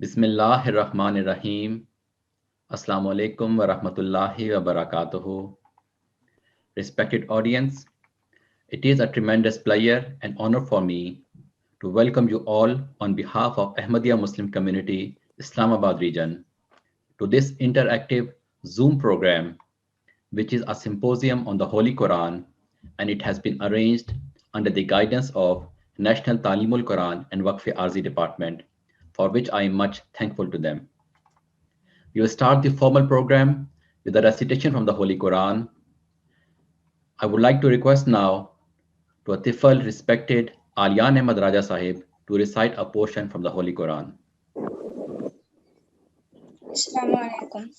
Bismillahirrahmanirrahim. Assalamu alaikum wa rahmatullahi wa barakatuhu. Respected audience, it is a tremendous pleasure and honor for me to welcome you all on behalf of Ahmadiyya Muslim Community, Islamabad region, to this interactive Zoom program, which is a symposium on the Holy Quran, and it has been arranged under the guidance of National Talimul-Quran and Waqf Arzi Department, for which I am much thankful to them. We will start the formal program with a recitation from the Holy Quran. I would like to request now to Atifal respected Aliyan Ahmad Raja Sahib to recite a portion from the Holy Quran. Assalamu alaikum.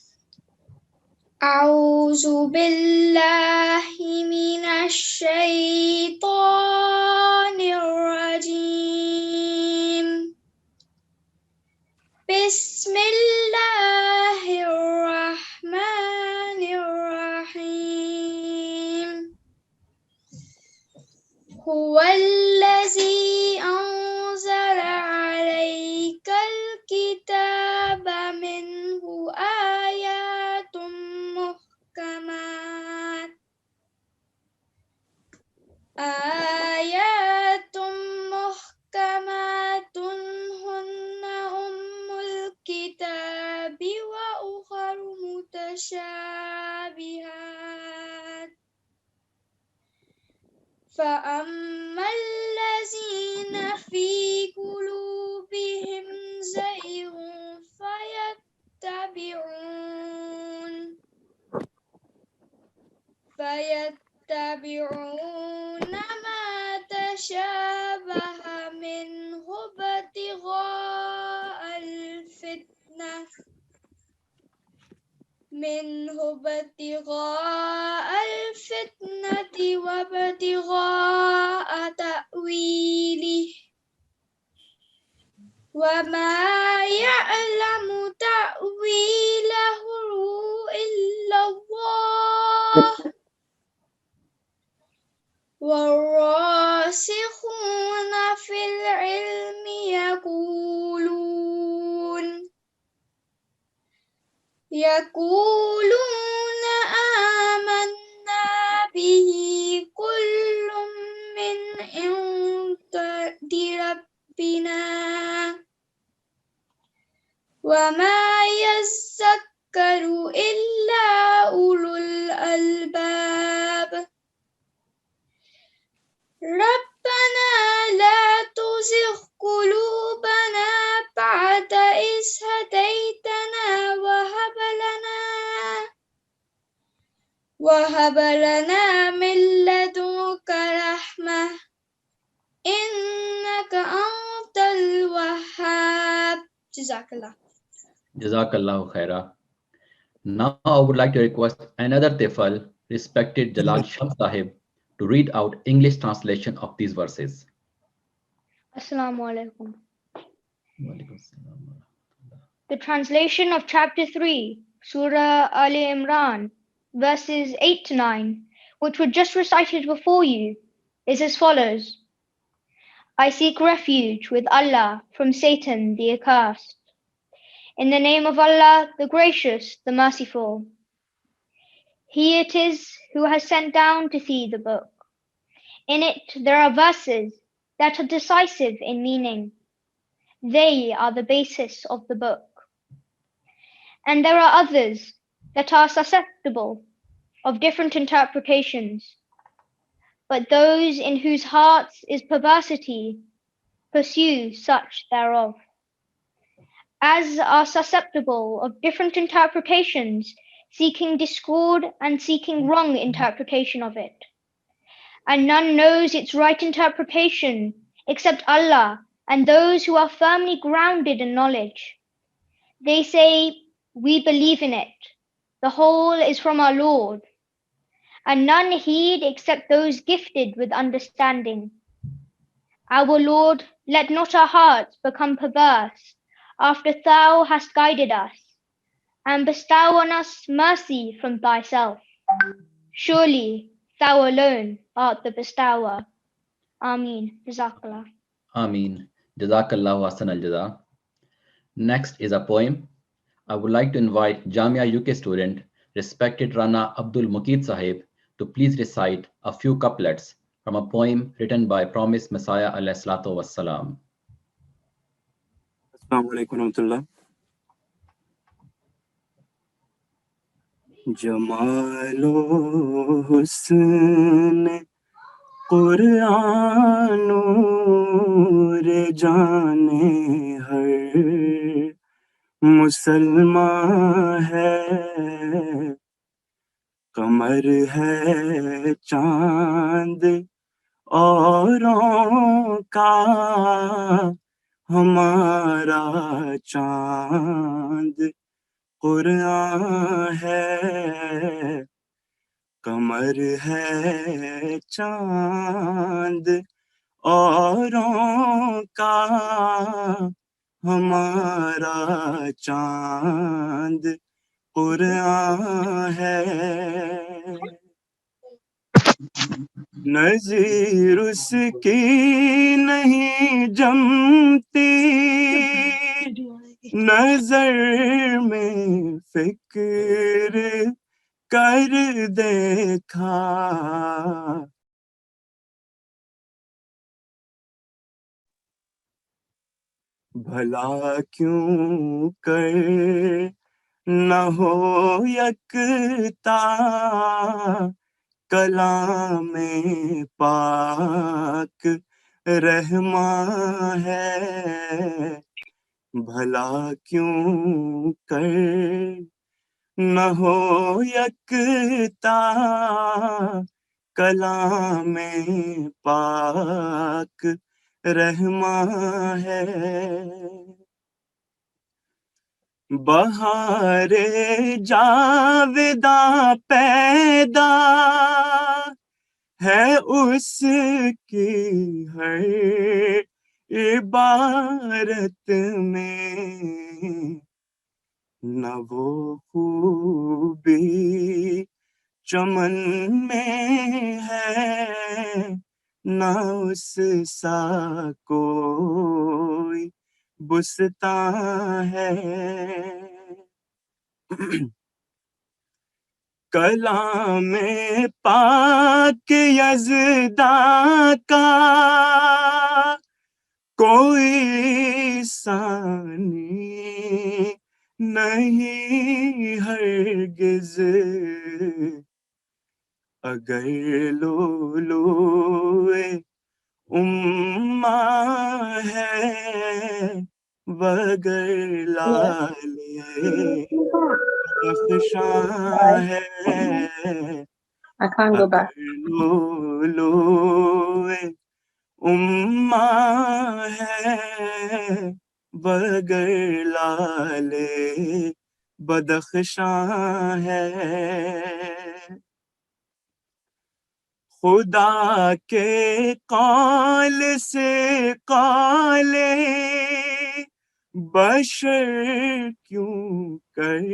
A'udhu billahi minash shaitanir rajim. Bismillahir rahmanir rahim. Huwallazi anzala alaykal kitaba minhu ayatun muhkamat hunna ummul kitabi wa ukharu mutashabihat فأما الذين في قلوبهم زيغ فيتبعون ما تشابه منه ابتغاء الفتنة وابتغاء تأويله وما يعلم تأويله إلا الله والراسخون في العلم يقولون آمنا به كل من عند ربنا وما يذكر إلا أولو الألباب ربنا لا تزغ قلوبنا بعد إذ هديتنا وهب لنا من لدنك رحمة إنك أنت الوهاب Jazakallah. Jazakallahu khaira. Now I would like to request another Tifal, respected Jalal Shams Sahib, to read out English translation of these verses. Assalamu alaikum. The translation of chapter 3, Surah Ali Imran, verses 8 to 9, which were just recited before you, is as follows. I seek refuge with Allah from Satan the accursed. In the name of Allah, the Gracious, the Merciful. He it is who has sent down to thee the book. In it there are verses that are decisive in meaning. They are the basis of the book. And there are others that are susceptible of different interpretations. But those in whose hearts is perversity pursue such thereof. As are susceptible of different interpretations, seeking discord and seeking wrong interpretation of it. And none knows its right interpretation except Allah and those who are firmly grounded in knowledge. They say, we believe in it. The whole is from our Lord. And none heed except those gifted with understanding. Our Lord, let not our hearts become perverse after thou hast guided us, and bestow on us mercy from thyself. Surely thou alone art the bestower. Ameen. Jazakallah. Ameen. Jazakallahu Hasan al Jaza. Next is a poem. I would like to invite Jamia UK student, respected Rana Abdul Muqeed Sahib, to please recite a few couplets from a poem written by Promised Messiah alayhi salatu wassalam. Assalamu alaikum warahmatullah. Jamalo हुस्न कुरान नूर जाने हर मुसलमान है, कमर है चांद औरों का हमारा चांद कुरान है, कमर है चांद औरों का हमारा चांद कुरान है, नज़ीर उसकी नहीं जमती, नजर में फिक्र कर देखा, भला क्यों कर न हो यकता, कलामे पाक रहमान है, भला क्यों कर न हो यकता, कलामे पाक रहमान है, बहारे जावेदा पैदा है उसकी हर इबारत में, न वो खूबी चमन में है, न उस सा कोई बुस्तां है, कलामे पाक यज़दा का कोई सानी नहीं हरगिज़, अगर लोलोए उम्मा है, वगर लाले अफ़शां है, I can't go back. लोलोए उम्मा है, वगर लाले बदख्शां है, खुदा के कौल से कौले बशर क्यों कर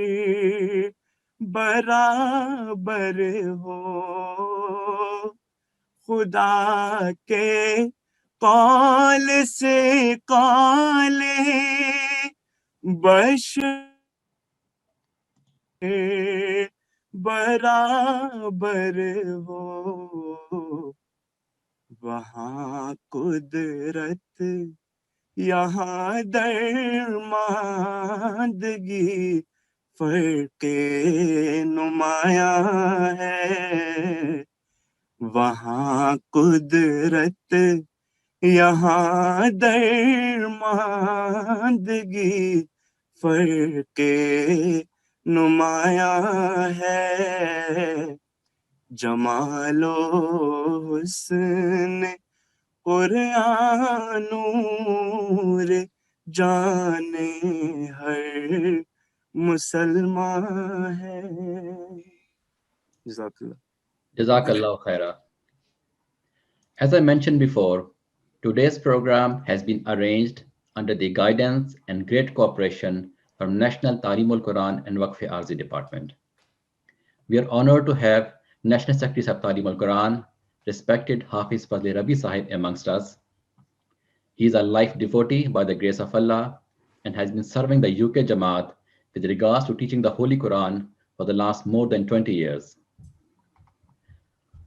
बराबर हो, खुदा के कौल से कौले बशर बराबर हो, वहाँ कुदरत यहाँ दरमांदगी फर्के नुमायां है, वहाँ कुदरत यहाँ दरमांदगी फर्के नुमायां है, जमालो हुस्न कुरान नूर जाने हर मुसलमान है। जज़ाकल्लाह। Jazakallah khaira. As I mentioned before, today's program has been arranged under the guidance and great cooperation from National Talimul-Quran and Waqf-e-Arzi Department. We are honored to have National Secretary of Talimul-Quran, respected Hafiz Fazli Rabi Sahib amongst us. He is a life devotee by the grace of Allah, and has been serving the UK Jamaat with regards to teaching the Holy Quran for the last more than 20 years.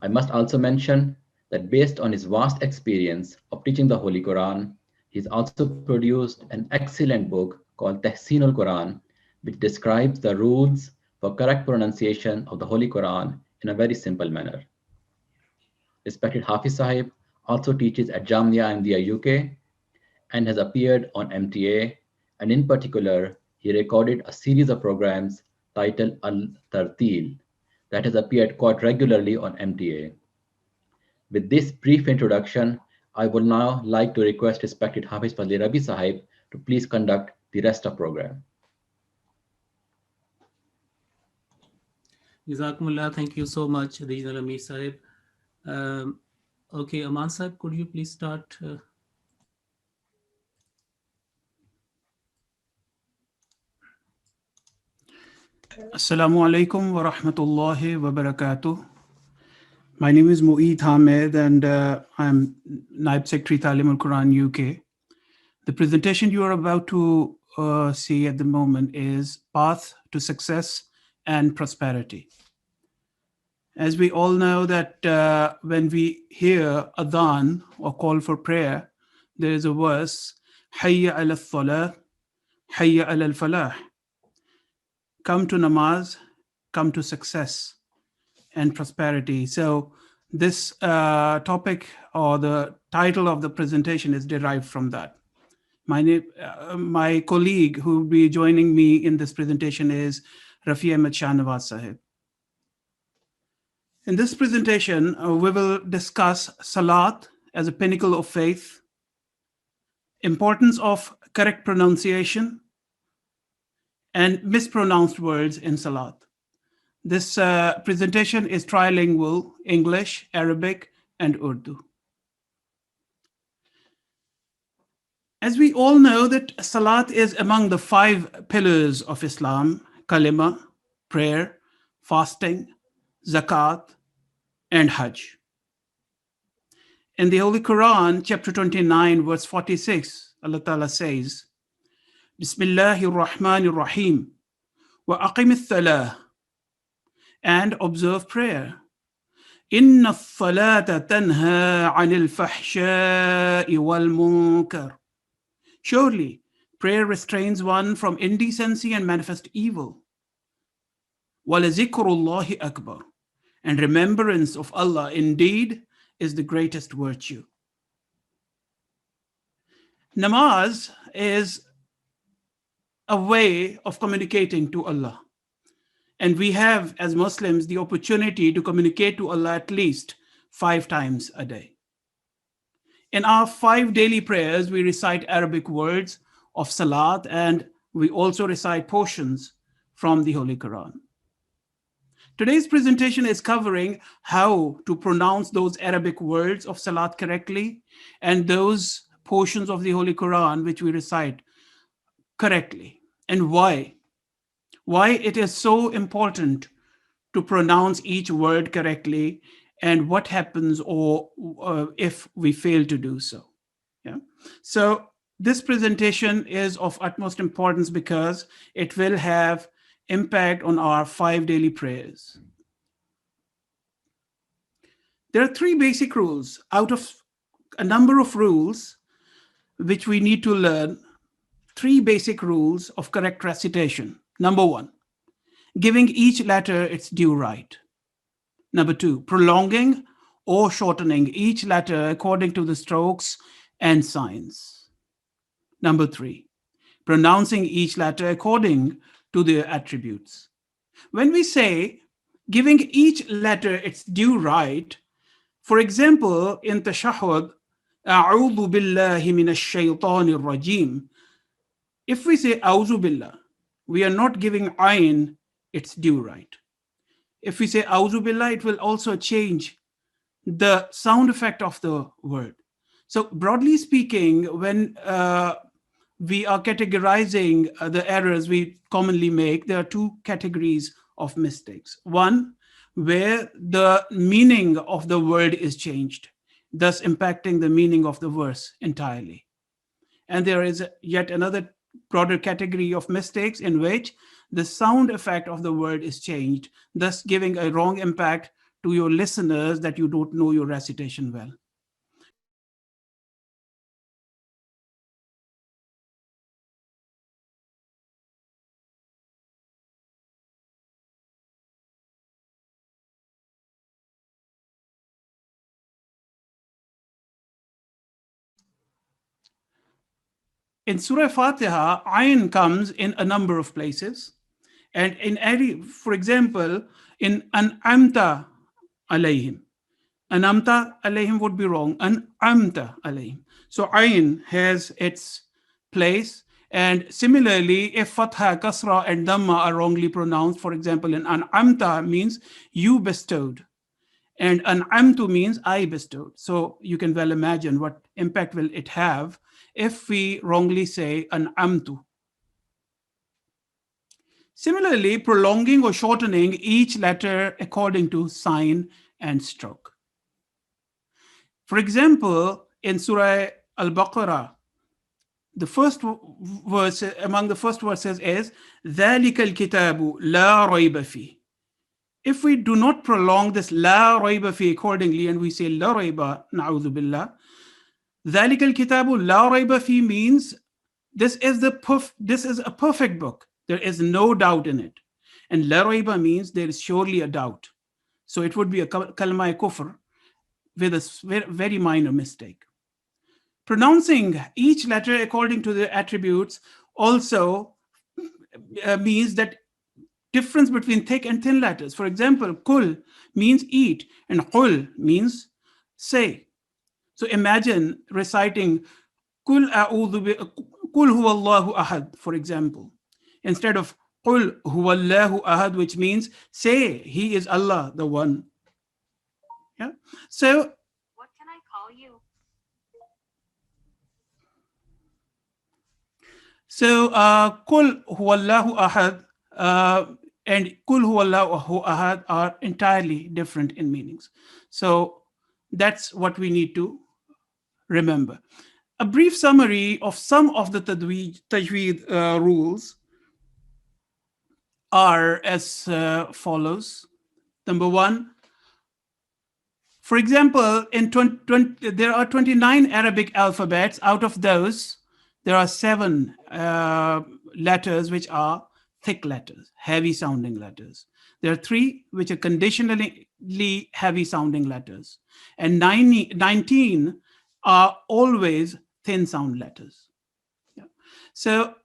I must also mention that based on his vast experience of teaching the Holy Quran, he's also produced an excellent book called Tahsinul-Quran, which describes the rules for correct pronunciation of the Holy Quran in a very simple manner. Respected Hafiz Sahib also teaches at Jamia Ahmadiyya UK and has appeared on MTA, and in particular, he recorded a series of programs titled Al-Tartil that has appeared quite regularly on MTA. With this brief introduction, I would now like to request respected Hafiz Fazli Rabi Sahib to please conduct the rest of program. Jazakumullah, thank you so much, Regional Amir Sahib. Okay, Aman Sahib, could you please start? Assalamu alaikum wa rahmatullahi wa barakatuh. My name is Mu'eed Hamed and I'm Naib Secretary Talimul-Quran UK. The presentation you are about to see at the moment is Path to Success and Prosperity. As we all know that when we hear adhan or call for prayer, there is a verse, Hayya ala al-falah, Hayya ala al-falah. Come to namaz, come to success and prosperity. So this topic or the title of the presentation is derived from that. My colleague who will be joining me in this presentation is Rafi Ahmed Shahnawaz Sahib. In this presentation, we will discuss Salat as a pinnacle of faith, importance of correct pronunciation, and mispronounced words in Salat. This presentation is trilingual, English, Arabic, and Urdu. As we all know that Salat is among the 5 pillars of Islam: kalima, prayer, fasting, zakat, and Hajj. In the Holy Quran, chapter 29, verse 46, Allah Ta'ala says, Bismillahir Rahmanir Rahim, wa aqimith salah, and observe prayer. Inna as-salata tanha 'anil fahsha'i wal munkar. Surely, prayer restrains one from indecency and manifest evil. Wa la zikrullahi akbar, and remembrance of Allah indeed is the greatest virtue. Namaz is a way of communicating to Allah. And we have, as Muslims, the opportunity to communicate to Allah at least 5 times a day. In our 5 daily prayers, we recite Arabic words of Salat, and we also recite portions from the Holy Quran. Today's presentation is covering how to pronounce those Arabic words of Salat correctly and those portions of the Holy Quran which we recite correctly, and why it is so important to pronounce each word correctly, and what happens or if we fail to do so. Yeah. So this presentation is of utmost importance because it will have impact on our 5 daily prayers. There are 3 basic rules out of a number of rules which we need to learn. 3 basic rules of correct recitation. Number 1, giving each letter its due right. Number 2, prolonging or shortening each letter according to the strokes and signs. Number 3, pronouncing each letter according to their attributes. When we say giving each letter its due right, for example, in Tashahhud, A'udhu billahi minash shaytanir rajim, if we say A'udhu billah, we are not giving ayn its due right. If we say A'udhu billah, it will also change the sound effect of the word. So broadly speaking, when we are categorizing the errors we commonly make, there are 2 categories of mistakes. One, where the meaning of the word is changed, thus impacting the meaning of the verse entirely. And there is yet another broader category of mistakes in which the sound effect of the word is changed, thus giving a wrong impact to your listeners that you don't know your recitation well. In Surah Fatiha, Ayn comes in a number of places. And in every, for example, in An'amta alayhim, An'amta alayhim would be wrong, An'amta alayhim. So Ayn has its place. And similarly, if Fatha, Kasra, and Dhamma are wrongly pronounced, for example, in An'amta means you bestowed, and An'amtu means I bestowed. So you can well imagine what impact will it have if we wrongly say An'amtu. Similarly, prolonging or shortening each letter according to sign and stroke. For example, in Surah Al-Baqarah, the first verse, among the first verses is ذَلِكَ الْكِتَابُ لَا رَيْبَ فِيهِ. If we do not prolong this لَا رَيْبَ فِيهِ accordingly, and we say لَا رَيْبَ نَعُوذُ بِاللَّهِ, ذَلِكَ الْكِتَابُ لَا رَيْبَ فِيهِ means this is a perfect book. There is no doubt in it. And la rayba means there is surely a doubt. So it would be a kalma kufr with a very minor mistake. Pronouncing each letter according to the attributes also means that difference between thick and thin letters. For example, kul means eat and qul means say. So imagine reciting kul huwallahu ahad, for example, instead of qul huwallahu ahad, which means say he is Allah, the one. Yeah. So what can I call you? So kul huwallahu ahad and kul huwallahu ahad are entirely different in meanings. So that's what we need to remember. A brief summary of some of the tajweed rules are as follows. Number one, for example, in there are 29 Arabic alphabets. Out of those, there are 7 letters which are thick letters, heavy sounding letters. There are 3 which are conditionally heavy sounding letters. And 19 are always thin sound letters. Yeah. So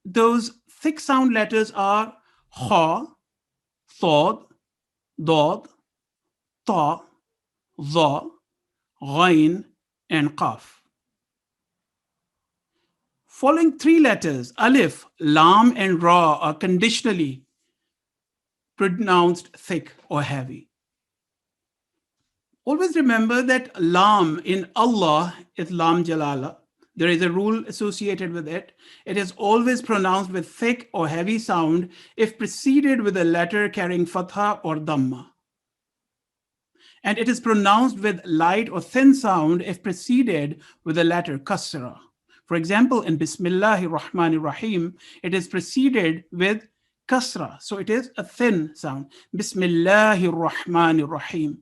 those thick sound letters are kha, thad, dad, ta, dha, ghain, and qaf. Following 3 letters, alif, lam, and ra, are conditionally pronounced thick or heavy. Always remember that lam in Allah is lam jalala. There is a rule associated with it. It is always pronounced with thick or heavy sound if preceded with a letter carrying fatha or dhamma. And it is pronounced with light or thin sound if preceded with the letter kasra. For example, in Bismillahir Rahmanir Rahim, it is preceded with kasra. So it is a thin sound. Bismillahir Rahmanir Rahim.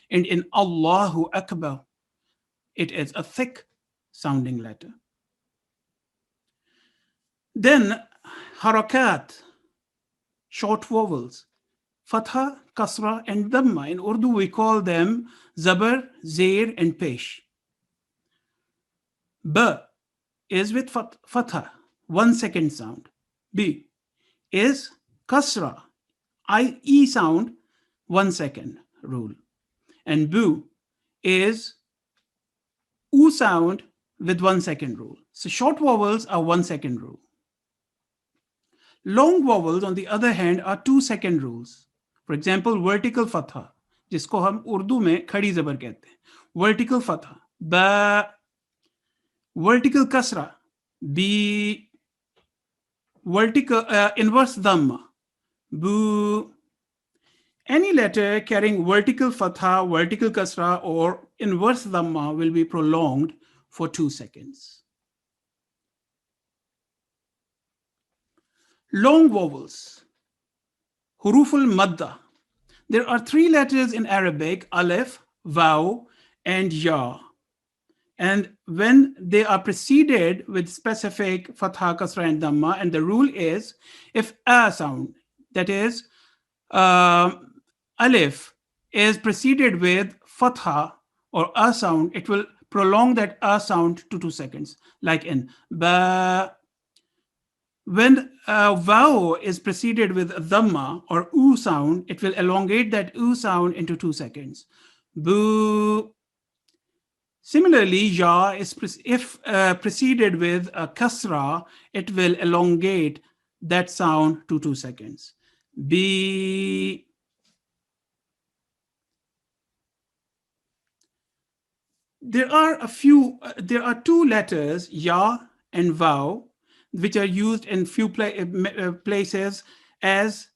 And in Allahu Akbar, it is a thick sounding letter. Then harakat, short vowels, fatha, kasra, and dhamma. In Urdu, we call them zabar, zair, and pesh. Ba is with fatha, 1 second sound. B is kasra, I-E sound, 1 second rule. And bu is u sound with 1 second rule. So short vowels are 1 second rule. Long vowels, on the other hand, are 2 second rules. For example, vertical fatha, जिसको हम उर्दू में खड़ी जबर कहते हैं. Vertical fatha, ba. Vertical kasra, b. Vertical inverse dhamma, bu. Any letter carrying vertical fatha, vertical kasra, or inverse dhamma will be prolonged for 2 seconds. Long vowels, huruful madda. There are 3 letters in Arabic, alif, waw, and ya. And when they are preceded with specific fatha, kasra, and dhamma, and the rule is if a sound, that is alif, is preceded with fatha or a sound, it will prolong that a sound to 2 seconds, like in ba. When waw is preceded with dhamma or u sound, it will elongate that u sound into 2 seconds. Boo. Similarly, ya is if preceded with a kasra, it will elongate that sound to 2 seconds. Be. There are 2 letters, ya and waw, which are used in few places as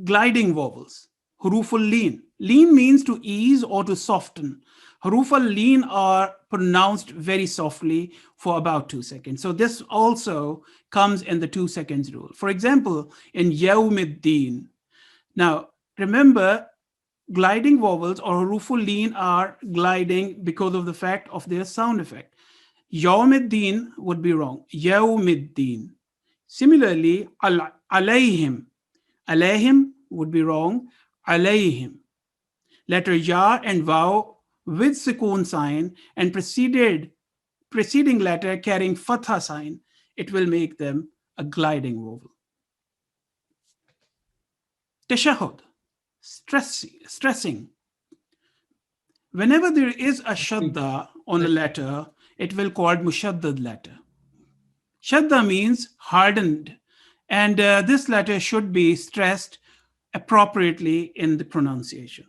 gliding vowels. Huruful leen. Leen means to ease or to soften. Huruful leen are pronounced very softly for about 2 seconds. So this also comes in the 2 seconds rule. For example, in yawmiddin. Now, remember, gliding vowels or huruful leen are gliding because of the fact of their sound effect. Yawmiddin would be wrong. Yawmiddin. Similarly, alayhim. Alayhim would be wrong. Alayhim. Letter ya and waw with sukoon sign and preceding letter carrying fatha sign, it will make them a gliding vowel. Tashahhud, stressing. Whenever there is a shadda on a letter, it will called mushaddad letter. Shadda means hardened, and this letter should be stressed appropriately in the pronunciation.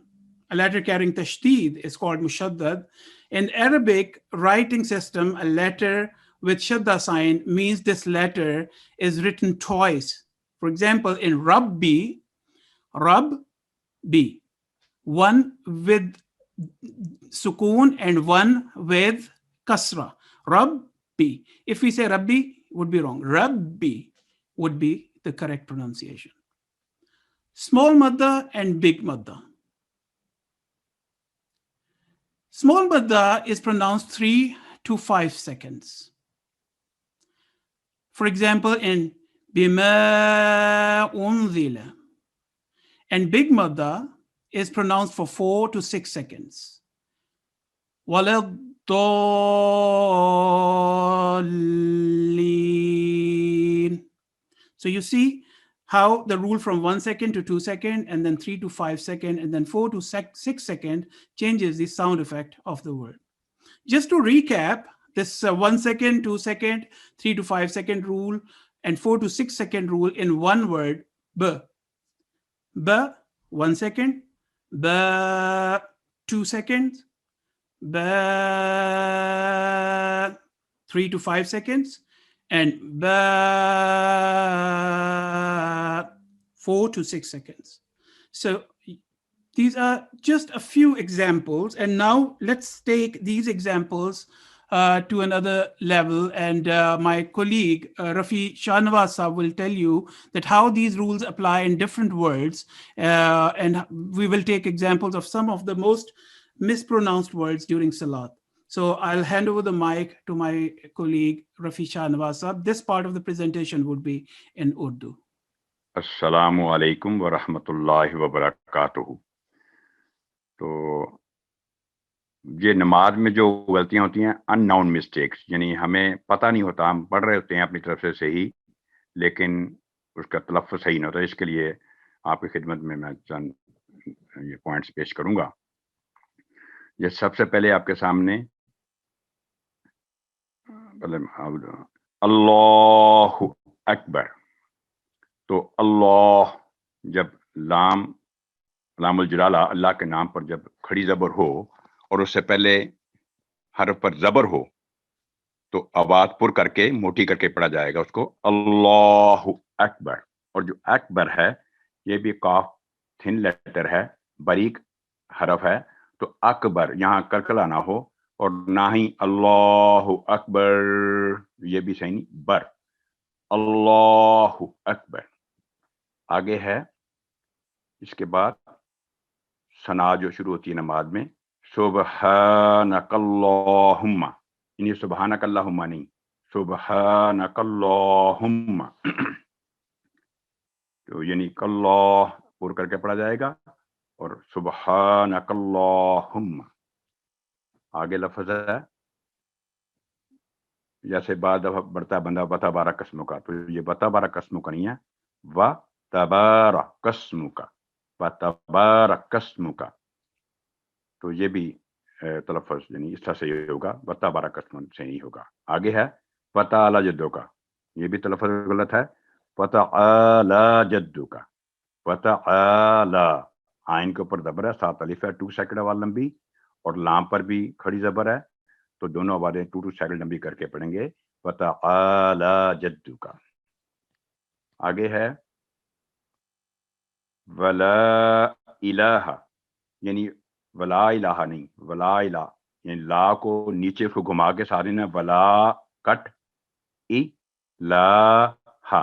A letter carrying tashdid is called mushaddad. In Arabic writing system, a letter with shadda sign means this letter is written twice. For example, in Rabbi, one with sukoon and one with kasra. Rabbi. If we say Rabbi, would be wrong. Rabbi would be the correct pronunciation. Small madda and big madda. Small madda is pronounced 3 to 5 seconds. For example, in bima unzila. And big madda is pronounced for 4 to 6 seconds. Waladdallin. So you see how the rule from 1 second to 2 seconds, and then 3 to 5 seconds, and then 4 to 6 seconds changes the sound effect of the word. Just to recap, this 1 second, 2 second, 3 to 5 second rule, and 4 to 6 second rule in one word, b. B, 1 second, b, 2 seconds, b, 3 to 5 seconds, and b, 4 to 6 seconds. So these are just a few examples. And now let's take these examples to another level. And my colleague, Rafi Shahnawaz will tell you that how these rules apply in different words. And we will take examples of some of the most mispronounced words during Salat. So I'll hand over the mic to my colleague, Rafi Shahnawaz. This part of the presentation would be in Urdu. Assalamu alaikum wa rahmatullahi wa barakatuhu. तो ये नमाज में जो गलतियां होती हैं unknown mistakes, यानी हमें पता नहीं होता, हम पढ़ रहे होते हैं अपनी तरफ से सही, लेकिन उसका तलफ़्फ़ुज़ सही नहीं होता. इसके लिए आपकी खिदमत में मैं चंद ये पॉइंट्स पेश करूंगा. ये सबसे पहले आपके सामने अल्लाहु अकबर. तो अल्लाह जब लामुल जलाला अल्लाह के नाम पर जब खड़ी जबर हो और उससे पहले हर्फ पर जबर हो तो आवाज पुर करके मोटी करके पढ़ा जाएगा उसको अल्लाहु अकबर. और जो अकबर है ये भी काफ थिन लेटर है, बारीक हरफ है, तो अकबर यहाँ करकला ना हो और ना ही अल्लाहु अकबर, ये भी सही नहीं, बर अल्लाहु अकबर। आगे है इसके बाद सना जो शुरू होती है नमाज में, सुबहानकल्लाहुम्मा, यानी सुबहानकल्लाहुम्मा नहीं, सुबहानकल्लाहुम्मा। तो यानी कल्लाह पूर करके पढ़ा जाएगा और सुबहानकल्लाहुम्मा। आगे लफ्ज है जैसे बाद बढ़ता बंदा बता बारह कस्मों का, तो ये बता बारह कस्मों का नहीं है, व तबारा कस्मों का, व तबारा कस्मों का। तो ये भी तलफ़्फ़ुज़ यानी इस तरह से ये होगा, व तबारा कस्मों से नहीं होगा। आगे है फ़तआला जद्दू का, ये भी तलफ़्फ़ुज़ गलत है, फ़तआला जद्दू का, फ़तआला। आइन के ऊपर ज़बर है, सात अलिफ है, 2 सेकंड आवाज़ लंबी, और लाम पर भी खड़ी ज़बर है, तो दोनों आवाज़ें 2 सेकंड लंबी करके पढ़ेंगे, फ़तआला जद्दू का। आगे है वला इलाहा, यानी वला इलाहा नहीं, वला इला, यानी ला को नीचे को घुमा के सारे ने वला कट इ ला हा,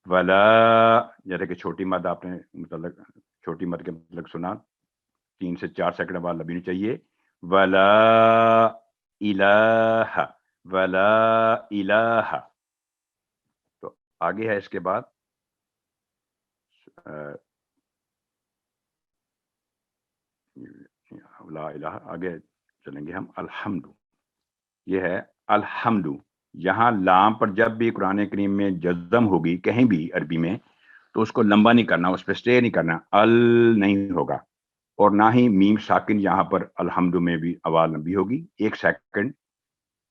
वला, जैसे कि छोटी मद आपने मतलब छोटी मद के मतलब सुना, 3 से 4 सेकंड बाद लंबी नहीं चाहिए, वला इलाहा, वला इलाहा। तो आगे है इसके बाद ला इलाहा, आगे चलेंगे हम अल्हम्दु। ये है अल्हम्दु। यहाँ लाम पर जब भी कुरान करीम में जज़म होगी कहीं भी अरबी में, तो उसको लंबा नहीं करना, उस पर स्टे नहीं करना, अल नहीं होगा। और ना ही मीम साकिन यहाँ पर अल्हम्दु में भी आवाज़ लंबी होगी, 1 सेकंड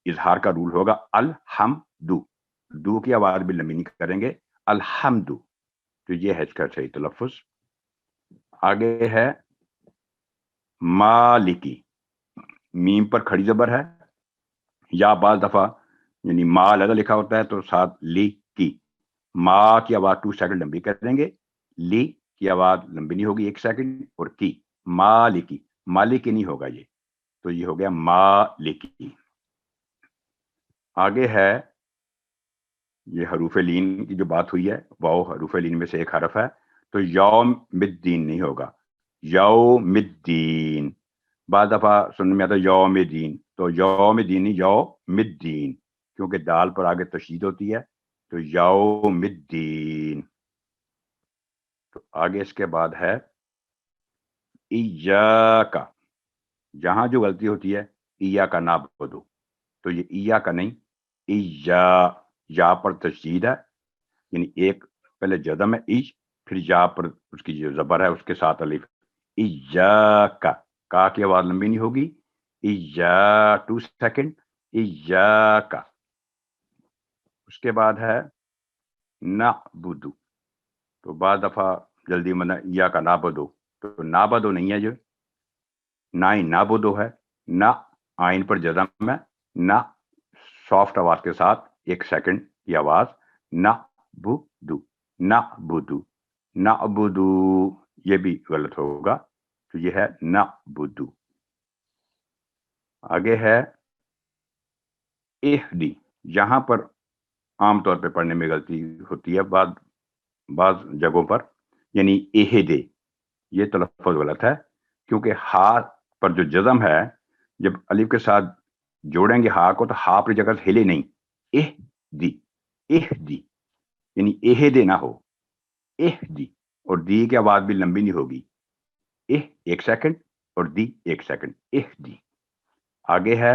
इजहार का रूल होगा। अल्हम्दु, दू की आवाज़ भी लंबी नहीं करेंगे, अल्हम्दु। तो ये है इसका सही तलफ़्फ़ुज़। आगे है मालिकी, मीम पर खड़ी ज़बर है, या बाज़ दफ़ा यानी मा अलग लिखा होता है तो साथ ली की, मा की आवाज़ 2 सेकंड लंबी करेंगे, ली की आवाज़ लंबी नहीं होगी 1 सेकंड, और की, मालिकी, मालिकी नहीं होगा ये, तो ये हो गया मालिकी। आगे है ये हरूफ लीन की जो बात हुई है, वाओ हरूफ लीन में से एक हरफ है, तो यौमिद्दीन नहीं होगा, यौमिद्दीन। बाद दफ़ा सुनने में आता है यौमिद्दीन, तो यौमिद्दीन नहीं, यौमिद्दीन, क्योंकि दाल पर आगे तशदीद होती है, तो यौमिद्दीन। तो आगे इसके बाद है इय्याका, जहां जो गलती होती है इय्याका ना बोलो, तो ये इय्याका नहीं, इय्या, या पर तशदीद है, यानी एक पहले जज़म है इज, फिर या पर उसकी जो ज़बर है उसके साथ अलिफ, इय्याका, का की आवाज़ लंबी नहीं होगी, इय्या 2 सेकंड, इय्याका। उसके बाद है नअबुदु, तो बाद दफ़ा जल्दी मना इय्याका नाबुदु, तो नाबुदु नहीं है, जो ना ही नाबुदु है, ना आइन पर जज़म है, ना सॉफ्ट आवाज़ के साथ 1 सेकंड की आवाज़, नअबुदु, नअबुदु, नअबुदु, ये भी गलत होगा, तो ये है नअबुदु। आगे है इहदी, यहाँ पर आमतौर पे पढ़ने में गलती होती है बाज़ जगहों पर, यानी इहदे, ये तलफ़्फ़ुज़ गलत है, क्योंकि हा पर जो जज़म है, जब अलिफ के साथ जोड़ेंगे हा को, तो हा पर जगह हिले नहीं, इहदी, इहदी, यानी इहदे ना हो, इहदी, और दी की आवाज़ भी लंबी नहीं होगी, 1 सेकंड और दी 1 सेकंड, इहदी। आगे है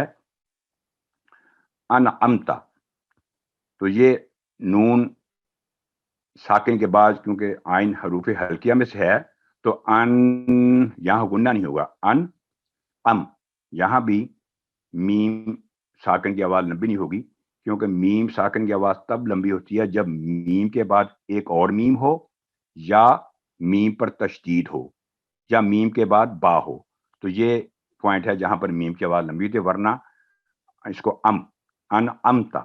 अनअमता, तो ये नून साकिन के बाद क्योंकि आइन हरूफे हल्किया में से है, तो अन यहाँ गुन्ना नहीं होगा, अन अम, यहाँ भी मीम साकिन की आवाज़ लंबी नहीं होगी, क्योंकि मीम साकिन की आवाज़ तब लंबी होती है जब मीम के बाद एक और मीम हो, या मीम पर तशदीद हो, या मीम के बाद बा हो, तो ये पॉइंट है जहां पर मीम की आवाज़ लंबी होती है, वरना इसको अनअमता,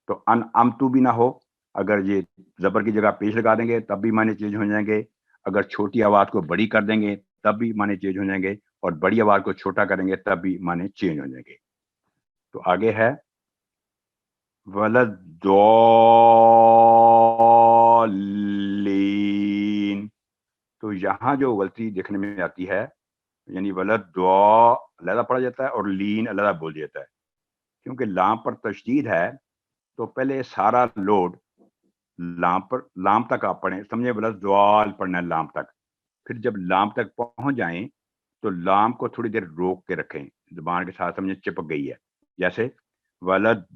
तो अनअमतु भी ना हो, अगर ये ज़बर की जगह पेश लगा देंगे तब भी माने चेंज हो जाएंगे, अगर छोटी आवाज़ को बड़ी कर देंगे तब भी माने चेंज हो जाएंगे, और बड़ी आवाज़ को छोटा करेंगे तब भी माने चेंज हो जाएंगे। तो आगे है ولداللین. تو یہاں جو غلطی دیکھنے میں آتی ہے یعنی ولد دعا علیحدہ پڑھا جاتا ہے اور لین علیحدہ بول جاتا ہے. کیونکہ لام پر تشدید ہے تو پہلے سارا لوڈ لام تک آپ پڑھیں, سمجھے ولد دعال پڑھنا ہے لام تک. پھر جب لام تک پہنچ جائیں تو لام کو تھوڑی دیر روک کے رکھیں, زبان کے ساتھ سمجھے چپک گئی ہے, جیسے ولداللین,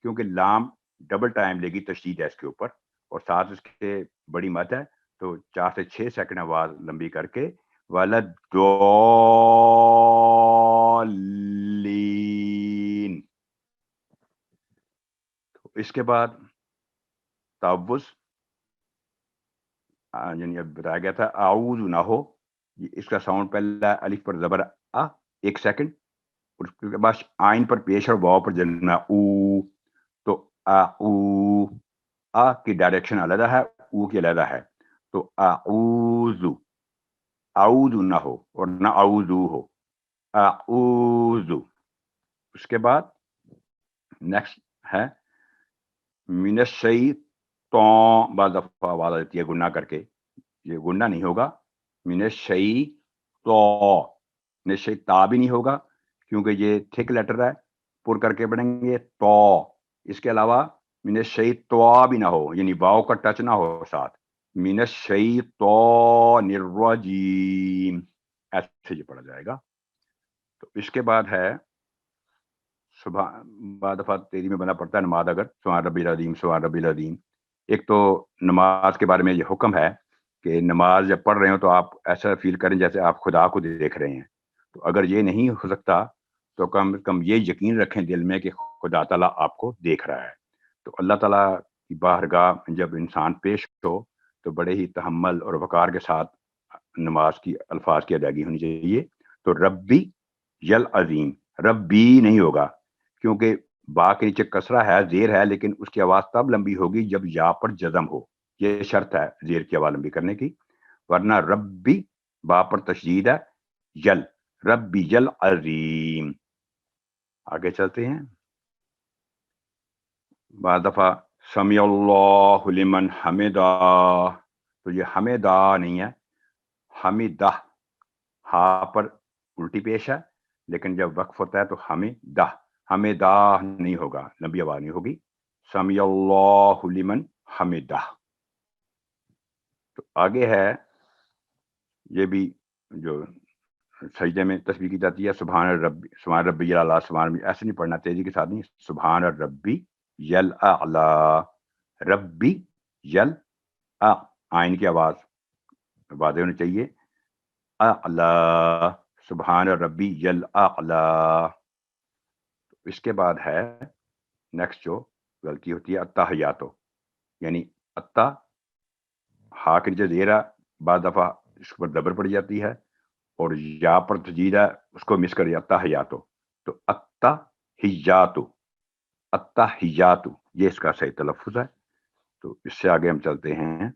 کیونکہ لام ڈبل ٹائم لے گی, تشدید ہے اس کے اوپر اور ساتھ اس کے بڑی مد ہے, تو 4 سے 6 سیکنڈ آواز لمبی کر کے ولداللین. اس کے بعد تعوذ, یعنی اب بتایا گیا تھا اعوذ نہ ہو, اس کا ساؤنڈ پہلا الف پر زبر آ 1 سیکنڈ, اس کے بعد آئین پر پیش اور واو پر جلنا او, تو آ کی ڈائریکشن علیحدہ ہے, او کی علیحدہ ہے, تو اعوذ نہ ہو اور نہ اعوذو ہو, اعوذ. اس کے بعد نیکسٹ ہے من الشیطان, بعض دفعہ آواز آتی ہے گناہ کر کے, یہ گناہ نہیں ہوگا, من الشیطان, شیطا بھی نہیں ہوگا کیونکہ یہ تھک لیٹر ہے, پر کر کے پڑھیں گے تو. اس کے علاوہ من الشیطان بھی نہ ہو, یعنی واو کا ٹچ نہ ہو ساتھ, من الشیطان الرجیم, ایسے یہ پڑھا جائے گا. تو اس کے بعد ہے بعد دفعہ تیزی میں بنا پڑتا ہے نماز, اگر سبحان ربی العظیم سبحان ربی العظیم. ایک تو نماز کے بارے میں یہ حکم ہے کہ نماز جب پڑھ رہے ہوں تو آپ ایسا فیل کریں جیسے آپ خدا کو دیکھ رہے ہیں. تو اگر یہ نہیں ہو سکتا تو کم از کم یہ یقین رکھیں دل میں کہ خدا تعالیٰ آپ کو دیکھ رہا ہے. تو اللہ تعالیٰ کی بارگاہ جب انسان پیش ہو تو بڑے ہی تحمل اور وقار کے ساتھ نماز کی الفاظ کی ادائیگی ہونی چاہیے. تو ربی یل عظیم, ربی نہیں ہوگا کیونکہ با کے نیچے کسرہ ہے, زیر ہے, لیکن اس کی آواز تب لمبی ہوگی جب یا پر جزم ہو, یہ شرط ہے زیر کی آواز لمبی کرنے کی, ورنہ ربی با پر تشدید ہے, یل ربی یل عظیم. آگے چلتے ہیں. بعض دفعہ سمیع اللہ لمن حمدہ, تو یہ حمدہ نہیں ہے, حمدہ, ہا پر الٹی پیش ہے, لیکن جب وقف ہوتا ہے تو حمدہ, حمدہ نہیں ہوگا, لمبی آواز نہیں ہوگی. سمیع اللہ لمن حمدہ. تو آگے ہے یہ بھی جو سجدے میں تسبیح کی جاتی ہے, سبحان ربی الاعلیٰ, سبحان ربی, ایسے نہیں پڑھنا, تیزی کے ساتھ نہیں, سبحان ربی یل اعلیٰ, ربی یل آئین کی آواز واضح ہونی چاہیے, اعلیٰ, سبحان ربی یل اعلیٰ. اس کے بعد ہے نیکسٹ جو غلطی ہوتی ہے التحیاتو, یعنی اتا ہا کے نیچے زیر ہے, بعض دفعہ اس پر زبر پڑ جاتی ہے اور یا پر تشدید ہے, اس کو مس کر التحیاتو. تو التحیاتو, التحیاتو یہ اس کا صحیح تلفظ ہے. تو اس سے آگے ہم چلتے ہیں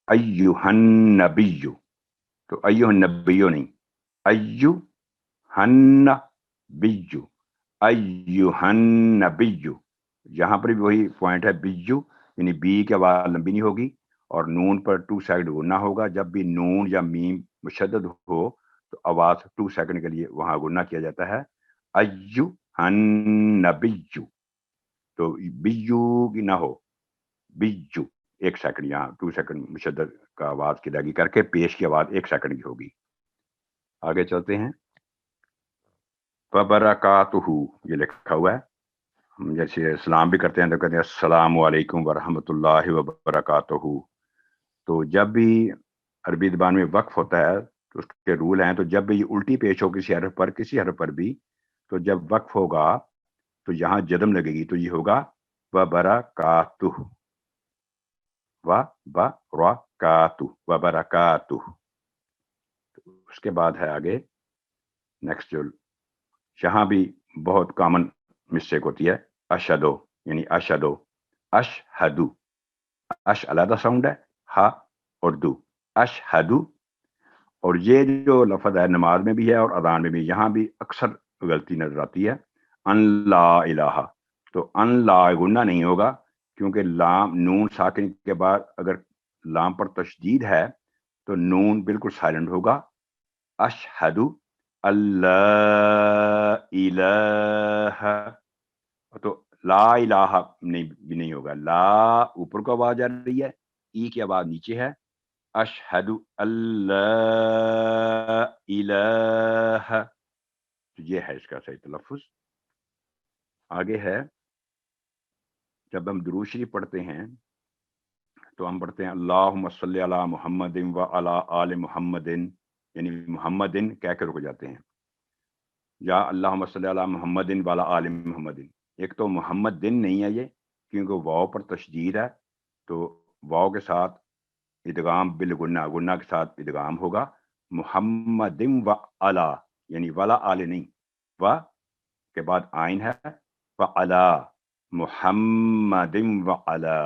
ایھا النبی, تو ایھا النبی نہیں, ایھا النبی, ایھا النبی, یہاں پر بھی وہی پوائنٹ ہے, بیجو یعنی بی کی آواز لمبی نہیں ہوگی اور نون پر 2 سیکنڈ گننا ہوگا. جب بھی نون یا میم مشدد ہو تو آواز 2 سیکنڈ کے لیے وہاں گننا کیا جاتا ہے, ایھا النبی. تو بیجو کی نہ ہو, بیجو 1 سیکنڈ, یہاں 2 سیکنڈ مشدد کا آواز کی ادائیگی کر کے پیش کی آواز 1 سیکنڈ کی ہوگی. آگے چلتے ہیں. وبرکاتہ, یہ لکھا ہوا ہے, ہم جیسے سلام بھی کرتے ہیں تو کہتے ہیں السلام علیکم ورحمۃ اللہ وبرکاتہ. تو جب بھی عربی زبان میں وقف ہوتا ہے تو اس کے رول ہیں, تو جب بھی یہ الٹی پیش ہو کسی حرف پر بھی, تو جب وقف ہوگا تو یہاں جزم لگے گی, تو یہ ہوگا وبرکاتہ, وبرکاتہ, وبرکاتہ. اس کے بعد ہے آگے نیکسٹ جو یہاں بھی بہت کامن مسٹیک ہوتی ہے, اشہدو, یعنی اشہدو, اشہدو, اش علیحدہ ساؤنڈ ہے, ہا اور دو, اشہدو, اور یہ جو لفظ ہے نماز میں بھی ہے اور اذان میں بھی, یہاں بھی اکثر غلطی نظر آتی ہے. ان لا الہ, تو ان لا گنہ نہیں ہوگا کیونکہ لام نون ساکن کے بعد اگر لام پر تشدید ہے تو نون بالکل سائلنٹ ہوگا. اشہد اللہ الہ, تو لا الہ بھی نہیں ہوگا. لا اوپر کو آواز آ رہی ہے, ای کی آواز نیچے ہے. اشہد اللہ الہ, یہ ہے اس کا صحیح تلفظ. آگے ہے, جب ہم درود شریف پڑھتے ہیں تو ہم پڑھتے ہیں اللہم صلی علی محمد و علی آل محمد, یعنی محمدن کہہ کے رک جاتے ہیں, یا اللہم صلی علی محمد و علی آل محمد. ایک تو محمد دن نہیں ہے یہ کیونکہ واو پر تشدید ہے, تو واو کے ساتھ ادغام بالغنہ, غنہ کے ساتھ ادغام ہوگا. محمد و علی, یعنی ولا آل نہیں, و کے بعد آئین ہے, و علی محمد و علی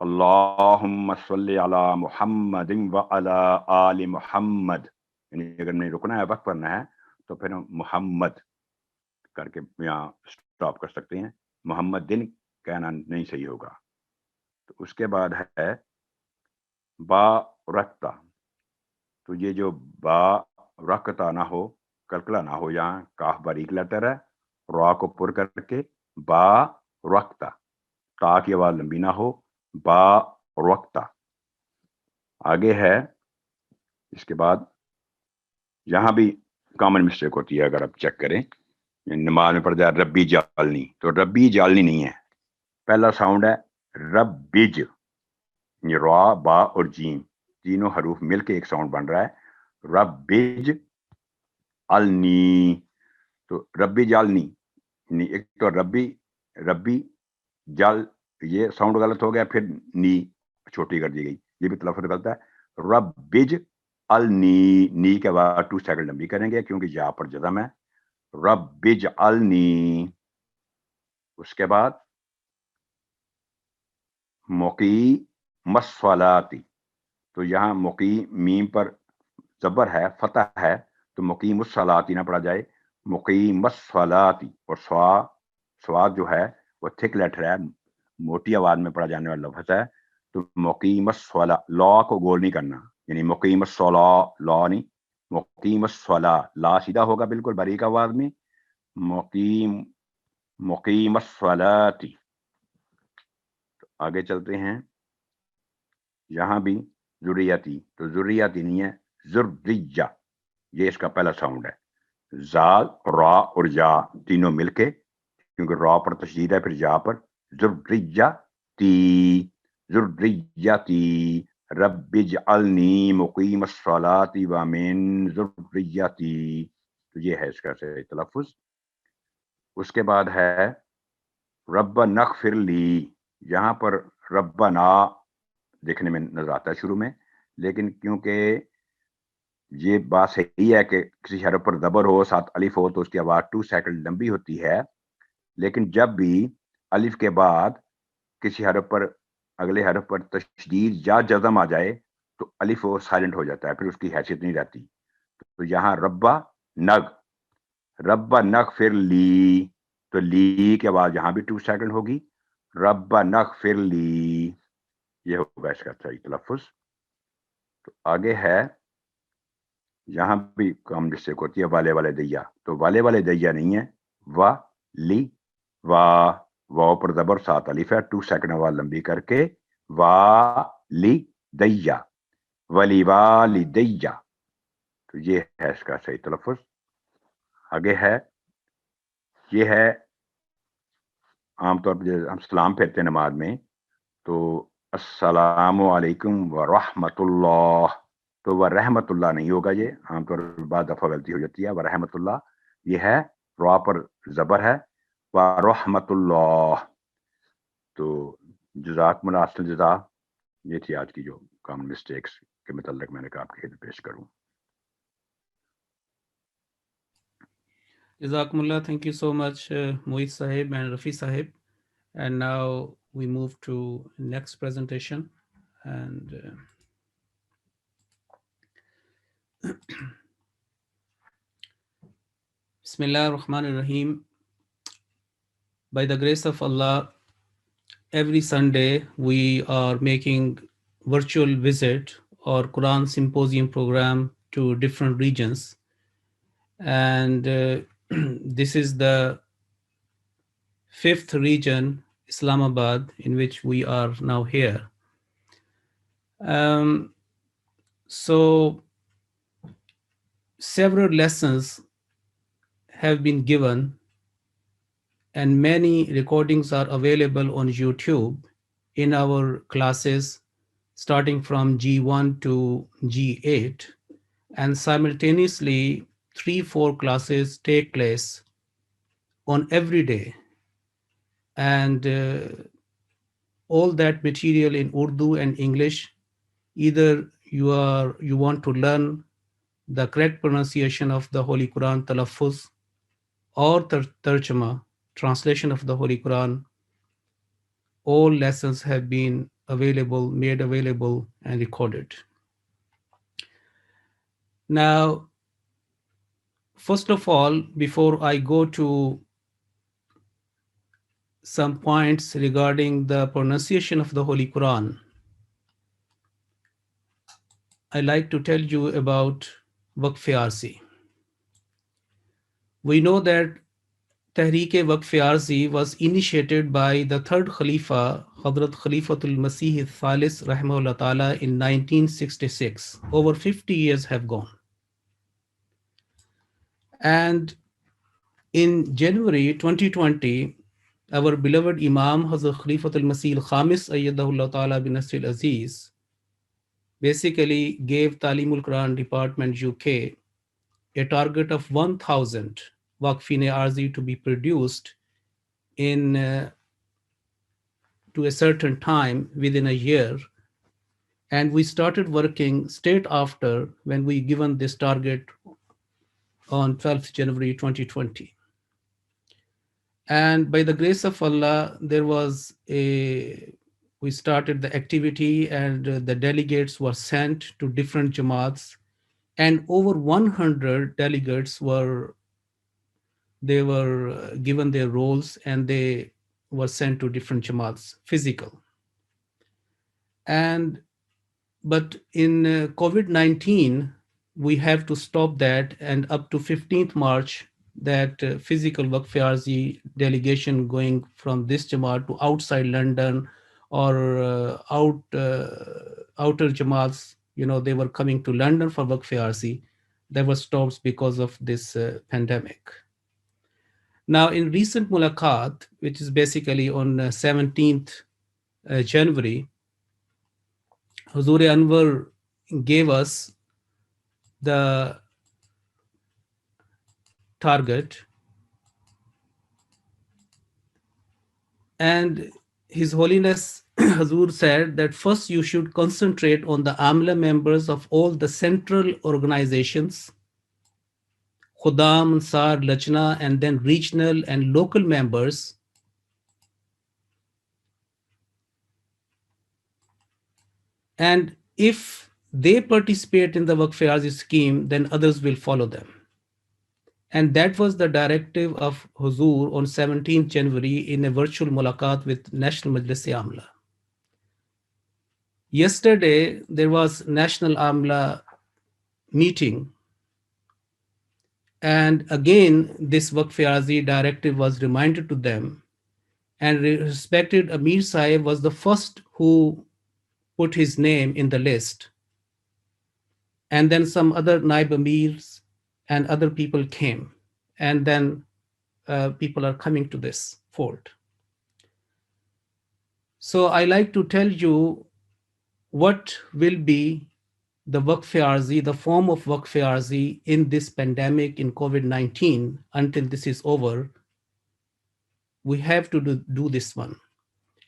اللہم صلی علی محمد و علی آل محمد. یعنی اگر نہیں رکنا ہے, وقت پڑھنا ہے تو پھر ہم محمد کر کے یہاں سٹاپ کر سکتے ہیں. محمد دن کہنا نہیں صحیح ہوگا. تو اس کے بعد ہے با رکتا, تو یہ جو با رکتا نہ ہو, کلکلا نہ ہو, یہاں کاف باریک لیٹر ہے, را کو پر کر کے با رکتا, تا کی آواز لمبی نہ ہو, با رکتا. آگے ہے اس کے بعد, یہاں بھی کامن مسٹیک ہوتی ہے, اگر آپ چیک کریں نماز میں پڑھ جائے ربی جالنی, تو ربی جالنی نہیں ہے, پہلا ساؤنڈ ہے ربج, یہ را با اور جیم تینوں حروف مل کے ایک ساؤنڈ بن رہا ہے, ربج النی. تو ربی جالنی, ایک تو ربی جال, یہ ساؤنڈ غلط ہو گیا, پھر نی چھوٹی کر دی گئی, یہ بھی تلفظ غلط ہے. ربج النی, نی کے بعد 2 سیکنڈ لمبی کریں گے کیونکہ یہاں پر جزم ہے. ربج النی. اس کے بعد مقی مسولاتی, تو یہاں مقی میم پر زبر ہے, فتح ہے, تو مقیم الصلاتی نہ پڑھا جائے, مقیم الصلاتی. اور سواد جو ہے وہ تھک لیٹر ہے, موٹی آواز میں پڑھا جانے والا لفظ ہے, تو مقیم الصلا, لا کو گول نہیں کرنا, یعنی مقیم الصلا, لا نہیں, مقیم الصلا, لا سیدھا ہوگا بالکل باریک آواز میں, مقیم الصلاتی. آگے چلتے ہیں, یہاں بھی ذریتی, تو ذریتی نہیں ہے, ذریہ, یہ اس کا پہلا ساؤنڈ ہے. زال, را اور یا تینوں مل کے, کیونکہ را پر تشدید ہے, پھر یا پر ذریتی, ذریتی. رب اجعلنی مقیم الصلاۃ ومن ذریتی, تو یہ ہے اس کا صحیح تلفظ. اس کے بعد ہے ربنا اغفر لی, یہاں پر ربنا دیکھنے میں نظر آتا ہے شروع میں, لیکن کیونکہ یہ بات صحیح ہے کہ کسی حرف پر زبر ہو, ساتھ الف ہو, تو اس کی آواز 2 سیکنڈ لمبی ہوتی ہے. لیکن جب بھی الف کے بعد کسی حرف پر, اگلے حرف پر تشدید یا جزم آ جائے تو الف سائلنٹ ہو جاتا ہے, پھر اس کی حیثیت نہیں رہتی. تو یہاں ربا نغفر لی, تو لی کے بعد یہاں بھی 2 سیکنڈ ہوگی, ربنا اغفر لی, یہ ہوگا اس کا صحیح تلفظ. تو آگے ہے, یہاں بھی کام مسٹیک ہوتی ہے, والے دیا, تو والے دیا نہیں ہے, وا لی, واو پر زبر, ساتھ الف ہے, 2 سیکنڈ آواز لمبی کر کے وا لی دیا, ولی والی دیا, تو یہ ہے اس کا صحیح تلفظ. آگے ہے, یہ ہے عام طور پر ہم سلام پھیرتے ہیں نماز میں, تو السلام علیکم ورحمۃ اللہ, تو وہ رحمت اللہ نہیں ہوگا, یہ عام طور پر بعض دفعہ غلطی ہو جاتی ہے. وہ رحمت اللہ یہ ہے, را پر زبر ہے, ورحمۃ اللہ. تو جزاکم اللہ احسن الجزا, یہ تھی آج کی جو کامن مسٹیکس کے متعلق میں نے کہا آپ کے خدمت پیش کروں. Jazakumullah, thank you so much, Mohit Sahib and Rafi Sahib. And now we move to next presentation. And Bismillah ar-Rahman ar-Rahim. By the grace of Allah, every Sunday we are making virtual visit or Qur'an Symposium program to different regions. And this is the fifth region, Islamabad, in which we are now here. So several lessons have been given and many recordings are available on YouTube in our classes starting from G1 to G8, and simultaneously 3-4 classes take place on every day, and all that material in Urdu and English. Either you want to learn the correct pronunciation of the Holy Quran, talaffuz, or tarjama, translation of the Holy Quran. All lessons have been available, made available, and recorded. Now, first of all, before I go to some points regarding the pronunciation of the Holy Quran, I like to tell you about Waqf Arzi. We know that Tehreek-e-Waqf Arzi was initiated by the third Khalifa, Hazrat Khalifatul Masih Thalis Rahimahullah Ta'ala, in 1966. Over 50 years have gone. And in January 2020, our beloved Imam Hazrat Khalifatul Masih Khamis Ayyadahullah Ta'ala bin Nasir Aziz basically gave Talimul-Quran Department UK a target of 1,000 Waqf-e Arzi to be produced in to a certain time within a year. And we started working straight after when we given this target on 12th January 2020. And by the grace of Allah, we started the activity, and the delegates were sent to different Jamaats, and over 100 delegates were given their roles, and they were sent to different Jamaats, physical. But in COVID-19, we have to stop that, and up to 15th March, that physical Waqf Arzi delegation going from this Jamaat to outside London or outer Jamaats, they were coming to London for Waqf Arzi. They were stopped because of this pandemic. Now, in recent mulaqat, which is basically on 17th January, Huzur Anwar gave us the target, and His Holiness Hazur said that first you should concentrate on the Amla members of all the central organizations, Khudam, Ansar, Lajna, and then regional and local members. And if they participate in the Waqf Arzi scheme, then others will follow them. And that was the directive of Huzur on 17th January in a virtual mulaqat with National Majlis Amla. Yesterday, there was National Amla meeting. And again, this Waqf Arzi directive was reminded to them. And respected Amir Sahib was the first who put his name in the list. And then some other Naib Amirs and other people came. And then people are coming to this fold. So I like to tell you what will be the Waqf Arzi, the form of Waqf Arzi in this pandemic, in COVID-19, until this is over. We have to do this one.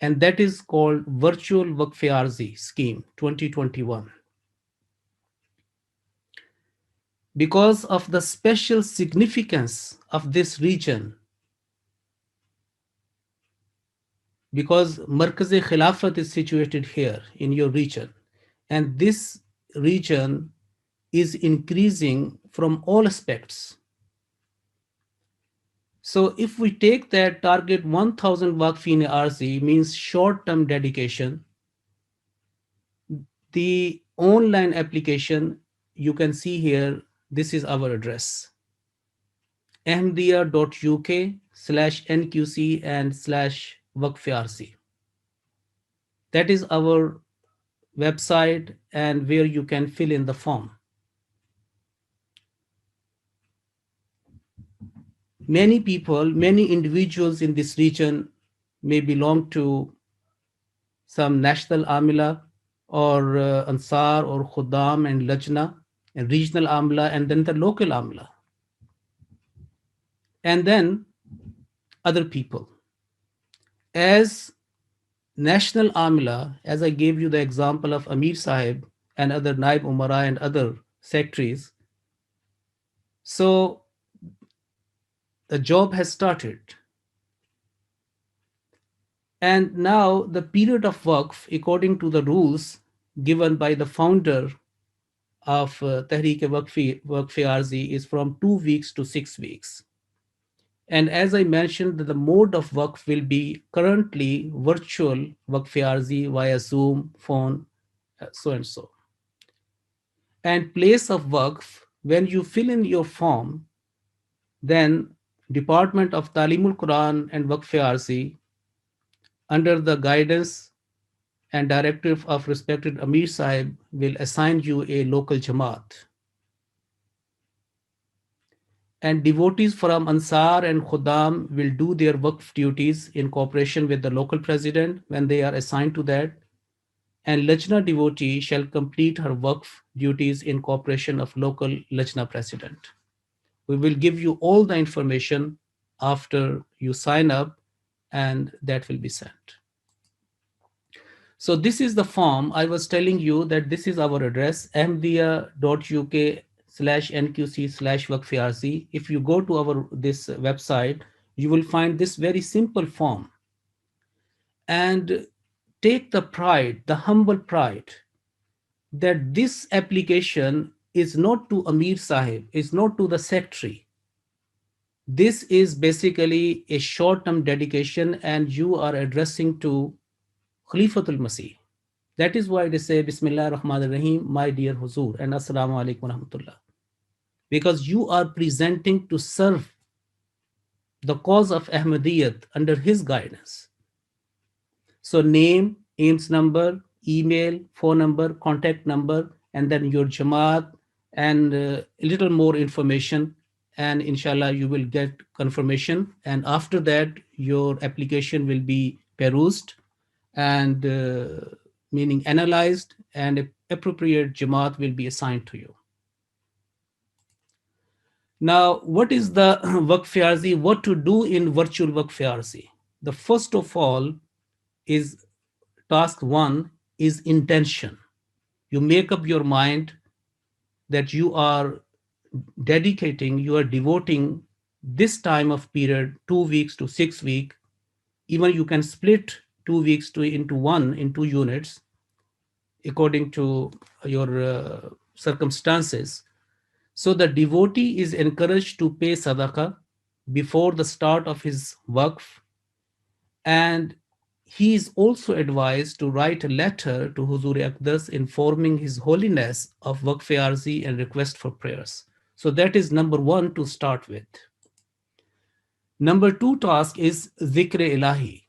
And that is called Virtual Waqf Arzi Scheme 2021. Because of the special significance of this region, because Markaz-e Khilafat is situated here in your region, and this region is increasing from all aspects. So if we take that target 1000 Waqfin RC means short-term dedication, the online application, you can see here, this is our address, ahmadiyya.uk/NQC and /WaqfRC. That is our website and where you can fill in the form. Many people, many individuals in this region may belong to some national amila or Ansar or Khuddam and Lajna and regional amla and then the local amla. And then other people. As national amila, as I gave you the example of Amir Sahib and other Naib Umara and other secretaries, so the job has started. And now the period of Waqf, according to the rules given by the founder of Tehreek-e-Waqf Arzi, is from 2 weeks to 6 weeks. And as I mentioned, the mode of Waqf will be currently virtual Waqf Arzi via Zoom, phone, so and so. And place of Waqf, when you fill in your form, then Department of Talimul-Quran and Waqf Arzi, under the guidance and directive of respected Amir Sahib, will assign you a local Jamaat. And devotees from Ansar and Khuddam will do their Waqf duties in cooperation with the local president when they are assigned to that. And Lajna devotee shall complete her Waqf duties in cooperation of local Lajna president. We will give you all the information after you sign up, and that will be sent. So this is the form. I was telling you that this is our address, ahmadiyya.uk/NQC/WaqfRC. If you go to this website, you will find this very simple form. And take the pride, the humble pride, that this application is not to Amir Sahib, is not to the secretary. This is basically a short-term dedication, and you are addressing to Khalifatul Masih. That is why they say Bismillah ar-Rahman ar-Rahim, my dear Huzur, and Assalamu alaikum wa rahmatullah. Because you are presenting to serve the cause of Ahmadiyyat under his guidance. So name, AIMS number, email, phone number, contact number, and then your Jamaat and a little more information. And inshallah, you will get confirmation. And after that, your application will be perused and meaning analyzed, and appropriate Jamaat will be assigned to you. Now, what is the Waqf Arzi? What to do in virtual Waqf Arzi? The first of all is task 1 is intention. You make up your mind that you are dedicating, you are devoting this time of period, 2 weeks to 6 weeks. Even you can split 2 weeks into 2 units according to your circumstances. So the devotee is encouraged to pay sadaqah before the start of his waqf, and he is also advised to write a letter to Huzur Aqdas informing His Holiness of Waqf Arzi and request for prayers. So that is number 1 to start with. Number 2 task is Zikr Ilahi.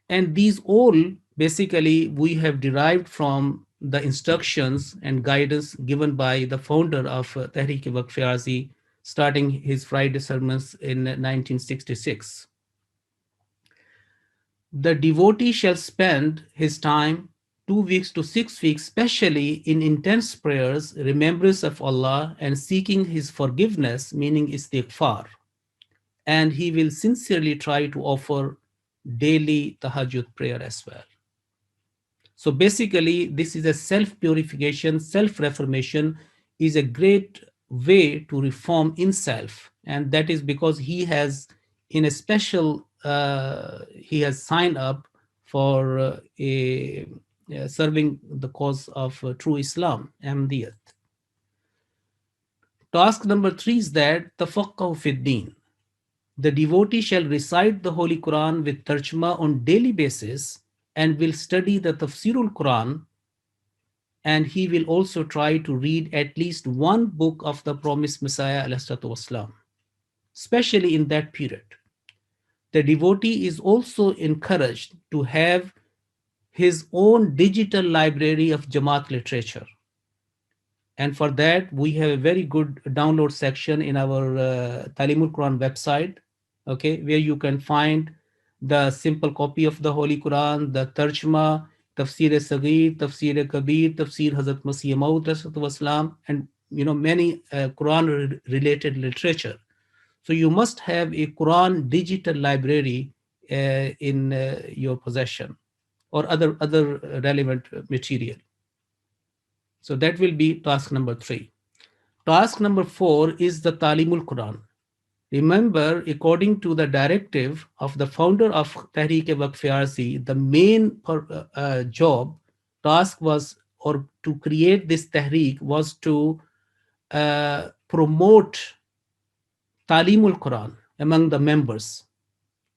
And these all basically we have derived from the instructions and guidance given by the founder of Tehreek-e-Waqf Arzi, starting his Friday sermons in 1966. The devotee shall spend his time 2 weeks to 6 weeks, especially in intense prayers, remembrance of Allah, and seeking His forgiveness, meaning istighfar. And he will sincerely try to offer daily tahajjud prayer as well. So basically, this is a self-purification, self-reformation is a great way to reform in self. And that is because he has, in a special, he has signed up for serving the cause of true Islam, Ahmadiyyat. Task number 3 is that tafaqquh fi din. The devotee shall recite the Holy Quran with tarjuma on daily basis and will study the Tafsirul Quran, and he will also try to read at least one book of the promised Messiah والسلام, especially in that period. The devotee is also encouraged to have his own digital library of Jamaat literature. And for that, we have a very good download section in our Talimul-Quran website, okay, where you can find the simple copy of the Holy Quran, the Tarjma, Tafsir Saghir, Tafsir Kabir, Tafsir Hazrat Masih Maud, Wasalam, and many Quran-related literature. So you must have a Quran digital library in your possession, or other relevant material. So that will be task number 3. Task number 4 is the Talimul-Quran. Remember, according to the directive of the founder of Tehreek-e-Waqf Farsi, the main job, task was, or to create this Tehreek, was to promote Talimul-Quran among the members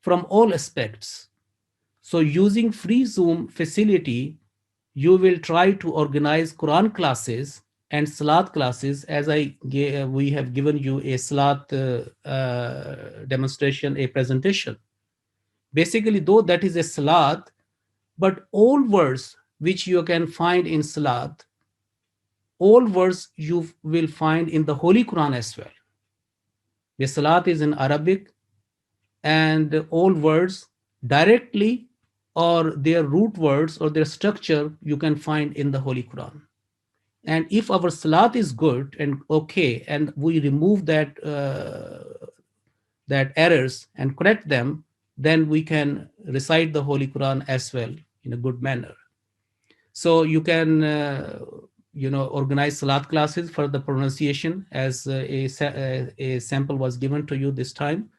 from all aspects. So using free Zoom facility, you will try to organize Quran classes and Salat classes, as we have given you a Salat demonstration, a presentation. Basically, though that is a Salat, but all words which you can find in Salat, all words you will find in the Holy Quran as well. The Salat is in Arabic, and all words directly or their root words or their structure you can find in the Holy Quran. And if our Salat is good and okay, and we remove that errors and correct them, then we can recite the Holy Quran as well in a good manner. So you can organize Salat classes for the pronunciation, as a sample was given to you this time.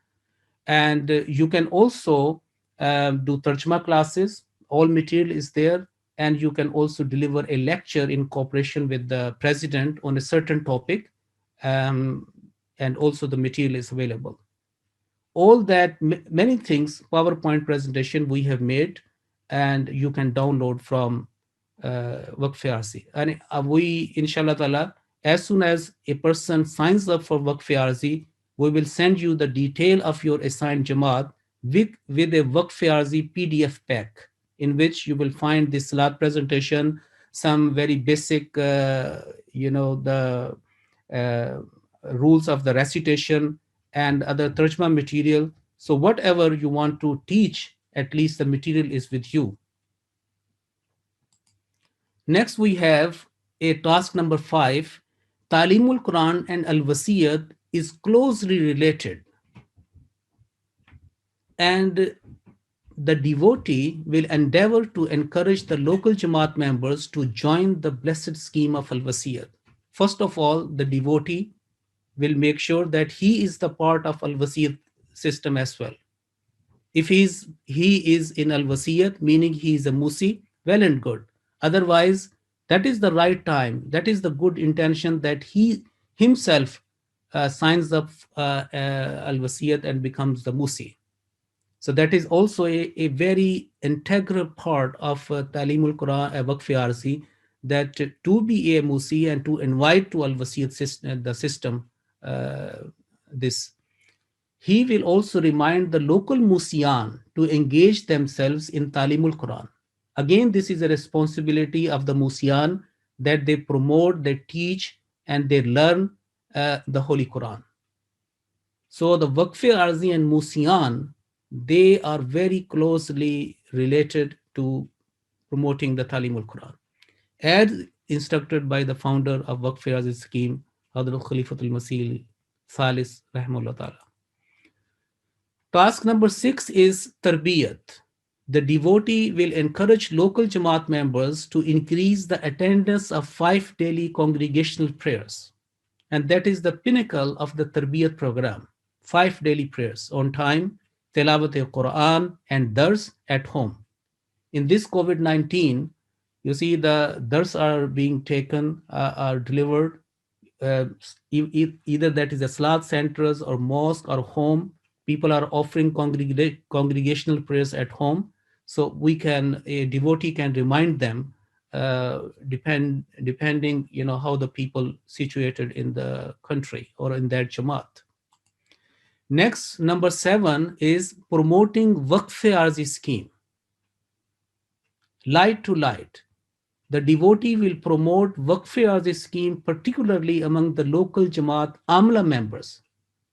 And you can also do tarjuma classes. All material is there, and you can also deliver a lecture in cooperation with the president on a certain topic, and also the material is available. All that, many things, PowerPoint presentation we have made, and you can download from Waqf Farsi. And we, inshallah ta'ala, as soon as a person signs up for Waqf Farsi, we will send you the detail of your assigned Jamaat with a Waqf Farsi PDF pack, in which you will find this Salat presentation, some very basic, the rules of the recitation and other tarjuma material. So whatever you want to teach, at least the material is with you. Next, we have a task number 5. Talimul-Quran and Al-Wasiyat is closely related, and the devotee will endeavor to encourage the local Jamaat members to join the blessed scheme of Al-Wasiyat. First of all, the devotee will make sure that he is the part of Al-Wasiyat system as well. If he is in Al-Wasiyat, meaning he is a Musi, well and good. Otherwise, that is the right time, that is the good intention, that he himself signs up Al-Wasiyat and becomes the Musi. So that is also a very integral part of Talimul-Quran, Waqf Farsi, that to be a Musi and to invite to Al-Wasiyat system, the system, he will also remind the local Musian to engage themselves in Talimul-Quran. Again, this is a responsibility of the Musian, that they promote, they teach, and they learn the Holy Quran. So the Waqf Farsi and Musian, they are very closely related to promoting the Talimul-Quran, as instructed by the founder of Waqf Farsi scheme, Hadrat Khalifatul Masih Salis Rahimahullah Ta'ala. Task number 6 is Tarbiyat. The devotee will encourage local Jamaat members to increase the attendance of 5 daily congregational prayers. And that is the pinnacle of the Tarbiyat program. 5 daily prayers on time, Tilawat-e-Quran, and Dars at home. In this COVID-19, you see the Dars are being taken, are delivered either that is a salat centers or mosque or home, people are offering congregational prayers at home. So a devotee can remind them, depending, how the people situated in the country or in that Jamaat. Next, number 7 is promoting Waqf-e-Arzi scheme. Light to light. The devotee will promote Waqf-e-Arzi scheme, particularly among the local Jamaat Amla members.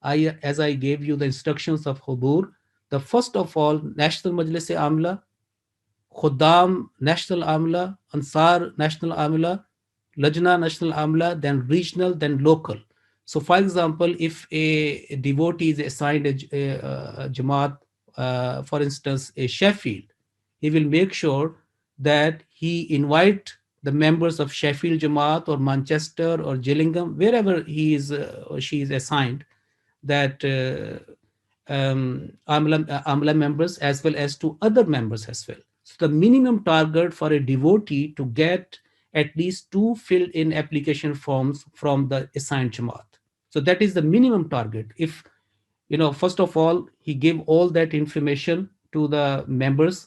As I gave you the instructions of Hudur, the first of all, National Majlis-e-Amla, Khuddam National Amla, Ansar National Amla, Lajna National Amla, then regional, then local. So, for example, if a devotee is assigned a Jamaat, for instance, a Sheffield, he will make sure that he invite the members of Sheffield Jamaat or Manchester or Gillingham, wherever he is or she is assigned, that Amla members as well as to other members as well. So the minimum target for a devotee to get at least 2 filled in application forms from the assigned Jamaat. So that is the minimum target. If, first of all, he gave all that information to the members,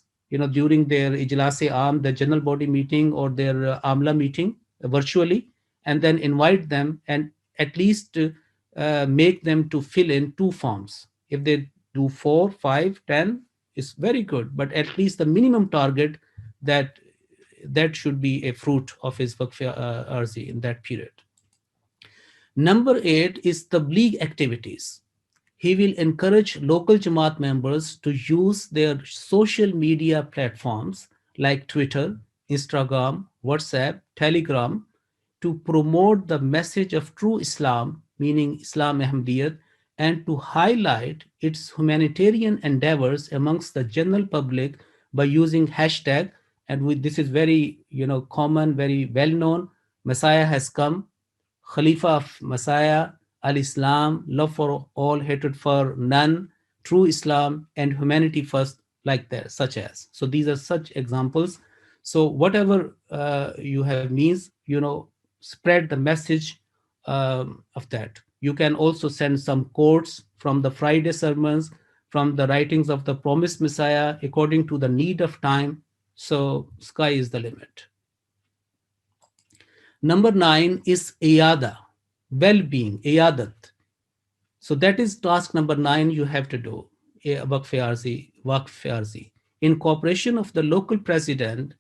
during their Ijlas-e-Aam, the general body meeting or their Amla meeting virtually, and then invite them and at least make them to fill in 2 forms. If they do 4, 5, 10, it's very good, but at least the minimum target that should be a fruit of his Waqf-e-Arzi in that period. Number 8 is tabligh activities. He will encourage local Jamaat members to use their social media platforms like Twitter, Instagram, WhatsApp, Telegram to promote the message of true Islam, meaning Islam Ahmadiyat, and to highlight its humanitarian endeavors amongst the general public by using hashtag. And this is very, common, very well known. Messiah has come, Khalifa of Messiah, Al-Islam, love for all, hatred for none, true Islam, and humanity first, like that, such as. So these are such examples. So whatever you have means, spread the message of that. You can also send some quotes from the Friday sermons, from the writings of the promised Messiah, according to the need of time. So sky is the limit. Number 9 is iyada, well-being, iyadat. So that is task number 9 you have to do, Waqf-e-Arzi. In cooperation of the local president,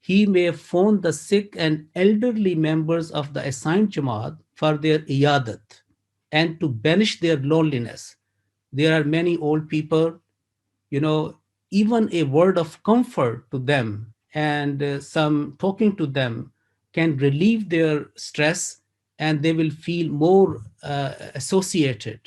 he may phone the sick and elderly members of the assigned Jamaat for their iyadat and to banish their loneliness. There are many old people, even a word of comfort to them and some talking to them can relieve their stress, and they will feel more associated.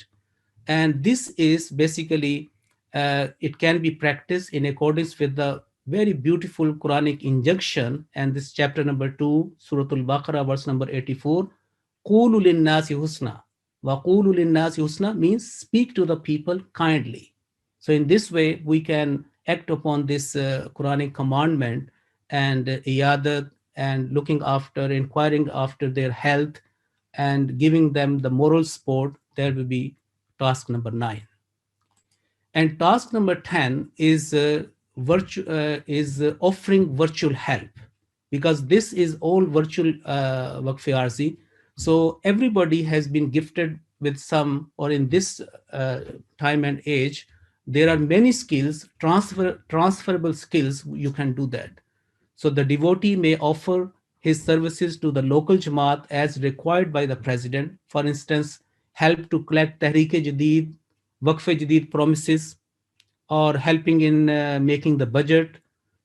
And this is basically, it can be practiced in accordance with the very beautiful Quranic injunction, and this chapter number 2, Surah Al-Baqarah, verse number 84, Qulu linnasi husna. Wa qulu linnasi husna means speak to the people kindly. So in this way, we can act upon this Quranic commandment and iyadat, and looking after, inquiring after their health and giving them the moral support. That will be task number 9. And task number 10 is offering virtual help, because this is all virtual Waqf-e-Arzi. So everybody has been gifted with some, or in this time and age, there are many skills, transferable skills, you can do that. So the devotee may offer his services to the local Jamaat as required by the president. For instance, help to collect Tahrik-e-Jadid, Waqf-e-Jadid promises, or helping in making the budget,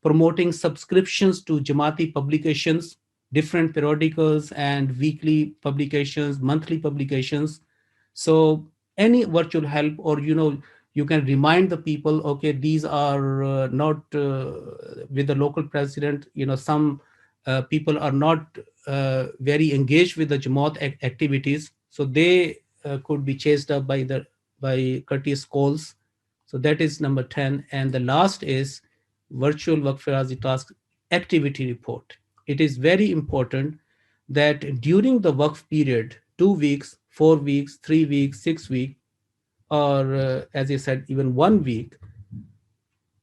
promoting subscriptions to Jamaati publications, different periodicals and weekly publications, monthly publications. So any virtual help, or you can remind the people, okay, these are not with the local president. Some people are not very engaged with the Jamaat activities, so they could be chased up by courteous calls. So that is number 10. And the last is virtual Waqf-e-Arzi task activity report. It is very important that during the Waqf period, 2 weeks, 4 weeks, 3 weeks, 6 weeks, or as I said, even 1 week,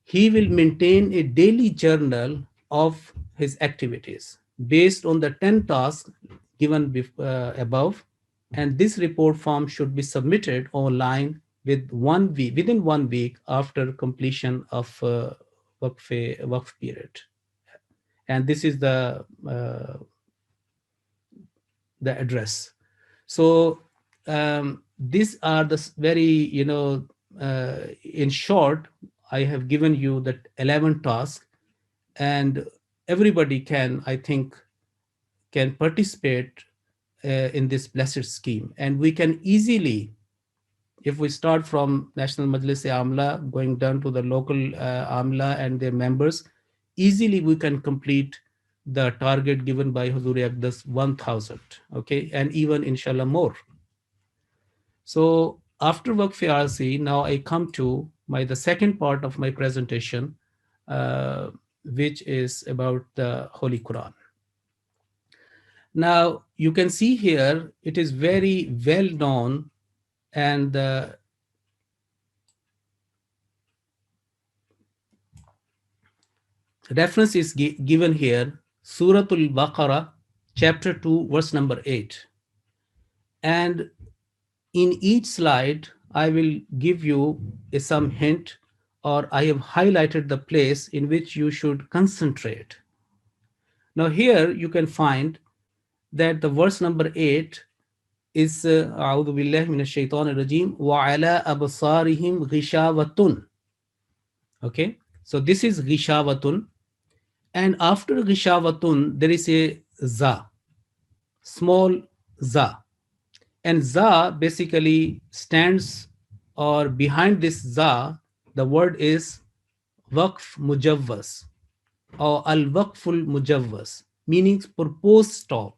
he will maintain a daily journal of his activities based on the 10 tasks given above. And this report form should be submitted online within 1 week after completion of Waqf period. And this is the address. So these are the very, in short, I have given you the 11 tasks, and everybody can, I think, can participate in this blessed scheme. And we can easily, if we start from National Majlis-e-Amla, going down to the local Amla and their members, easily we can complete the target given by Huzur Aqdas 1,000, okay, and even inshallah more. So after Waqf RC, now I come to the second part of my presentation, which is about the Holy Quran. Now you can see here, it is very well known, and the reference is given here, Suratul Baqarah, chapter 2, verse number 8. And in each slide, I will give you some hint, or I have highlighted the place in which you should concentrate. Now here you can find that the verse number 8 is A'udhu billahi minash shaitanir rajim wa ala absarihim ghishawatun. Okay, so this is ghishawatun, and after ghishawatun there is a za, small za, and za basically stands, or behind this za, the word is waqf mujawwaz, or al-waqful mujawwaz, meaning proposed stop.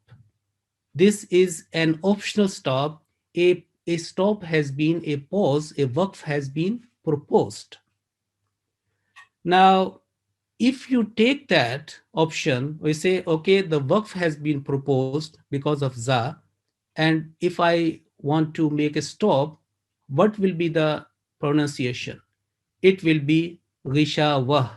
This is an optional stop. A stop has been, a pause, a waqf has been proposed. Now, if you take that option, we say, okay, the waqf has been proposed because of za, and if I want to make a stop, what will be the pronunciation? It will be ghishawah,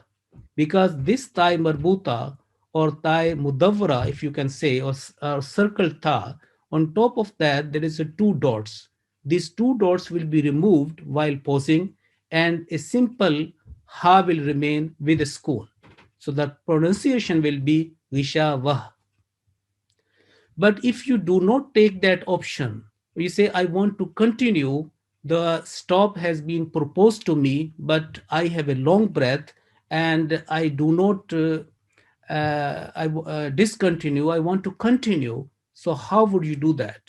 because this tai marbuta, or tai mudawwara, if you can say, or circle ta, on top of that there is a 2 dots. These 2 dots will be removed while pausing, and a simple ha will remain with a sukun. So the pronunciation will be ghishawah. But if you do not take that option, you say, I want to continue, the stop has been proposed to me, but I have a long breath and I do not discontinue, I want to continue. So how would you do that?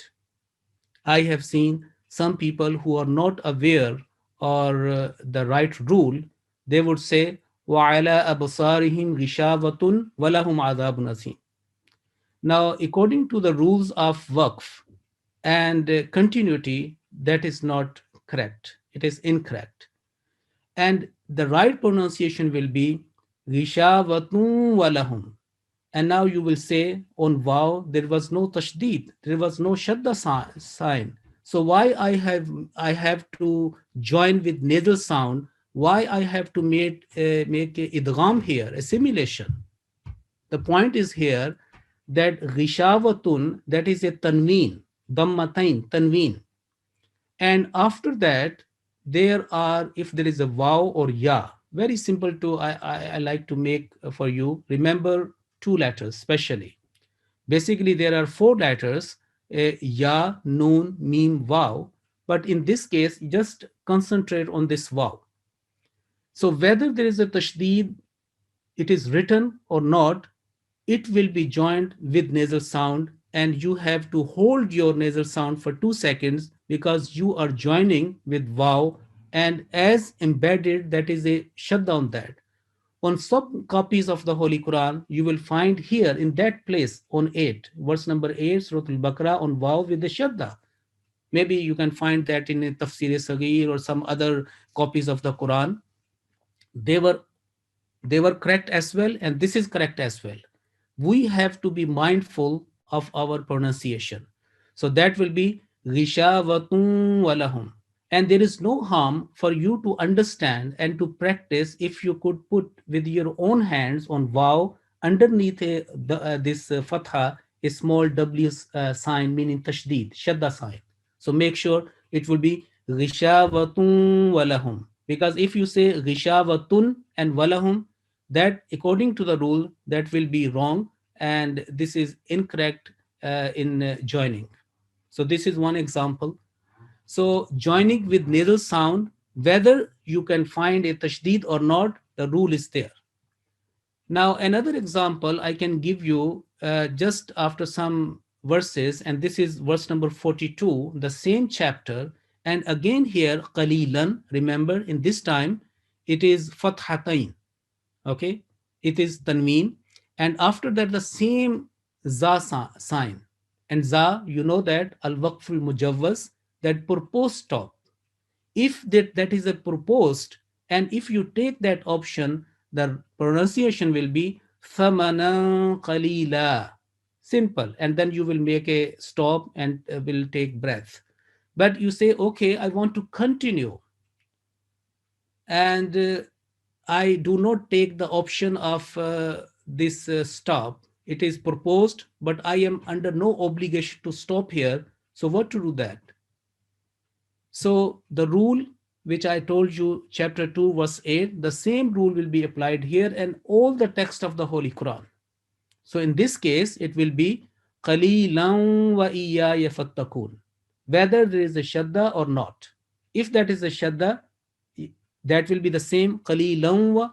I have seen some people who are not aware or the right rule, they would say, وَعَلَىٰ أَبْصَارِهِمْ غِشَاوَةٌ وَلَهُمْ عَذَابٌ أَلِيمٌ. Now, according to the rules of waqf and continuity, that is not correct. It is incorrect. And the right pronunciation will be Rishavatun walahum. And now you will say on waw, there was no tashdid, there was no shadda sign. So why I have to join with nasal sound? Why I have to make a idgham here, assimilation? The point is here that Rishavatun, that is a tanween, dammatain, tanween. And after that, there are, if there is a waw or ya, very simple to, I like to make for you. Remember 2 letters, especially. Basically, there are 4 letters, ya, noon, mim, waw. But in this case, just concentrate on this waw. So whether there is a tashdid, it is written or not, it will be joined with nasal sound, and you have to hold your nasal sound for 2 seconds because you are joining with waw, and as embedded, that is a shutdown that. On some copies of the Holy Quran, you will find here in that place on 8, verse number 8, Surah Al-Baqarah, on waw with the shadda. Maybe you can find that in a Tafsir-e-Saghir or some other copies of the Quran. They were correct as well, and this is correct as well. We have to be mindful of our pronunciation. So that will be ghishavatun walahum. And there is no harm for you to understand and to practice if you could put with your own hands on waw underneath this fatha a small w sign meaning tashdid, shadda sign. So make sure it will be ghishavatun walahum. Because if you say ghishavatun and walahum, that according to the rule, that will be wrong and this is incorrect in joining. So this is one example. So joining with nasal sound, whether you can find a tashdid or not, the rule is there. Now another example I can give you just after some verses, and this is verse number 42, the same chapter. And again here, qalilan, remember in this time, it is fathatain, okay? It is tanween. And after that, the same za sign. And za, you know that, al-waqful mujawwaz, that proposed stop. If that is a proposed, and if you take that option, the pronunciation will be thamanan qalila. Simple. And then you will make a stop and will take breath. But you say, okay, I want to continue. And I do not take the option of this stop. It is proposed, but I am under no obligation to stop here. So what to do that? So the rule which I told you, chapter 2, verse 8, the same rule will be applied here and all the text of the Holy Quran. So in this case, it will be qalilan wa iyaya fattakun, whether there is a shadda or not. If that is a shadda, that will be the same qalilan wa.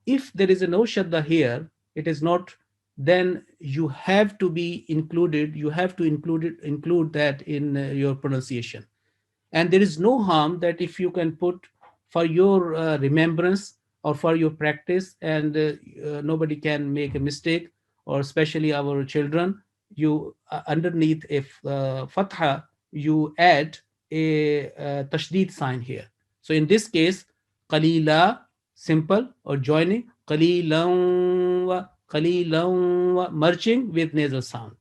If there is a no shadda here, it is not, then you have to be included, you have to include that in your pronunciation. And there is no harm that if you can put for your remembrance or for your practice, and nobody can make a mistake, or especially our children, you underneath if fatha, you add a tashdid sign here. So in this case, qalila, simple, or joining, qalilan wa, merging with nasal sound.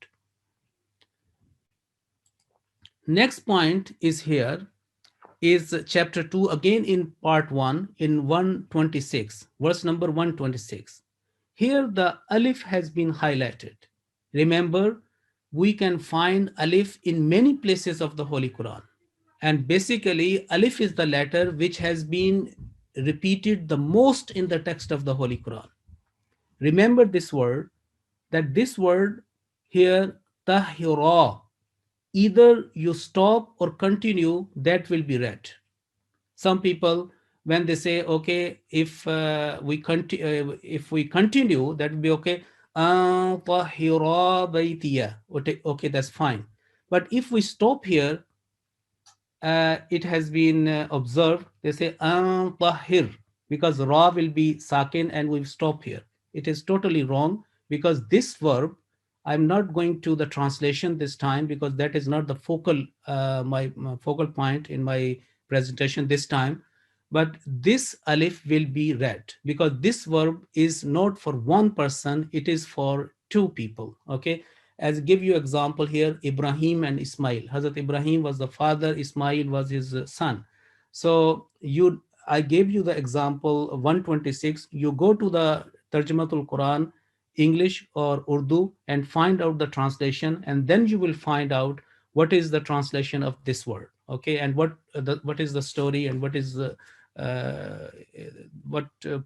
Next point is here, is chapter 2, again in part 1, in 126, verse number 126. Here the alif has been highlighted. Remember, we can find alif in many places of the Holy Quran. And basically, alif is the letter which has been repeated the most in the text of the Holy Quran. Remember this word, that this word here, tahira, either you stop or continue, that will be read. Some people, when they say, okay, if we continue, that will be okay. Okay, that's fine. But if we stop here, it has been observed, they say tahir, because ra will be sakin and we'll stop here. It is totally wrong, because this verb, I'm not going to the translation this time, because that is not the focal my focal point in my presentation this time. But this alif will be read, because this verb is not for one person, it is for two people. Okay, as give you example here, Ibrahim and Ismail. Hazrat Ibrahim was the father, Ismail was his son. So I gave you the example 126. You go to the Tarjumatul Quran, English or Urdu, and find out the translation, and then you will find out what is the translation of this word. Okay, and what is the story, and what is the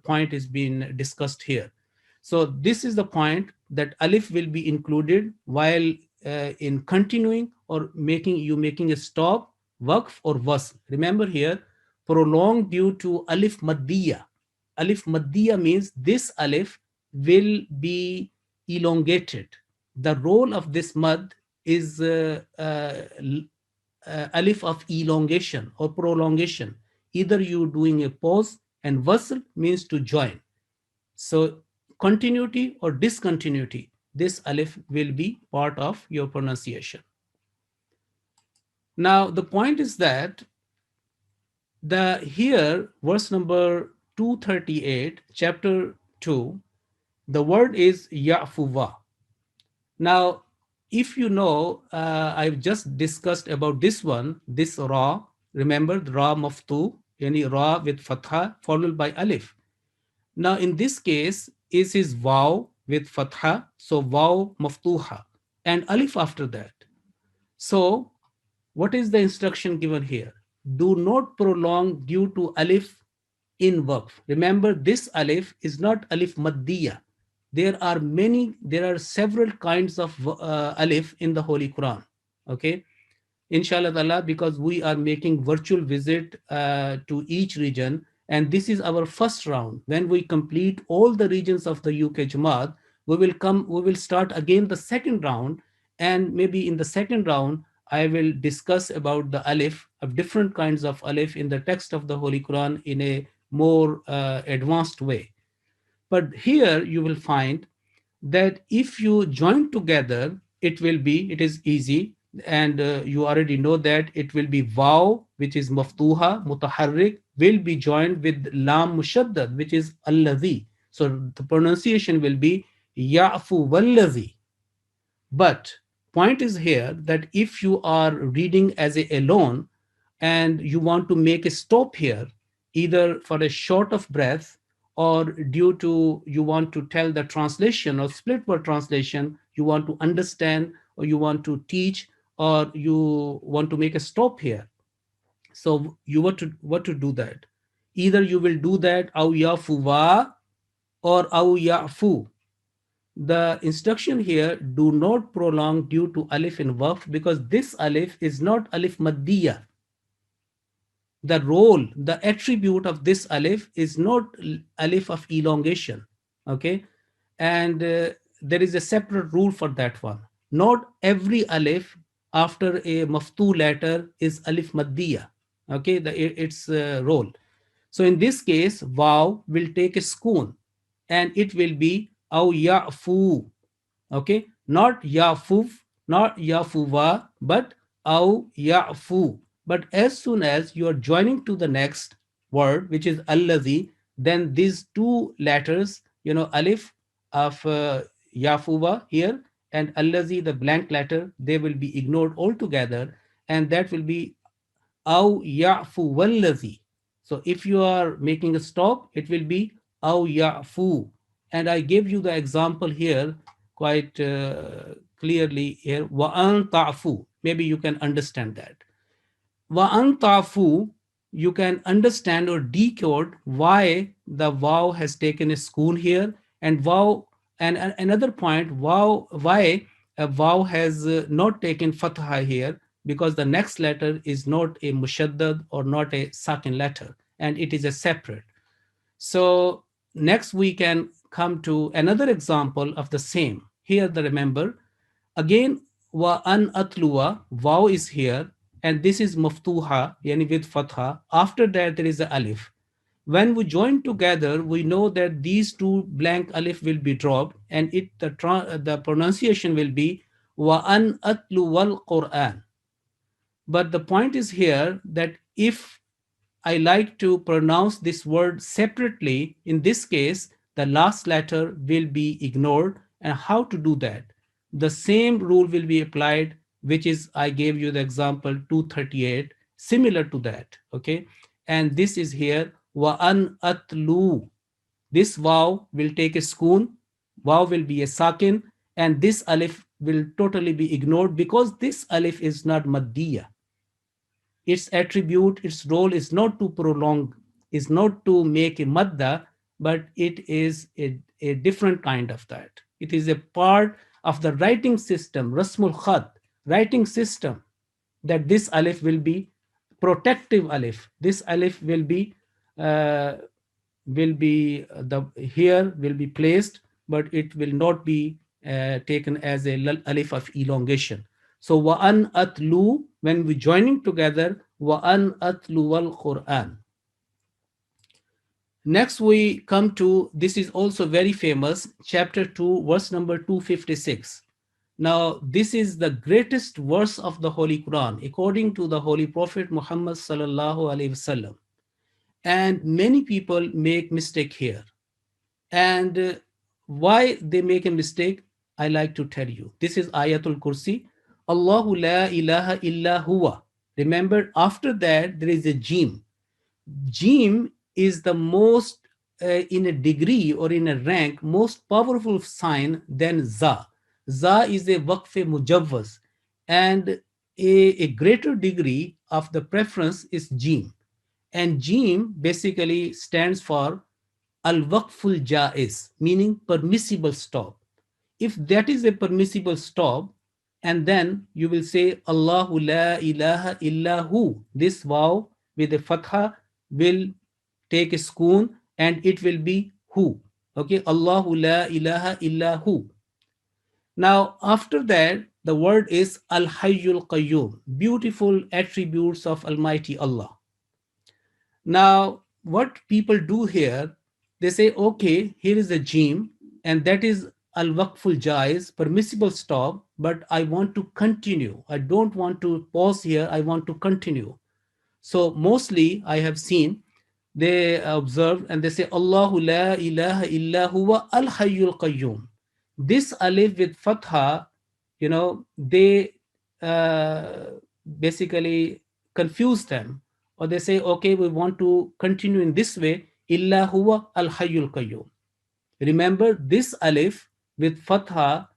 point is being discussed here. So this is the point, that alif will be included while in continuing or making a stop, waqf or wasl. Remember here, prolonged due to alif maddiya. Alif maddiya means this alif will be elongated. The role of this mad is alif of elongation or prolongation. Either you doing a pause, and wasl means to join. So continuity or discontinuity, this alif will be part of your pronunciation. Now the point is that here verse number 238, chapter 2, the word is ya'fuwa. Now if you know, I've just discussed about this one, this ra, remember the ra maftu, yani ra with fatha followed by alif. Now in this case, is his waw with fatha, so waw maftuha, and alif after that. So what is the instruction given here? Do not prolong due to alif in waqf. Remember, this alif is not alif maddiya. There are several kinds of alif in the Holy Quran. Okay, inshallah ta'ala, because we are making virtual visit to each region, and this is our first round. When we complete all the regions of the UK Jamaat, we will start again the second round, and maybe in the second round I will discuss about the alif of different kinds of alif in the text of the Holy Quran in a more advanced way. But here you will find that if you join together, it is easy. And you already know that it will be waw, which is maftuha, mutaharrik, will be joined with lam mushaddad, which is alladhi. So the pronunciation will be ya'fu walladhi. But point is here that if you are reading as a alone and you want to make a stop here, either for a short of breath or due to you want to tell the translation or split word translation, you want to understand or you want to teach or you want to make a stop here. So you what to do that? Either you will do that au yafu wa or au yafu. The instruction here, do not prolong due to alif in waqf, because this alif is not alif maddiya. The role, the attribute of this alif is not alif of elongation. Okay, and there is a separate rule for that one. Not every alif after a maftu letter is alif maddiya. Okay, its role. So in this case, waw will take a sukoon and it will be au ya'fu. Okay, not yafuf, not yafuwa, but au yafu. But as soon as you are joining to the next word, which is allazi, then these two letters, alif of yafuwa here and allazi, the blank letter, they will be ignored altogether, and that will be au ya'fu wallazi. So if you are making a stop, it will be au ya'fu. And I gave you the example here quite clearly here. Wa an ta'fu. Maybe you can understand that. Wa an ta'fu, you can understand or decode why the waw has taken a sukoon here, and waw, and another point, why a waw has not taken fatha here, because the next letter is not a mushaddad or not a sakin letter, and it is a separate. So next we can come to another example of the same. Here the remember, again, wa an atluwa, waw is here, and this is maftuha, yani with fatha. After that there is a alif. When we join together, we know that these two blank alif will be dropped, and the pronunciation will be wa an atlu wal Qur'an. But the point is here that if I like to pronounce this word separately, in this case, the last letter will be ignored. And how to do that? The same rule will be applied, which is, I gave you the example 238, similar to that, okay? And this is here, wa an atlu. This waw will take a sukoon, waw will be a sakin, and this alif will totally be ignored because this alif is not maddiya. Its attribute, its role is not to prolong, is not to make a madda, but it is a different kind of that. It is a part of the writing system, rasmul khat, writing system, that this alif will be protective alif. This alif will be here will be placed, but it will not be taken as a alif of elongation. So wa an atlu, when we joining together, wa an atlu wal Qur'an. Next we come to, this is also very famous, chapter 2, verse number 256. Now this is the greatest verse of the Holy Quran according to the Holy Prophet Muhammad sallallahu alaihi wasallam. And many people make mistake here. And why they make a mistake? I like to tell you. This is Ayatul Kursi. Allahu la ilaha illa huwa. Remember, after that, there is a jim. Jim is the most, in a degree or in a rank, most powerful sign than Za. Za is a waqf mujawwaz, and a greater degree of the preference is Jim. And Jim basically stands for al-waqful jaiz, meaning permissible stop. If that is a permissible stop, and then you will say Allahu la ilaha illa hu. This waw with a fatha will take a sukoon and it will be hu. Okay, Allahu la ilaha illa hu. Now, after that, the word is Al Hayyul Qayyum, beautiful attributes of Almighty Allah. Now, what people do here, they say, okay, here is a jim, and that is al-waqful jaiz, permissible stop, but I want to continue. I don't want to pause here, I want to continue. So mostly I have seen, they observe and they say, Allahu la ilaha illa huwa al-hayyul qayyum. This alif with fatha, they basically confuse them, or they say, okay, we want to continue in this way, illa huwa al-hayyul qayyum. Remember, this alif with fatha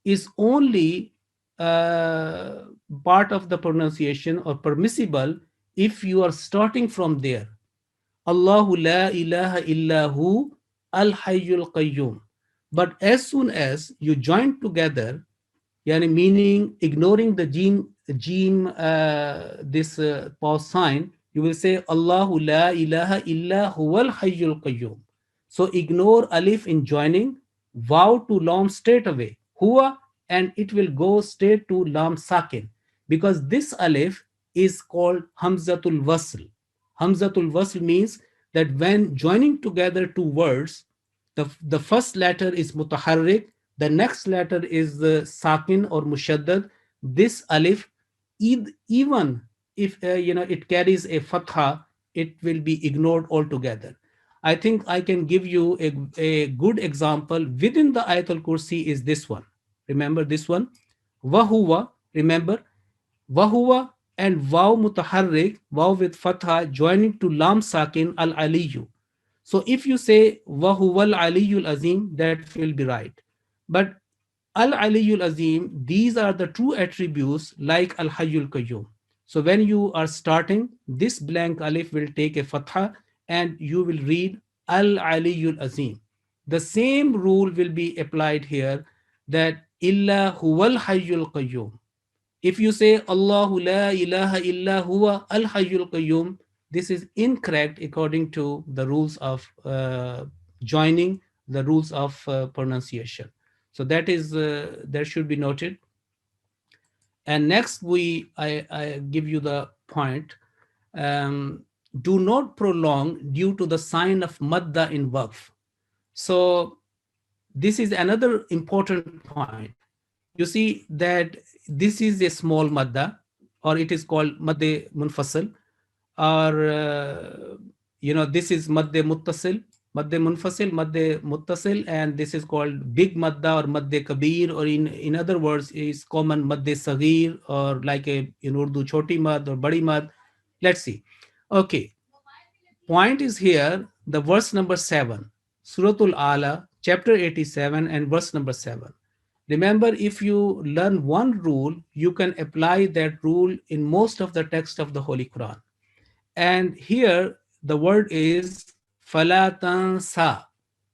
is only part of the pronunciation or permissible if you are starting from there. Allahu la ilaha illa hu al-hayyul qayyum. But as soon as you join together, meaning ignoring the jim, this pause sign, you will say Allahu la ilaha illa huwal hayyul qayyum. So ignore alif in joining, vow to lam straight away, huwa, and it will go straight to lam sakin, because this alif is called hamzatul wasl. Hamzatul wasl means that when joining together two words, the first letter is mutaharrik, the next letter is the sakin or mushaddad. This alif, even if it carries a fatha, it will be ignored altogether. I think I can give you a good example within the Ayatul Kursi is this one. Remember this one? Wahuwa, remember? Wahuwa and waw mutaharrik, waw with fatha joining to lam sakin al-aliyu. So if you say wahuwal aliyul azim, that will be right. But al-aliyul azim, these are the true attributes like al-hayyul qayyum. So when you are starting, this blank alif will take a fatha and you will read al-aliyul azim. The same rule will be applied here, that illa huwal hayyul qayyum. If you say Allahu la ilaha illa huwa al-hayyul qayyum, this is incorrect according to the rules of joining, the rules of pronunciation. So that is that should be noted. And next I give you the point. Do not prolong due to the sign of madda in waqf. So this is another important point. You see that this is a small madda, or it is called madde munfasil, or this is madde muttasil, madde munfasil, madde muttasil, and this is called big madda or madde kabir, or in other words is common madde sagir, or like in Urdu choti mad or badi mad. Let's see. Okay, point is here, the verse number 7, Suratul Ala, chapter 87 and verse number 7. Remember, if you learn one rule, you can apply that rule in most of the text of the Holy Quran. And here the word is falatansa.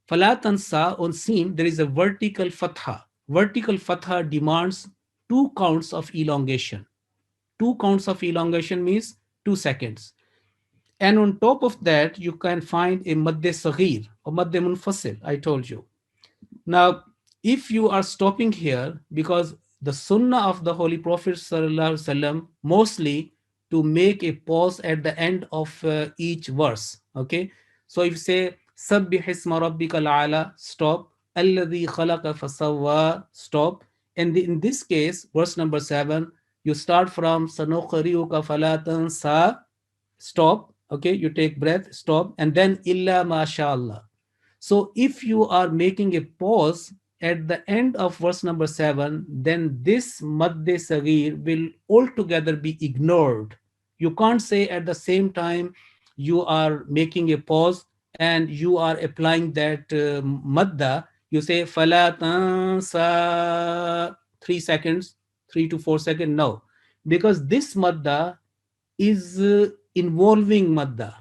Falatansa, on seam there is a vertical fatha. Vertical fatha demands 2 counts of elongation. 2 counts of elongation means 2 seconds. And on top of that, you can find a madde saghir or madde munfasil, I told you. Now, if you are stopping here, because the sunnah of the Holy Prophet ﷺ mostly to make a pause at the end of each verse. Okay, so if you say Sabbih isma rabbikal a'la, stop. Alladhi khalaqa fasawwa, stop. And in this case, verse number 7, you start from sanuqri'uka fala tansa, stop. Okay, you take breath, stop, and then illa mashallah. So if you are making a pause at the end of verse number 7, then this madde sagir will altogether be ignored. You can't say at the same time you are making a pause and you are applying that madda. You say fala tansa 3 seconds, 3 to 4 seconds. No, because this madda is involving madda.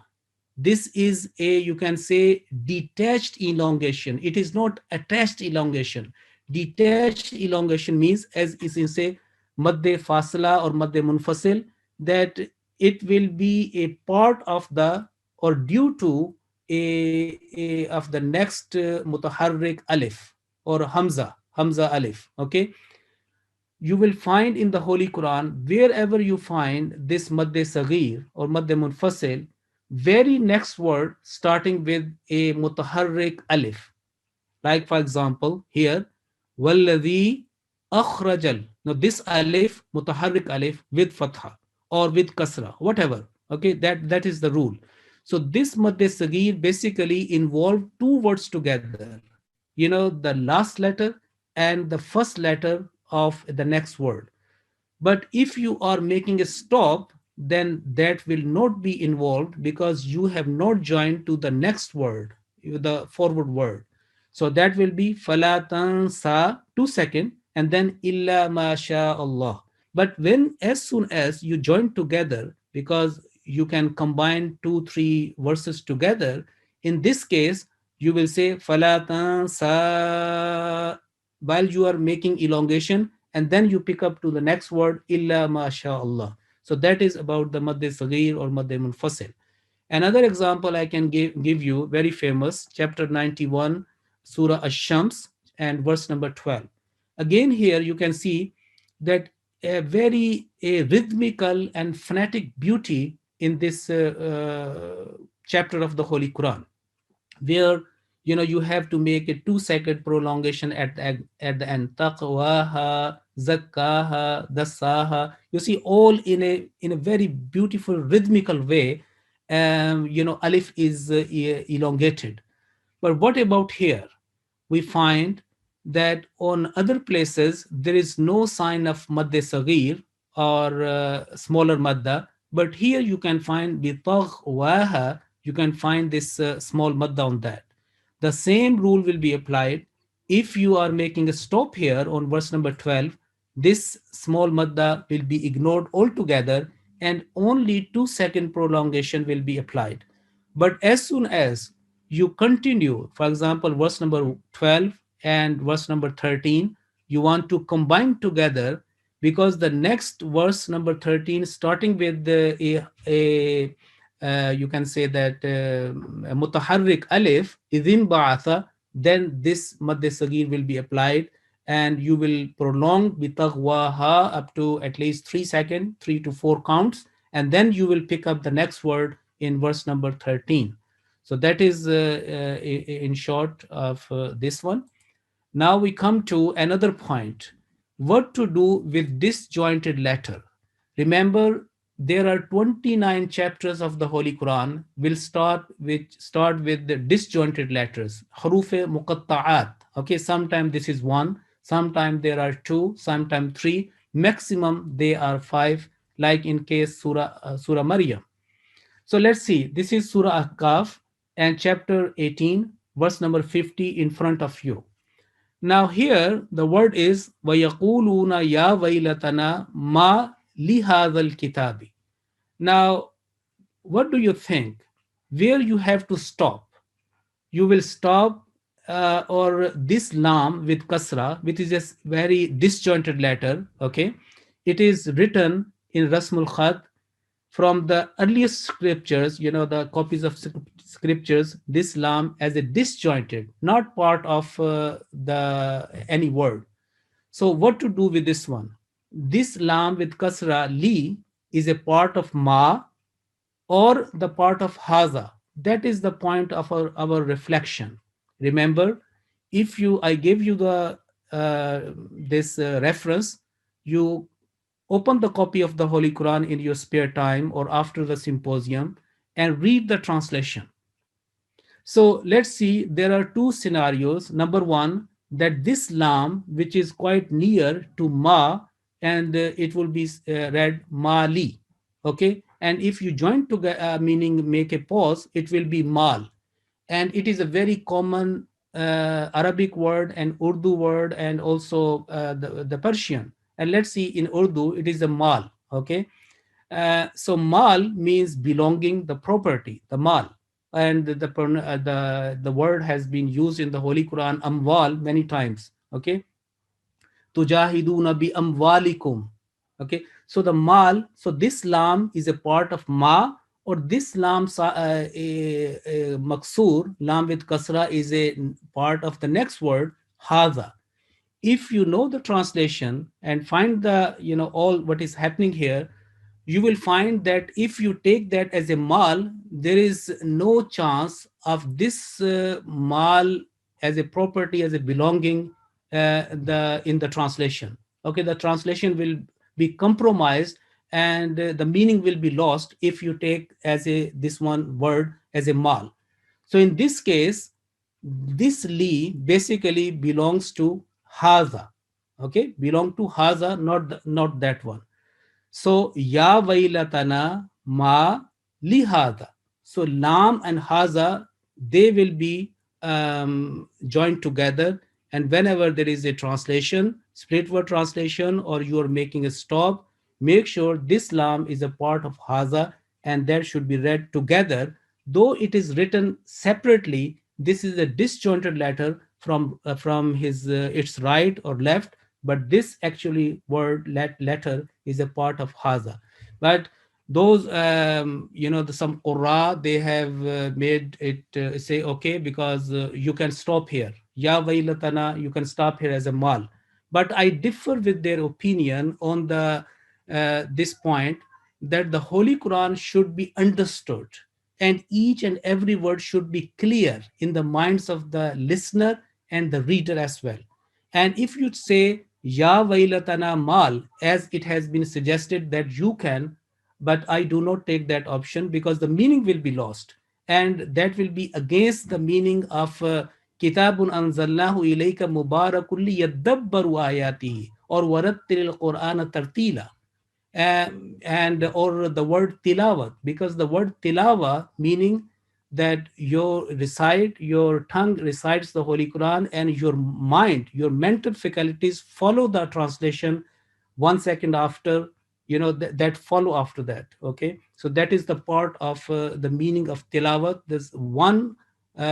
This is a, you can say, detached elongation. It is not attached elongation. Detached elongation means, as is in say madde fasla or madde munfasil, that it will be a part of the or due to a of the next mutaharrik alif or hamza alif. Okay, you will find in the Holy Quran, wherever you find this madde sagir or madde munfasil, very next word starting with a mutaharrik alif. Like for example, here, walladhi akhrajal. Now this alif, mutaharrik alif with fatha or with kasra, whatever. Okay, that is the rule. So this madde sagir basically involve two words together. You know, the last letter and the first letter of the next word. But if you are making a stop, then that will not be involved because you have not joined to the next word, the forward word. So that will be fala tansa, 2 seconds, and then illa ma sha Allah. But when as soon as you join together, because you can combine 2-3 verses together, in this case you will say fala tansa while you are making elongation, and then you pick up to the next word illa ma sha Allah. So that is about the madde sagir or madde munfasil. Another example I can give you, very famous, chapter 91, Surah Ash-Shams, and verse number 12. Again, here you can see that a very rhythmical and phonetic beauty in this chapter of the Holy Quran, where you have to make a 2-second prolongation at the end. Taqwaha, zakkaha, dasaha. You see, all in a very beautiful rhythmical way. Alif is elongated. But what about here? We find that on other places there is no sign of madde sagir or smaller madda, but here you can find bitagwaha, you can find this small madda on that. The same rule will be applied if you are making a stop here on verse number 12. This small madda will be ignored altogether and only 2-second prolongation will be applied. But as soon as you continue, for example, verse number 12 and verse number 13, you want to combine together, because the next verse number 13 starting with you can say that mutaharrik alif idin ba'atha, then this madde sagir will be applied and you will prolong bitagwaha up to at least 3 seconds, 3 to 4 counts, and then you will pick up the next word in verse number 13. So that is in short of this one. Now we come to another point. What to do with disjointed letter? Remember, there are 29 chapters of the Holy Quran will start with the disjointed letters, harufe muqatta'at. Okay, sometimes this is 1, sometimes there are 2, sometimes 3, maximum they are 5, like in case Surah Maryam. So let's see, this is Surah Ahqaf and chapter 18, verse number 50 in front of you. Now here the word is وَيَقُولُونَ يَا وَيْلَتَنَا مَا لِهَذَا الْكِتَابِ. Now, what do you think? Where you have to stop? You will stop or this lam with kasra, which is a very disjointed letter. Okay, it is written in Rasmul Khat from the earliest scriptures, the copies of scriptures, this lam as a disjointed, not part of any word. So what to do with this one? This lam with kasra li is a part of ma or the part of haza. That is the point of our reflection. Remember, if I gave you the this reference, you open the copy of the Holy Quran in your spare time or after the symposium and read the translation. So let's see, there are 2 scenarios. Number 1, that this lam, which is quite near to ma, and it will be read mali. Okay, and if you join together, meaning make a pause, it will be mal. And it is a very common Arabic word and Urdu word, and also the Persian. And let's see, in Urdu, it is a mal. Okay, so mal means belonging, the property, the mal. And the word has been used in the Holy Quran, amwal, many times. Okay, tujahiduna bi amwalikum. Okay, so the mal, so this lam is a part of ma, or this lam maksur, lam with kasra, is a part of the next word, hadha. If you know the translation and find the, all what is happening here, you will find that if you take that as a mal, there is no chance of this mal as a property, as a belonging, in the translation. Okay, the translation will be compromised, and the meaning will be lost if you take as a this one word as a mal. So in this case, this li basically belongs to haza. Okay, belong to haza, not that one. So ya vailatana ma lihada. So lam and haza, they will be joined together. And whenever there is a translation, split word translation, or you are making a stop, make sure this lam is a part of haza, and that should be read together. Though it is written separately, this is a disjointed letter from his its right or left, but this actually word letter is a part of haza. But those some qurra, they have made it say okay, because you can stop here, ya vailatana, you can stop here as a mal. But I differ with their opinion on the this point, that the Holy Quran should be understood, and each and every word should be clear in the minds of the listener and the reader as well. And if you say ya vailatana mal, as it has been suggested that you can, but I do not take that option, because the meaning will be lost, and that will be against the meaning of kitabun anzalnahu ilayka mubarakun liyadabbaru ayatihi, or warattilil qur'ana tartila. And or the word tilawat, because the word tilawa, meaning that your tongue recites the Holy Quran, and your mind, your mental faculties follow the translation 1 second after, that follow after that. Okay, so that is the part of the meaning of tilawat. This one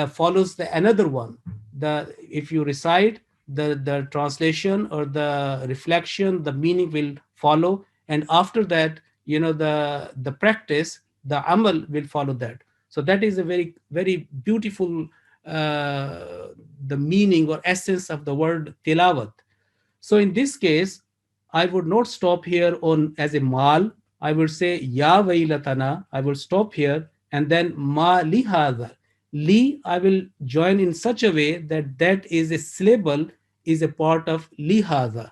follows the another one. If you recite, the translation or the reflection, the meaning will follow, and after that, the practice, the amal will follow that. So that is a very, very beautiful the meaning or essence of the word tilawat. So in this case, I would not stop here on as a mal. I would say ya vailatana. I will stop here, and then ma li hadha. Li, I will join in such a way that that is a syllable, is a part of li hadha.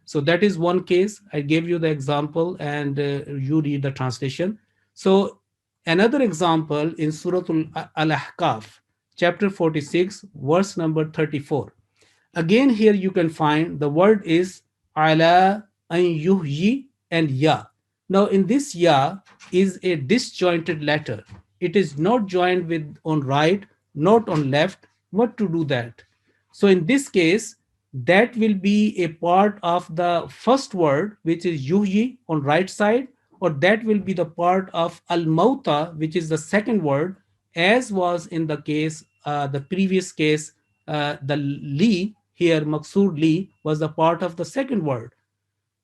So that is one case. I gave you the example, and you read the translation. So another example in Surah Al-Ahqaf, chapter 46, verse number 34. Again, here you can find the word is ala an yuhyi and ya. Now in this ya is a disjointed letter. It is not joined with on right, not on left. What to do that? So in this case, that will be a part of the first word, which is yuhyi on right side, or that will be the part of al-mauta, which is the second word, as was in the case, the previous case, the li here, maksur li, was the part of the second word.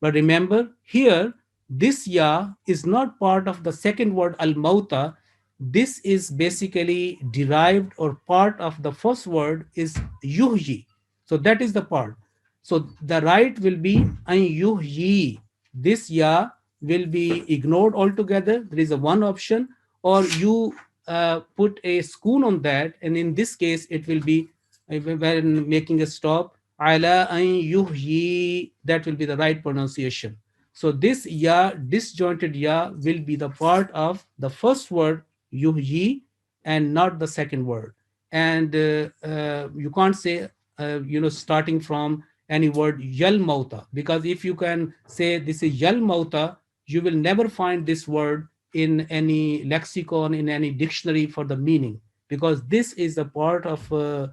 But remember, here, this ya is not part of the second word al-mauta. This is basically derived or part of the first word is yuhyi. So that is the part. So the right will be an yuhyi. This ya will be ignored altogether. There is a one option, or you put a schoon on that, and in this case, it will be, when making a stop, ala an yuhyi, that will be the right pronunciation. So this ya, disjointed ya, will be the part of the first word yuhyi, and not the second word. And you can't say starting from any word yal mauta, because if you can say this is yal mauta, you will never find this word in any lexicon, in any dictionary for the meaning, because this is a part of the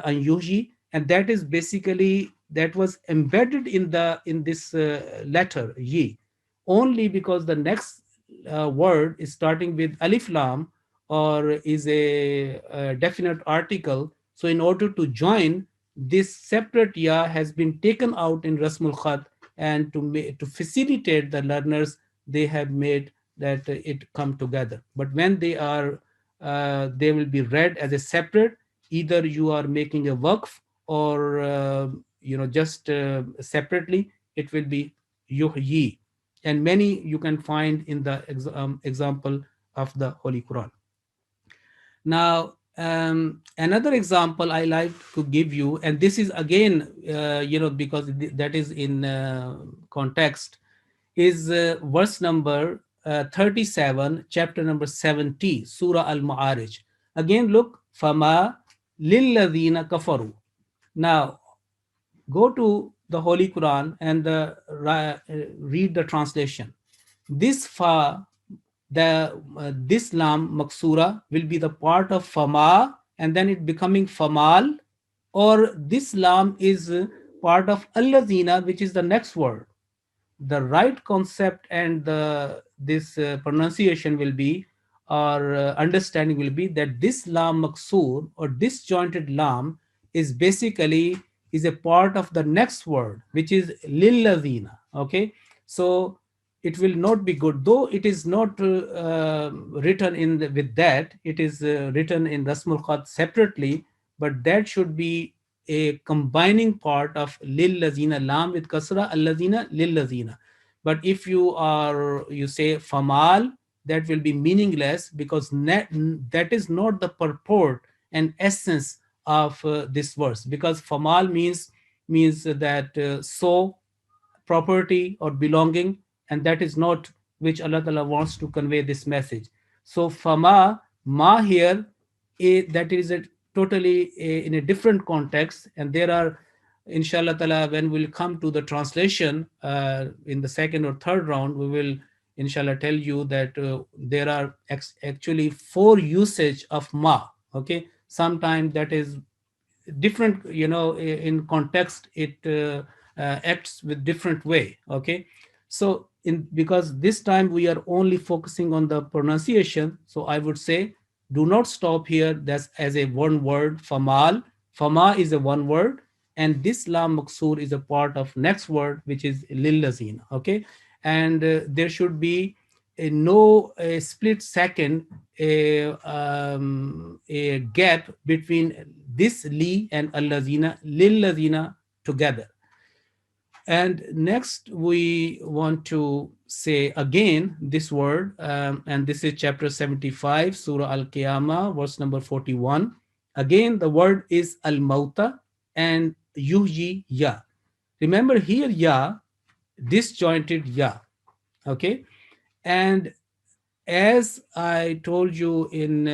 anyuji, and that is basically that was embedded in this letter ye, only because the next word is starting with alif lam or is a definite article. So in order to join, this separate ya has been taken out in Rasmul Khat, and to facilitate the learners, they have made that it come together. But when they will be read as a separate, either you are making a waqf or just separately, it will be yuhyi. And many you can find in the example of the Holy Quran. Now, another example I like to give you, and this is again, because that is in context, is verse number 37, chapter number 70, Surah Al-Ma'arij. Again, look, Fama lilladhina kafaru. Now, go to the Holy Quran and read the translation. This fa, this lam maksura will be the part of fama, and then it becoming famal, or this lam is part of allazina, which is the next word. The right concept and this pronunciation will be, or understanding will be, that this lam maksur or disjointed lam is basically is a part of the next word, which is lillazina. Okay, so it will not be good, though it is not written with that. It is written in Rasmul Khat separately, but that should be a combining part of lillazina, lam with kasra, allazina, lillazina. But if you say famal, that will be meaningless, because that is not the purport and essence of this verse, because famal means that so, property or belonging, and that is not which Allah Ta'ala wants to convey this message. So fama, ma here, that is a totally in a different context, and there are, inshallah Ta'ala, when we'll come to the translation in the second or third round, we will inshallah tell you that there are actually 4 usage of ma. Okay, sometimes that is different, in context it acts with different way. Okay, so because this time we are only focusing on the pronunciation, so I would say do not stop here. That's as a one word, famal. Fama is a one word, and this lam maksur is a part of next word, which is lillazina. Okay, and there should be a split second, a gap between this li and allazina, lillazina together. And next we want to say again this word, and this is chapter 75, Surah Al-Qiyamah, verse number 41. Again, the word is al-mauta and yuhyi ya. Remember here ya, disjointed ya. Okay, and as I told you in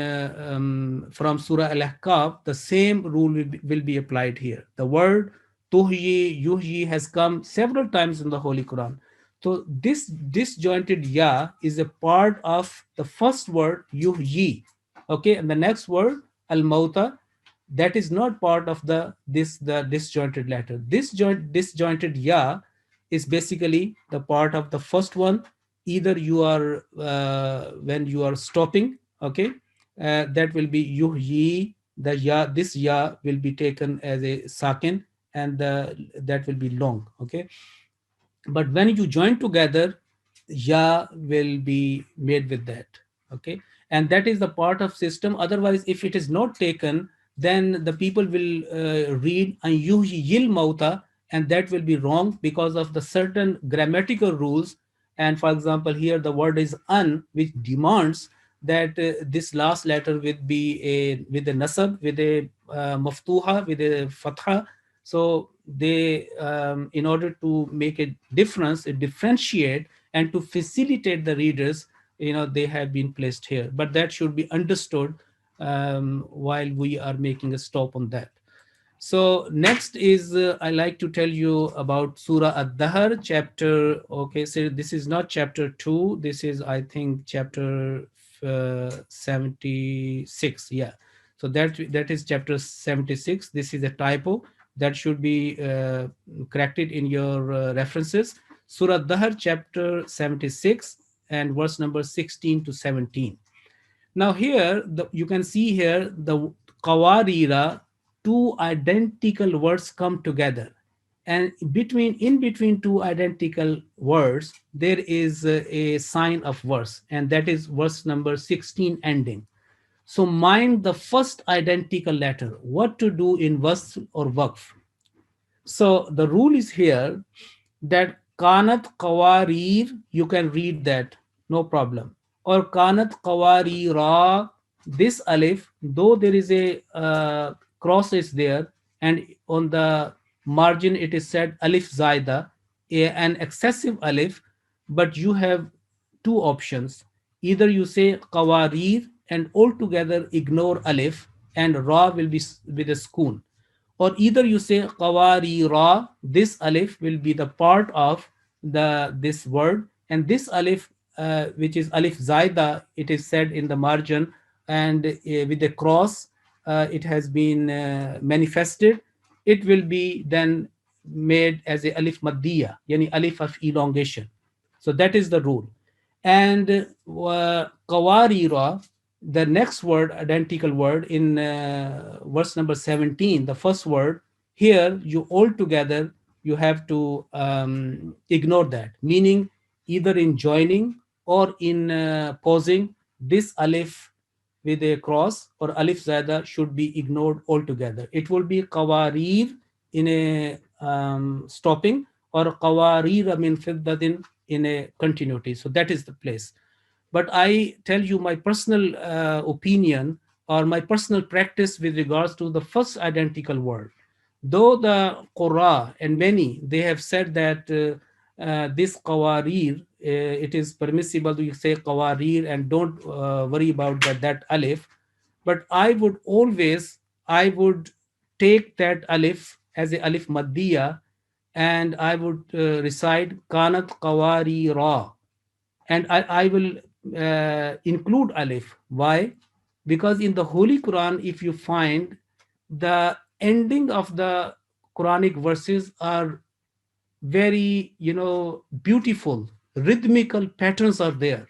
from Surah Al-Ahqaf, the same rule will be applied here. The word tuhyi, yuhyi has come several times in the Holy Quran. So this disjointed ya is a part of the first word yuhyi. Okay, and the next word al-mauta, that is not part of the disjointed letter. This disjointed ya is basically the part of the first one. Either you are when you are stopping, okay, that will be yuhyi, the ya, this ya will be taken as a sakin, and that will be long. Okay, but when you join together, ya will be made with that. Okay, and that is the part of system. Otherwise, if it is not taken, then the people will read an yuhyil mauta, and that will be wrong because of the certain grammatical rules. And for example, here the word is an, which demands that this last letter would be with a nasab, with a maftuha, with a fatha. So they, in order to make a difference, differentiate, and to facilitate the readers, they have been placed here. But that should be understood while we are making a stop on that. So next is I like to tell you about Surah Ad-Dahr chapter. Okay, so this is not chapter 2. This is, I think, chapter 76. Yeah. So that is chapter 76. This is a typo that should be corrected in your references. Surah Ad-Dahr chapter 76 and verse number 16 to 17. Now here, you can see here the kawarira, two identical words come together. And in between two identical words, there is a sign of verse, and that is verse number 16 ending. So mind the first identical letter. What to do in wasl or waqf? So the rule is here that kanat qawarir, you can read that, no problem. Or kanat qawarira, this alif, though there is a cross is there, and on the margin it is said alif zaida, an excessive alif, but you have two options. Either you say qawarir and altogether ignore alif, and ra will be with a schoon, or either you say qawari ra, this alif will be the part of this word, and this alif which is alif zaida, it is said in the margin, and with the cross it has been manifested, it will be then made as a alif maddiya, yani alif of elongation. So that is the rule. And qawarira, the next word, identical word in verse number 17, the first word, here you all together, you have to ignore that, meaning either in joining or in pausing, this alif with a cross or alif zada should be ignored altogether. It will be qawarir in a stopping, or qawarir min fiddatin in a continuity. So that is the place. But I tell you my personal opinion or my personal practice with regards to the first identical word. Though the Qur'an and many, they have said that this qawarir, it is permissible to say qawarir and don't worry about that alif. But I would take that alif as a alif maddiya, and I would recite kanat qawari ra, and I will include alif. Why? Because in the Holy Quran, if you find the ending of the Quranic verses are very, beautiful. Rhythmical patterns are there.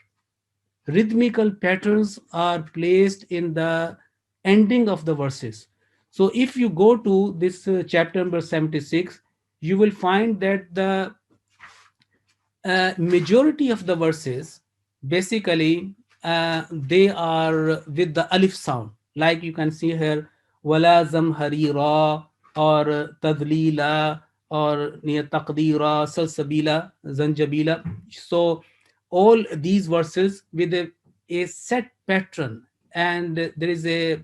Rhythmical patterns are placed in the ending of the verses. So if you go to this chapter number 76, you will find that the majority of the verses, basically, they are with the alif sound. Like you can see here, wala zamharira, or tadlila, or near taqdira, salsabila, zanjabila. So all these verses with a set pattern, and there is a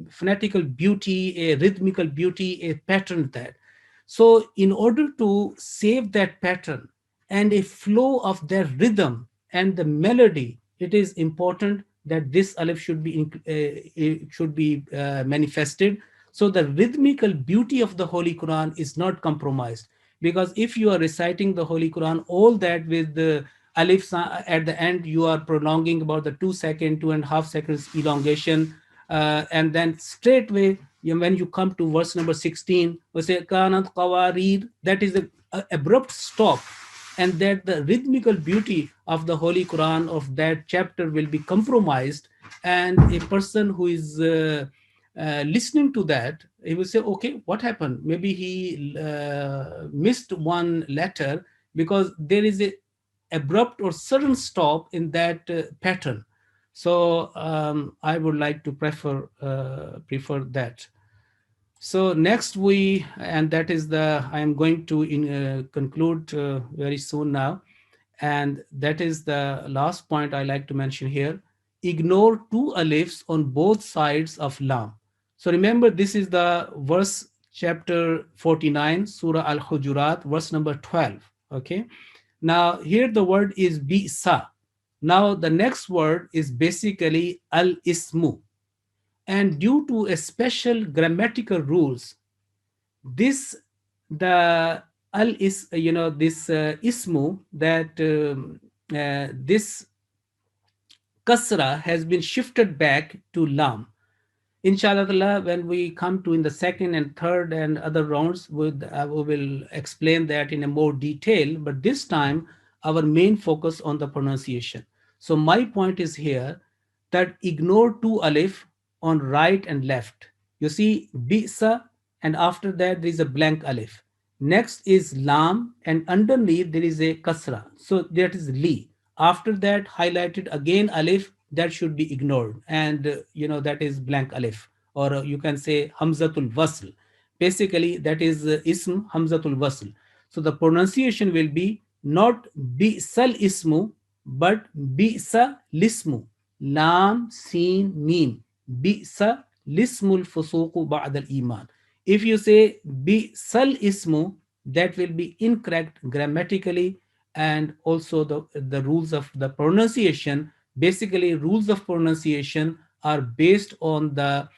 phonetical beauty, a rhythmical beauty, a pattern there. So in order to save that pattern and a flow of their rhythm and the melody, it is important that this alif should be manifested. So the rhythmical beauty of the Holy Quran is not compromised. Because if you are reciting the Holy Quran, all that with the alif at the end, you are prolonging about the 2.5 seconds elongation, and then straightway when you come to verse number 16, we say kanat qawarir, that is the abrupt stop, and that the rhythmical beauty of the Holy Quran of that chapter will be compromised, and a person who is listening to that, he will say, okay, what happened? Maybe he missed one letter, because there is a abrupt or sudden stop in that pattern. So I would like to prefer that. So next and that is I am going to conclude very soon now. And that is the last point I like to mention here. Ignore two alifs on both sides of lam. So remember, this is the verse chapter 49, Surah Al-Hujurat, verse number 12. Okay. Now here the word is bi'sa. Now the next word is basically al-ismu. And due to a special grammatical rules, this the al is this ismu that this kasra has been shifted back to lam. Inshallah, when we come to in the second and third and other rounds, we will explain that in a more detail. But this time, our main focus on the pronunciation. So my point is here that ignore two alif on right and left. You see bisa, and after that there is a blank alif. Next is lam, and underneath there is a kasra. So that is li. After that, highlighted again alif, that should be ignored, and that is blank alif, or you can say hamzatul wasl. Basically that is ism hamzatul wasl. So the pronunciation will be not bi'sal ismu, but bi'sa lismu, lam sin mim, bi'sa lismul fusuqu ba'd al iman. If you say bi'sal ismu, that will be incorrect grammatically, and also the rules of the pronunciation. Basically, rules of pronunciation are based on the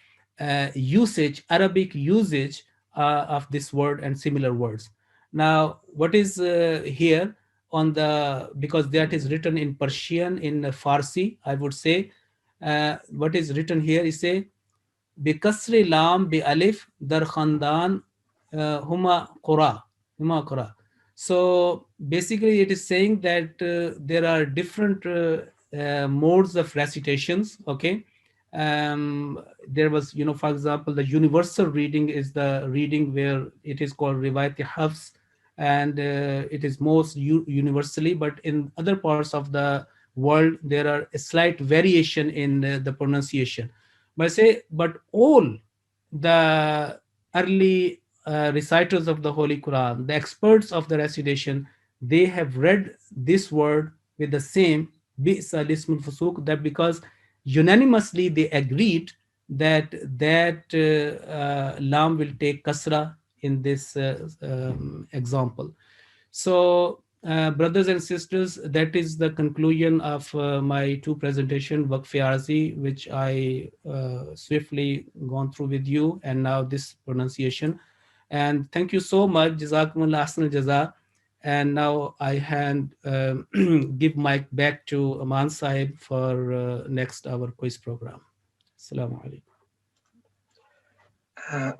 usage, Arabic usage of this word and similar words. Now, what is here on the, because that is written in Persian, in Farsi, I would say, what is written here is say, بكسر لام بألف در خاندان هما قرى. So basically it is saying that there are different modes of recitations. Okay, there was, for example, the universal reading is the reading where it is called Riwayat Hafs, and it is most universally, but in other parts of the world there are a slight variation in the pronunciation. But all the early reciters of the Holy Quran, the experts of the recitation, they have read this word with the same bi'sa lismul fusuq, that because unanimously they agreed that lam will take kasra in this example. So brothers and sisters, that is the conclusion of my two presentation, Waqf Arzi, which I swiftly gone through with you, and now this pronunciation. And thank you so much. Jazakumullah ahsanal jaza. And now I give mic back to Aman Sahib for next our quiz program. Assalamu alaikum.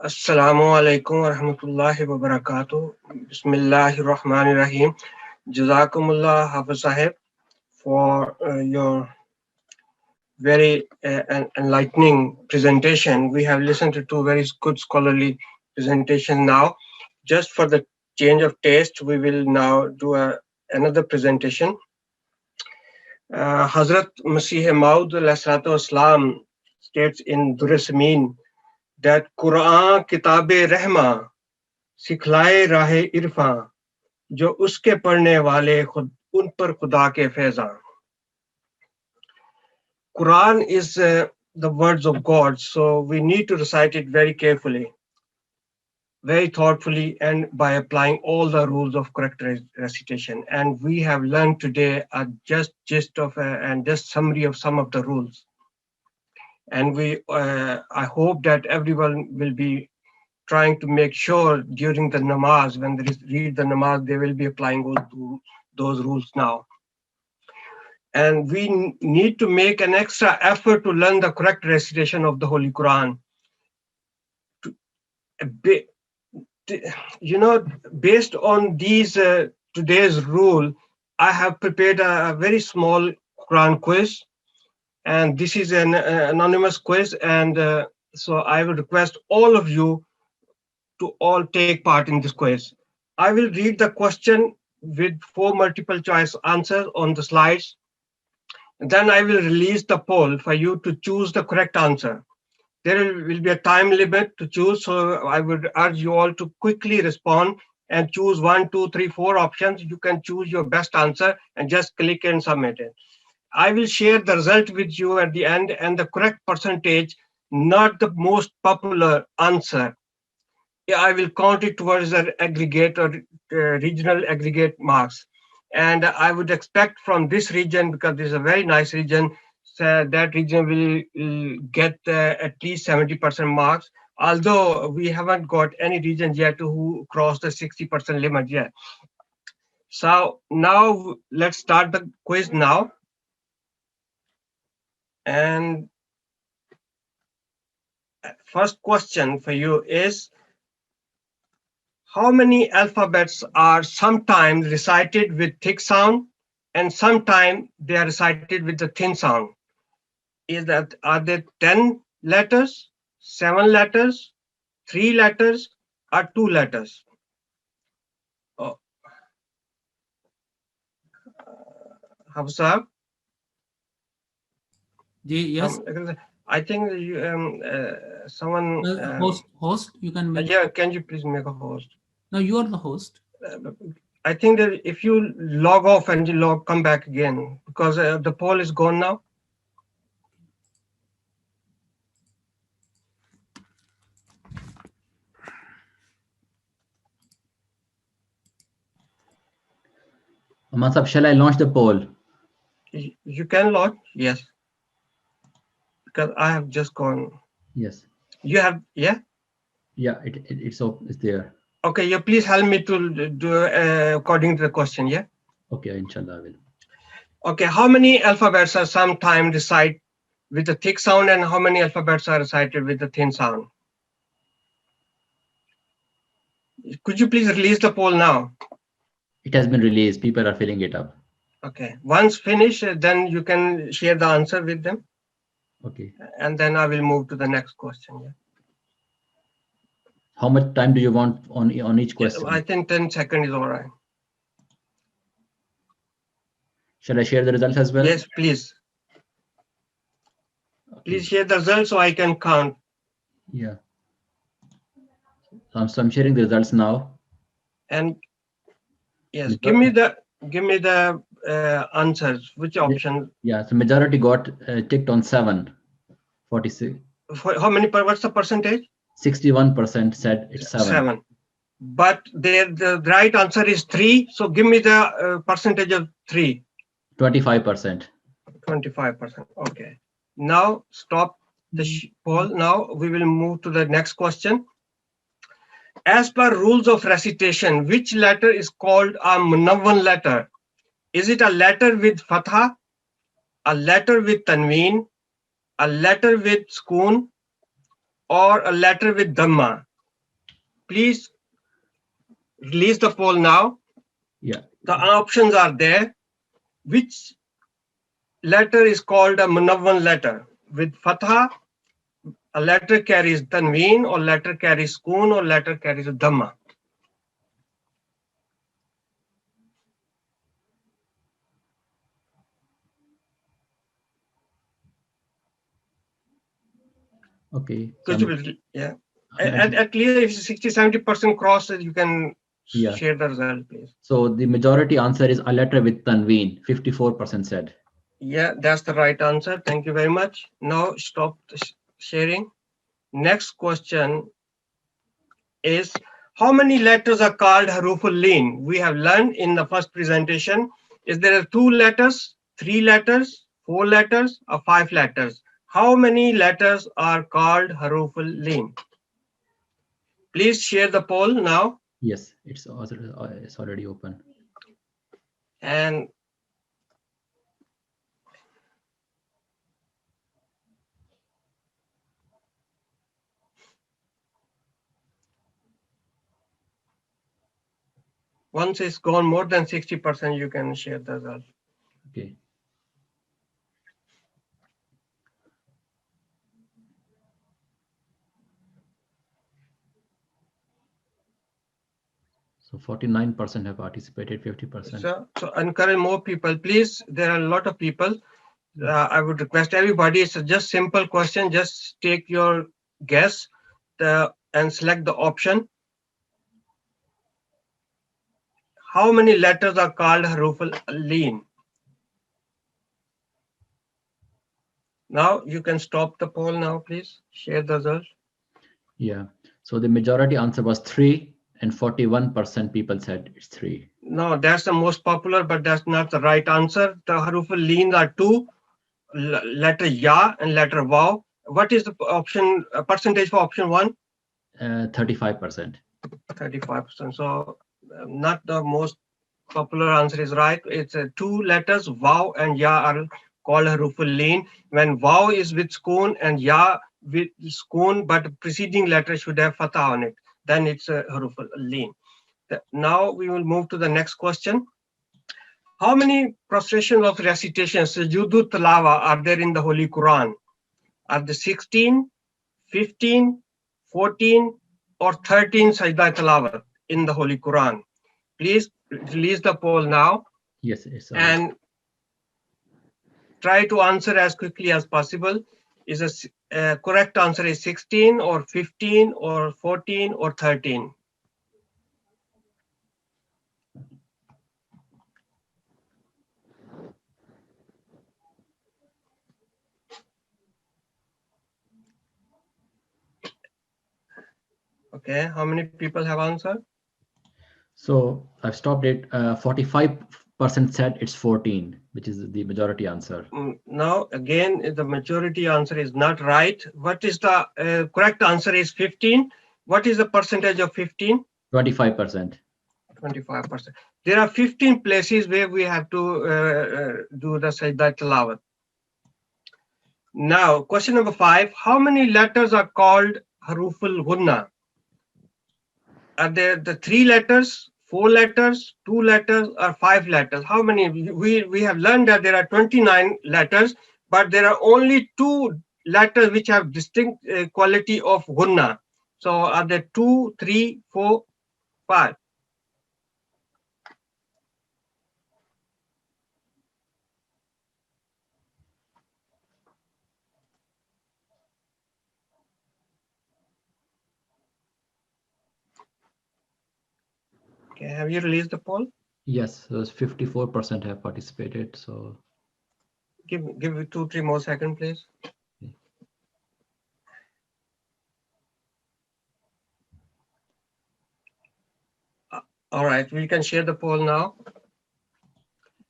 Assalamu alaikum wa rahmatullahi wa barakatuh. Bismillahir Rahmanir Rahim. Jazakumullah Hafiz Sahib for your very enlightening presentation. We have listened to two very good scholarly presentations now. Just for the change of taste, we will now do another presentation. Hazrat Masih Maud ﷺ states in Durrasmin that Qur'an Kitab-e Rahma सिखलाए राहे इरफां जो उसके पढ़ने वाले खुद उन पर खुदा के फैज़ां. Quran is the words of God, so we need to recite it very carefully, very thoughtfully, and by applying all the rules of correct recitation. And we have learned today a just gist of and just summary of some of the rules. And I hope that everyone will be trying to make sure during the namaz, when they read the namaz, they will be applying those rules now. And we need to make an extra effort to learn the correct recitation of the Holy Quran. Based on these today's rule, I have prepared a very small Quran quiz, and this is an anonymous quiz, and so I will request all of you to all take part in this quiz. I will read the question with 4 multiple choice answers on the slides. Then I will release the poll for you to choose the correct answer. There will be a time limit to choose, so I would urge you all to quickly respond and choose 1, 2, 3, 4 options. You can choose your best answer and just click and submit it. I will share the result with you at the end, and the correct percentage, not the most popular answer. I will count it towards the aggregate or regional aggregate marks. And I would expect from this region, because this is a very nice region, so that region will get at least 70% marks. Although we haven't got any region yet who crossed the 60% limit yet. So now let's start the quiz now. And first question for you is, how many alphabets are sometimes recited with thick sound and sometimes they are recited with the thin sound? Are there 10 letters, 7 letters, 3 letters, or 2 letters? Oh. Hafsa? Yes. I think someone. Host, you can make. Yeah, can you please make a host? No, you are the host. I think that if you log off and you come back again, because the poll is gone now. Amasab, shall I launch the poll? You can launch, yes. Because I have just gone. Yes. You have, yeah? Yeah, it's there. Okay, you please help me to do according to the question, yeah? Okay, inshallah I will. Okay, how many alphabets are sometimes recited with the thick sound and how many alphabets are recited with the thin sound? Could you please release the poll now? It has been released. People are filling it up. Okay, once finished, then you can share the answer with them. Okay. And then I will move to the next question. Yeah. How much time do you want on each question? I think 10 seconds is all right. Shall I share the results as well? Yes, please. Okay. Please share the results so I can count. Yeah. So I'm sharing the results now. And yes, give me the answers. Which option? Yeah, so majority got ticked on 7. 46. For how many? What's the percentage? 61% said it's 7. 7. But the right answer is 3. So give me the percentage of 3. 25%. 25%. Okay. Now stop the poll. Now we will move to the next question. As per rules of recitation, which letter is called a munawwan letter? Is it a letter with fatha, a letter with tanween, a letter with sukoon, or a letter with dhamma? Please release the poll now. Yeah. The options are there. Which letter is called a munawwan letter? With fatha, a letter carries tanween, or letter carries sukoon, or letter carries dhamma? Okay. Could you, yeah. At least if 60-70% cross, you can share the result, please. So the majority answer is a letter with tanween. 54% said. Yeah, that's the right answer. Thank you very much. Now stop the sharing. Next question is, how many letters are called haruful leen? We have learned in the first presentation, is there 2 letters, 3 letters, 4 letters, or 5 letters? How many letters are called haruful leen? Please share the poll now. Yes, it's already open. And once it's gone more than 60%, you can share the result. Okay. So 49% have participated, 50%. So encourage more people, please. There are a lot of people. I would request everybody, it's just simple question. Just take your guess and select the option. How many letters are called haruful leen? Now you can stop the poll now, please. Share the result. Yeah. So the majority answer was 3, and 41% people said it's 3. No, that's the most popular, but that's not the right answer. The haruful leen are 2. letter ya and letter waw. What is the option percentage for option 1? 35%. 35%. So not the most popular answer is right. It's two letters, waw and ya, are called haruful leen. When waw is with sukoon and ya with sukoon, but the preceding letter should have fatha on it, then it's a haruful leen. Now we will move to the next question. How many prostrations of recitation, sujudu talawa, are there in the Holy Quran? Are there 16, 15, 14, or 13 sajda talawat in the Holy Quran? Please release the poll now. Yes, it's and try to answer as quickly as possible. Is a correct answer is 16 or 15 or 14 or 13? Okay, how many people have answered? So I've stopped it. 45% said it's 14, which is the majority answer. Now, again, the majority answer is not right. What is the correct answer is 15. What is the percentage of 15? 25%. 25%. There are 15 places where we have to do the sajda tilawat. Now, question number 5. How many letters are called haruful ghunna? Are there the 3 letters, 4 letters, 2 letters, or 5 letters? How many? We have learned that there are 29 letters, but there are only 2 letters which have distinct quality of ghunna. So are there 2, 3, 4, 5? Okay, have you released the poll? Yes, so 54% have participated. So Give it 2-3 more seconds, please. All right, we can share the poll now.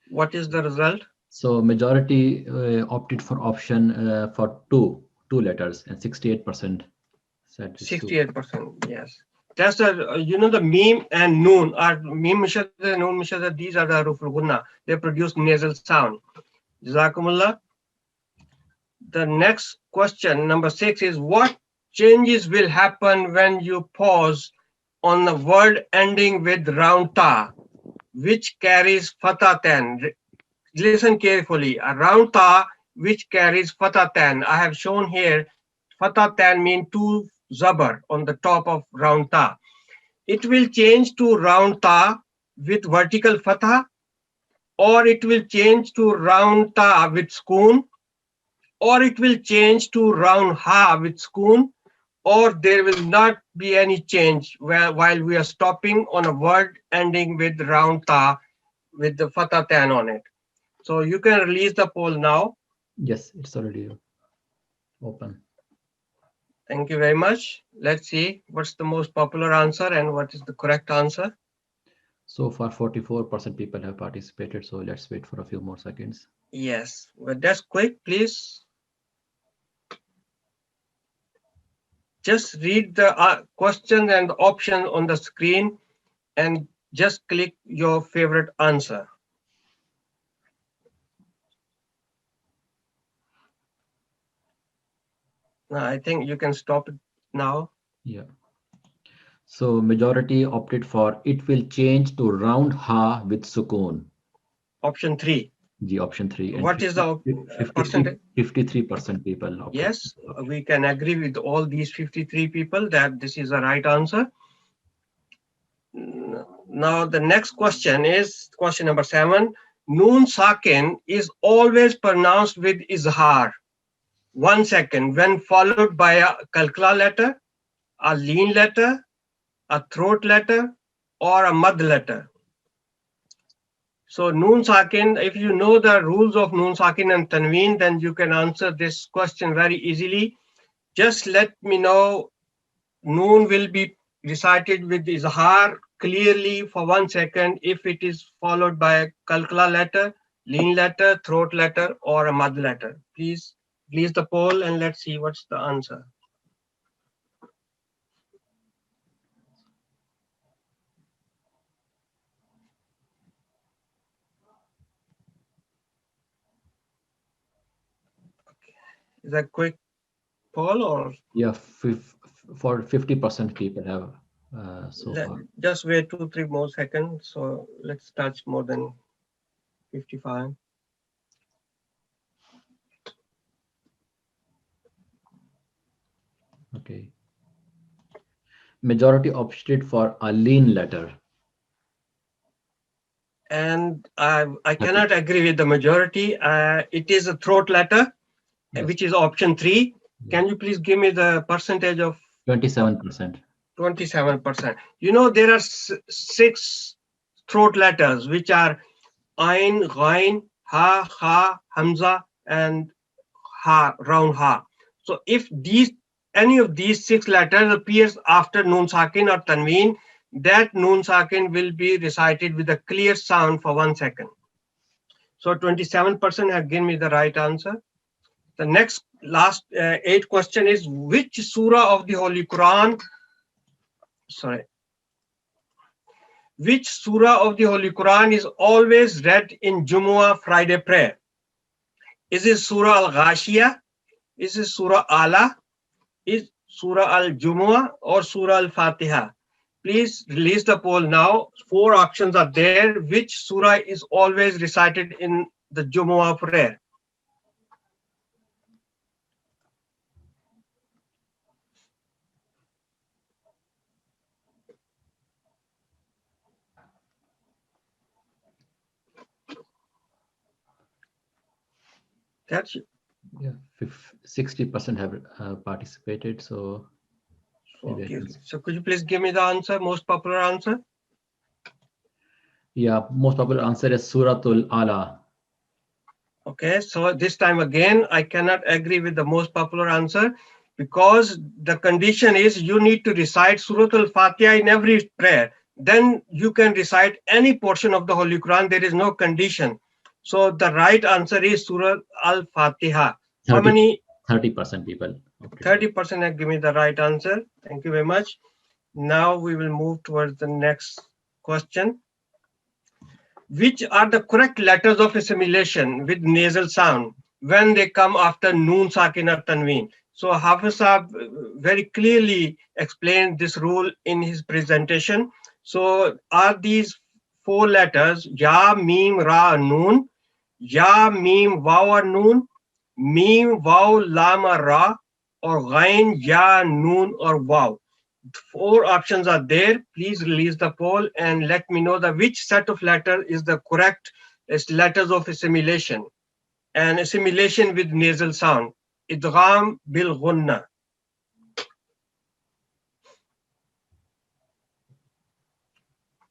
What is the result? So majority opted for option for two letters, and 68% said it's 68%, yes. That's the the meme and noon are meme mishadda, noon mishadda. These are the haruful ghunna. They produce nasal sound. Jazakumullah. The next question, number 6, is what changes will happen when you pause on the word ending with round ta, which carries fatha 10? Listen carefully. A round ta which carries fatha 10. I have shown here fatha 10 means 2 zabar on the top of round ta. It will change to round ta with vertical fatha, or it will change to round ta with sukoon, or it will change to round ha with sukoon, or there will not be any change while we are stopping on a word ending with round ta with the fatha 10 on it. So you can release the poll now. Yes, it's already open. Thank you very much. Let's see what's the most popular answer and what is the correct answer. So far, 44% people have participated. So let's wait for a few more seconds. Yes, but that's quick, please. Just read the question and the option on the screen and just click your favorite answer. Now, I think you can stop it now. Yeah. So majority opted for it will change to round ha with sukoon. Option 3. The option 3. And what is the percentage? 53% people opted. Yes, we can agree with all these 53 people that this is the right answer. Now the next question is question number 7. Noon sakin is always pronounced with izhar. 1 second, when followed by a kalkala letter, a lean letter, a throat letter, or a mad letter. So noon sakin, if you know the rules of noon sakin and tanween, then you can answer this question very easily. Just let me know noon will be recited with izhar clearly for 1 second if it is followed by a kalkala letter, lean letter, throat letter, or a mud letter? Please release the poll and let's see what's the answer. Is that quick poll or? Yeah, for 50% people have so far. Just wait 2-3 more seconds. So let's touch more than 55. Okay. Majority opted for a lean letter. And I cannot agree with the majority. It is a throat letter, Yes. which is option 3. Can you please give me the percentage of? 27%. 27%. You know, there are 6 throat letters, which are Ain, Ghain, Ha, Ha, Hamza, and Ha, round Ha. So if any of these 6 letters appears after Noon Sakin or Tanween, that Noon Sakin will be recited with a clear sound for 1 second. So 27% have given me the right answer. The next last 8 question is, which surah of the Holy Quran, which surah of the Holy Quran is always read in Jumu'ah Friday prayer? Is it Surah Al-Ghashiyah? Is it Surah Ala? Is Surah Al-Jumu'ah or Surah Al-Fatiha? Please release the poll now. 4 options are there. Which surah is always recited in the Jumu'ah prayer? That's Yeah, 60% have participated. So, okay. So could you please give me the answer, most popular answer? Yeah, most popular answer is Suratul Ala. Okay, so this time again, I cannot agree with the most popular answer, because the condition is you need to recite Surah Al-Fatiha in every prayer. Then you can recite any portion of the Holy Quran. There is no condition. So the right answer is Surah Al-Fatiha. How many? 30% people. 30% have given me the right answer. Thank you very much. Now we will move towards the next question. Which are the correct letters of assimilation with nasal sound when they come after Noon Sakin or Tanween? So Hafiz Saab very clearly explained this rule in his presentation. So are these 4 letters Ya, Mim, Ra, Noon, Ya, Mim, Waw, Noon, Mim, Waw, Lam, Ra, or Ghain, Ya, Noon, or Waw? 4 options are there. Please release the poll and let me know which set of letters is the correct letters of assimilation. And assimilation with nasal sound. Idgham bil ghunna.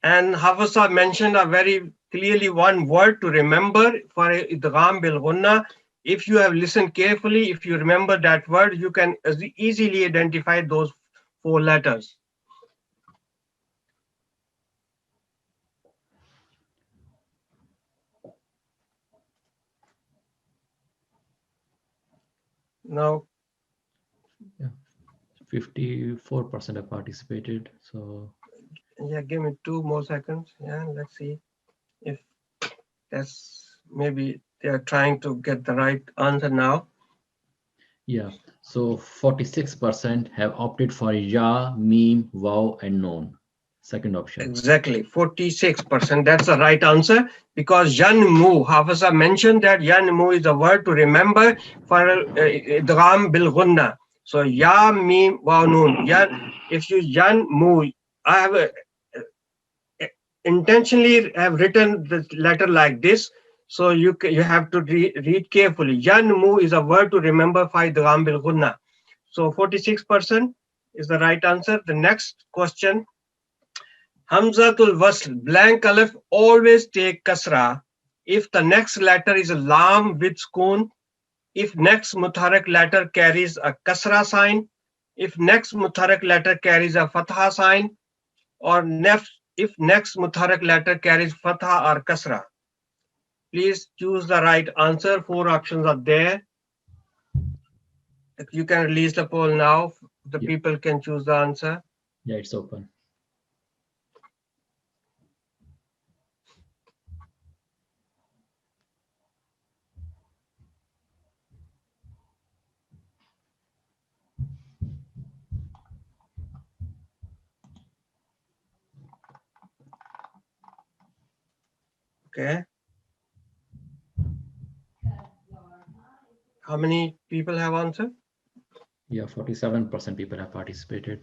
And Hafsa mentioned a very clearly one word to remember for idgham bil ghunna. If you have listened carefully, if you remember that word, you can easily identify those 4 letters. Now, yeah, 54% have participated. So, yeah, give me 2 more seconds. Yeah, let's see if that's maybe they are trying to get the right answer now. Yeah, so 46% have opted for Ya, Mim, Waw, and Noon. Second option. Exactly, 46%. That's the right answer, because Yanmu, Hafiza mentioned that Yanmu is a word to remember for Idgham bil Ghunna. So Ya, Mim, Waw, Noon. If you Yanmu, I have intentionally have written the letter like this. So you have to read carefully. Yanmu is a word to remember for Idgham bil Ghunna. So 46% is the right answer. The next question. Hamzatul Wasl, blank alif, always take kasra if the next letter is a lam with sukoon, if next mutharak letter carries a kasra sign, if next mutharak letter carries a fatha sign, or if next mutharak letter carries fatha or kasra. please choose the right answer. 4 options are there. If you can release the poll now, the Yeah. people can choose the answer. Yeah, it's open. Okay. How many people have answered? Yeah, 47% people have participated.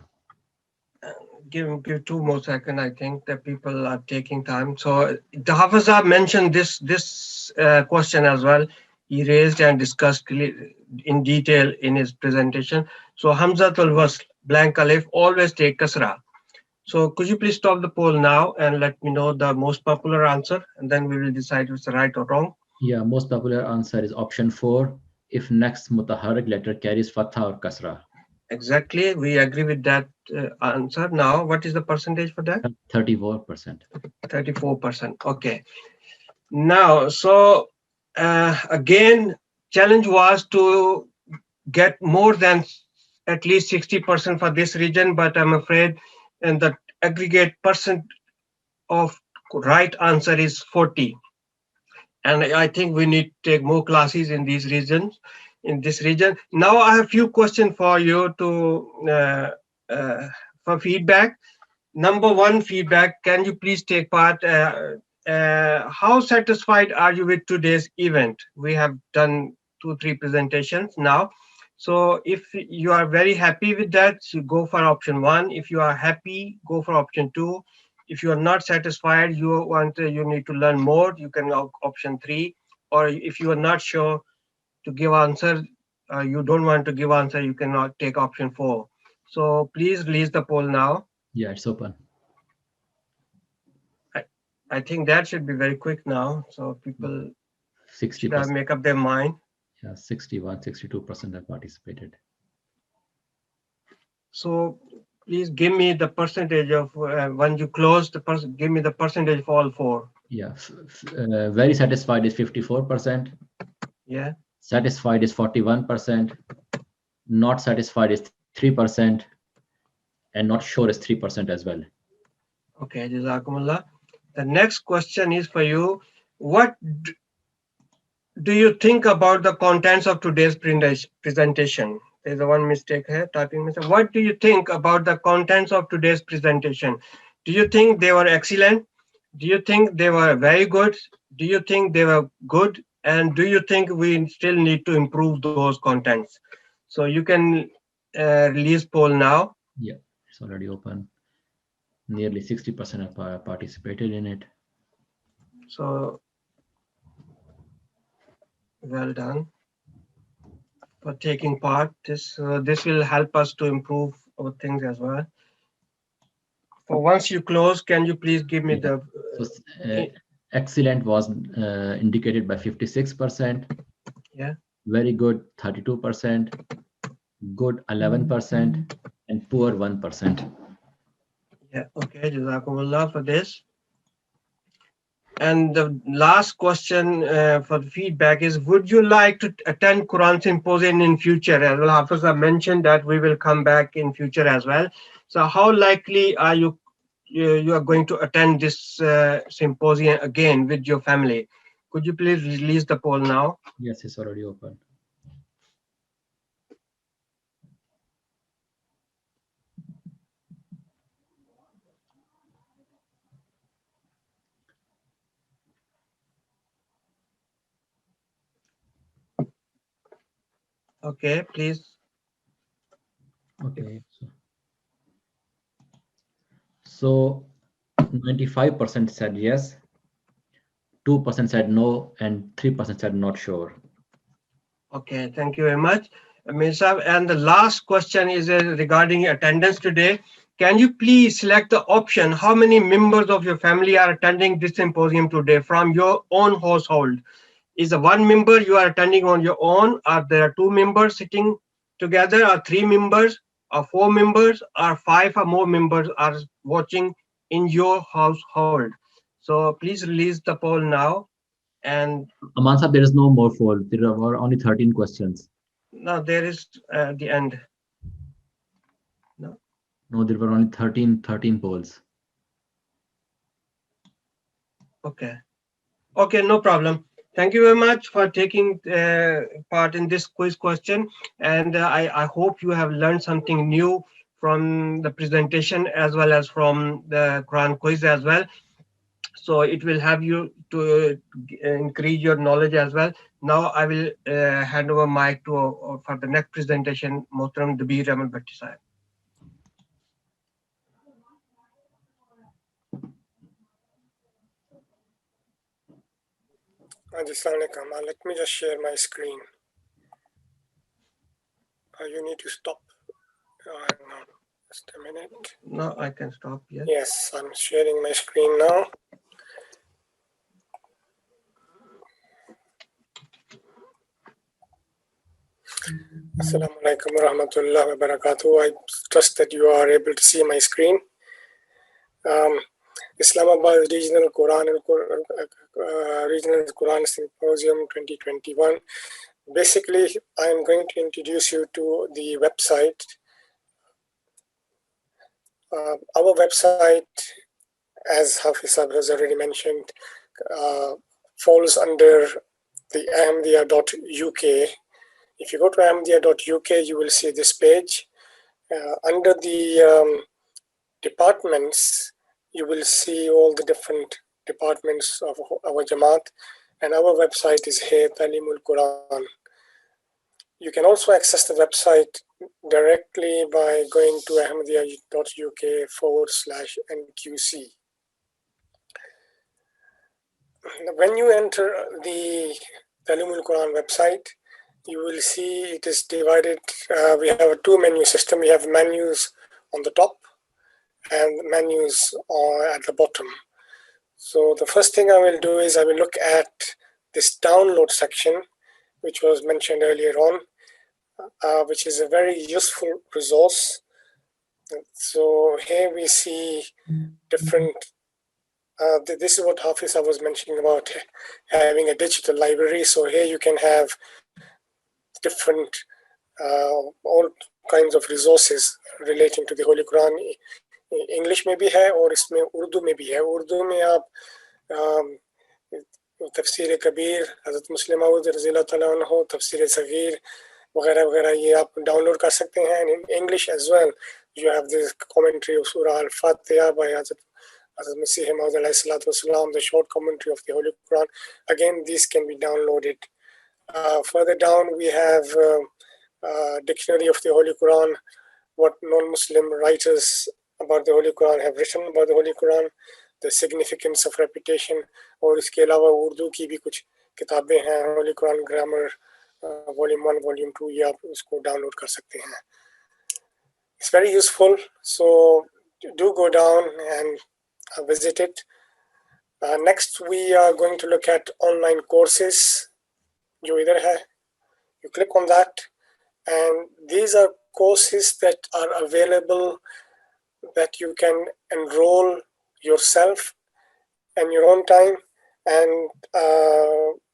Give 2 more seconds. I think that people are taking time. So the Hafiza mentioned this question as well. He raised and discussed in detail in his presentation. So Hamzatul Wasl, blank alif, always take kasra. So could you please stop the poll now and let me know the most popular answer, and then we will decide if it's right or wrong. Yeah, most popular answer is option 4. If next mutaharrik letter carries fatha or kasra. Exactly, we agree with that answer. Now, what is the percentage for that? 34%. 34%. Okay. Now, so again, challenge was to get more than at least 60% for this region, but I'm afraid and the aggregate percent of right answer is 40. And I think we need to take more classes in these regions, in this region. Now I have a few questions for you to for feedback. Number 1 feedback, can you please take part? How satisfied are you with today's event? We have done 2-3 presentations now. So if you are very happy with that, you go for option 1. If you are happy, go for option 2. If you are not satisfied, you need to learn more, you can go option 3. Or if you are not sure to give answer, you don't want to give answer, you cannot take option 4. So please release the poll now. Yeah, it's open. I think that should be very quick now, so people should have 60%. make up their mind. Yeah, 62% have participated. So please give me the percentage of when you close the person. Give me the percentage for all 4. Yeah, very satisfied is 54%. Yeah. Satisfied is 41%. Not satisfied is 3%. And not sure is 3% as well. Okay, Jazakumullah. The next question is for you. What do you think about the contents of today's presentation? There's a one mistake here, typing mistake. What do you think about the contents of today's presentation? Do you think they were excellent? Do you think they were very good? Do you think they were good? And do you think we still need to improve those contents? So you can release poll now. Yeah, it's already open. Nearly 60% have participated in it. So well done for taking part. This will help us to improve our things as well. For once you close, can you please give me the excellent was indicated by 56%. Yeah. Very good 32%. Good 11%. And poor 1%. Yeah. Okay. Jazakumullah for this. And the last question for the feedback is: would you like to attend Qur'an Symposium in future? As well, Hafiza mentioned that we will come back in future as well. So, how likely are you are going to attend this symposium again with your family? Could you please release the poll now? Yes, it's already open. Okay, please. Okay. So 95% said yes, 2% said no, and 3% said not sure. Okay, thank you very much, Amir Saab. And the last question is regarding attendance today. Can you please select the option how many members of your family are attending this symposium today from your own household? Is a 1 member you are attending on your own? Are there 2 members sitting together? Are 3 members? Or 4 members? Or 5 or more members are watching in your household? So please release the poll now. And Aman sir, there is no more poll. There were only 13 questions. now there is the end. No. No, there were only 13 polls. Okay. Okay, no problem. Thank you very much for taking part in this quiz question. And I hope you have learned something new from the presentation as well as from the Quran quiz as well. So it will have you to increase your knowledge as well. Now I will hand over mic to for the next presentation, Mohtaram Dabir Ahmed Bhatti Sahib. Let me just share my screen. You need to stop. No, just a minute. No, I can stop. Yes. Yes, I'm sharing my screen now. Assalamu alaikum wa rahmatullahi wa barakatuh. I trust that you are able to see my screen. Islamabad Regional Quran Symposium 2021. Basically, I'm going to introduce you to the website. Our website, as Hafiz Sahib has already mentioned, falls under the ahmadiyya.uk. If you go to ahmadiyya.uk, you will see this page. Under the departments, you will see all the different departments of our Jamaat, and our website is here, Talimul-Quran. You can also access the website directly by going to ahmadiyya.uk/NQC. When you enter the Talimul-Quran website, you will see it is divided. We have a two menu system. We have menus on the top and menus at the bottom. So the first thing I will do is I will look at this download section, which was mentioned earlier on, which is a very useful resource. So here we see different, this is what Hafiz was mentioning about having a digital library. So here you can have different, all kinds of resources relating to the Holy Quran. English में भी है और इसमें उर्दू में भी है. उर्दू में आप तफसीर कबीर, हज़रत मुस्लिम मऊद रज़ी अल्लाह तआला अन्हु, तफसीर सगीर वगैरह वगैरह ये आप डाउनलोड कर सकते हैं. And in English as well, you have the commentary of Surah Al-Fatiha by Hazrat Masih Maud alayhi salatu wasalam, the short commentary of the Holy Quran. Again, these can be downloaded. Further down, we have Dictionary of the Holy Quran, what non-Muslim writers about the Holy Quran have written about the Holy Quran, the significance of repetition, और इसके अलावा उर्दू की भी कुछ किताबें हैं, Holy Quran Grammar, Volume 1, Volume 2, ये आप उसको डाउनलोड कर सकते हैं. It's very useful, so do go down and visit it. Next, we are going to look at online courses. जो इधर है, you click on that, and these are courses that are available that you can enroll yourself in your own time and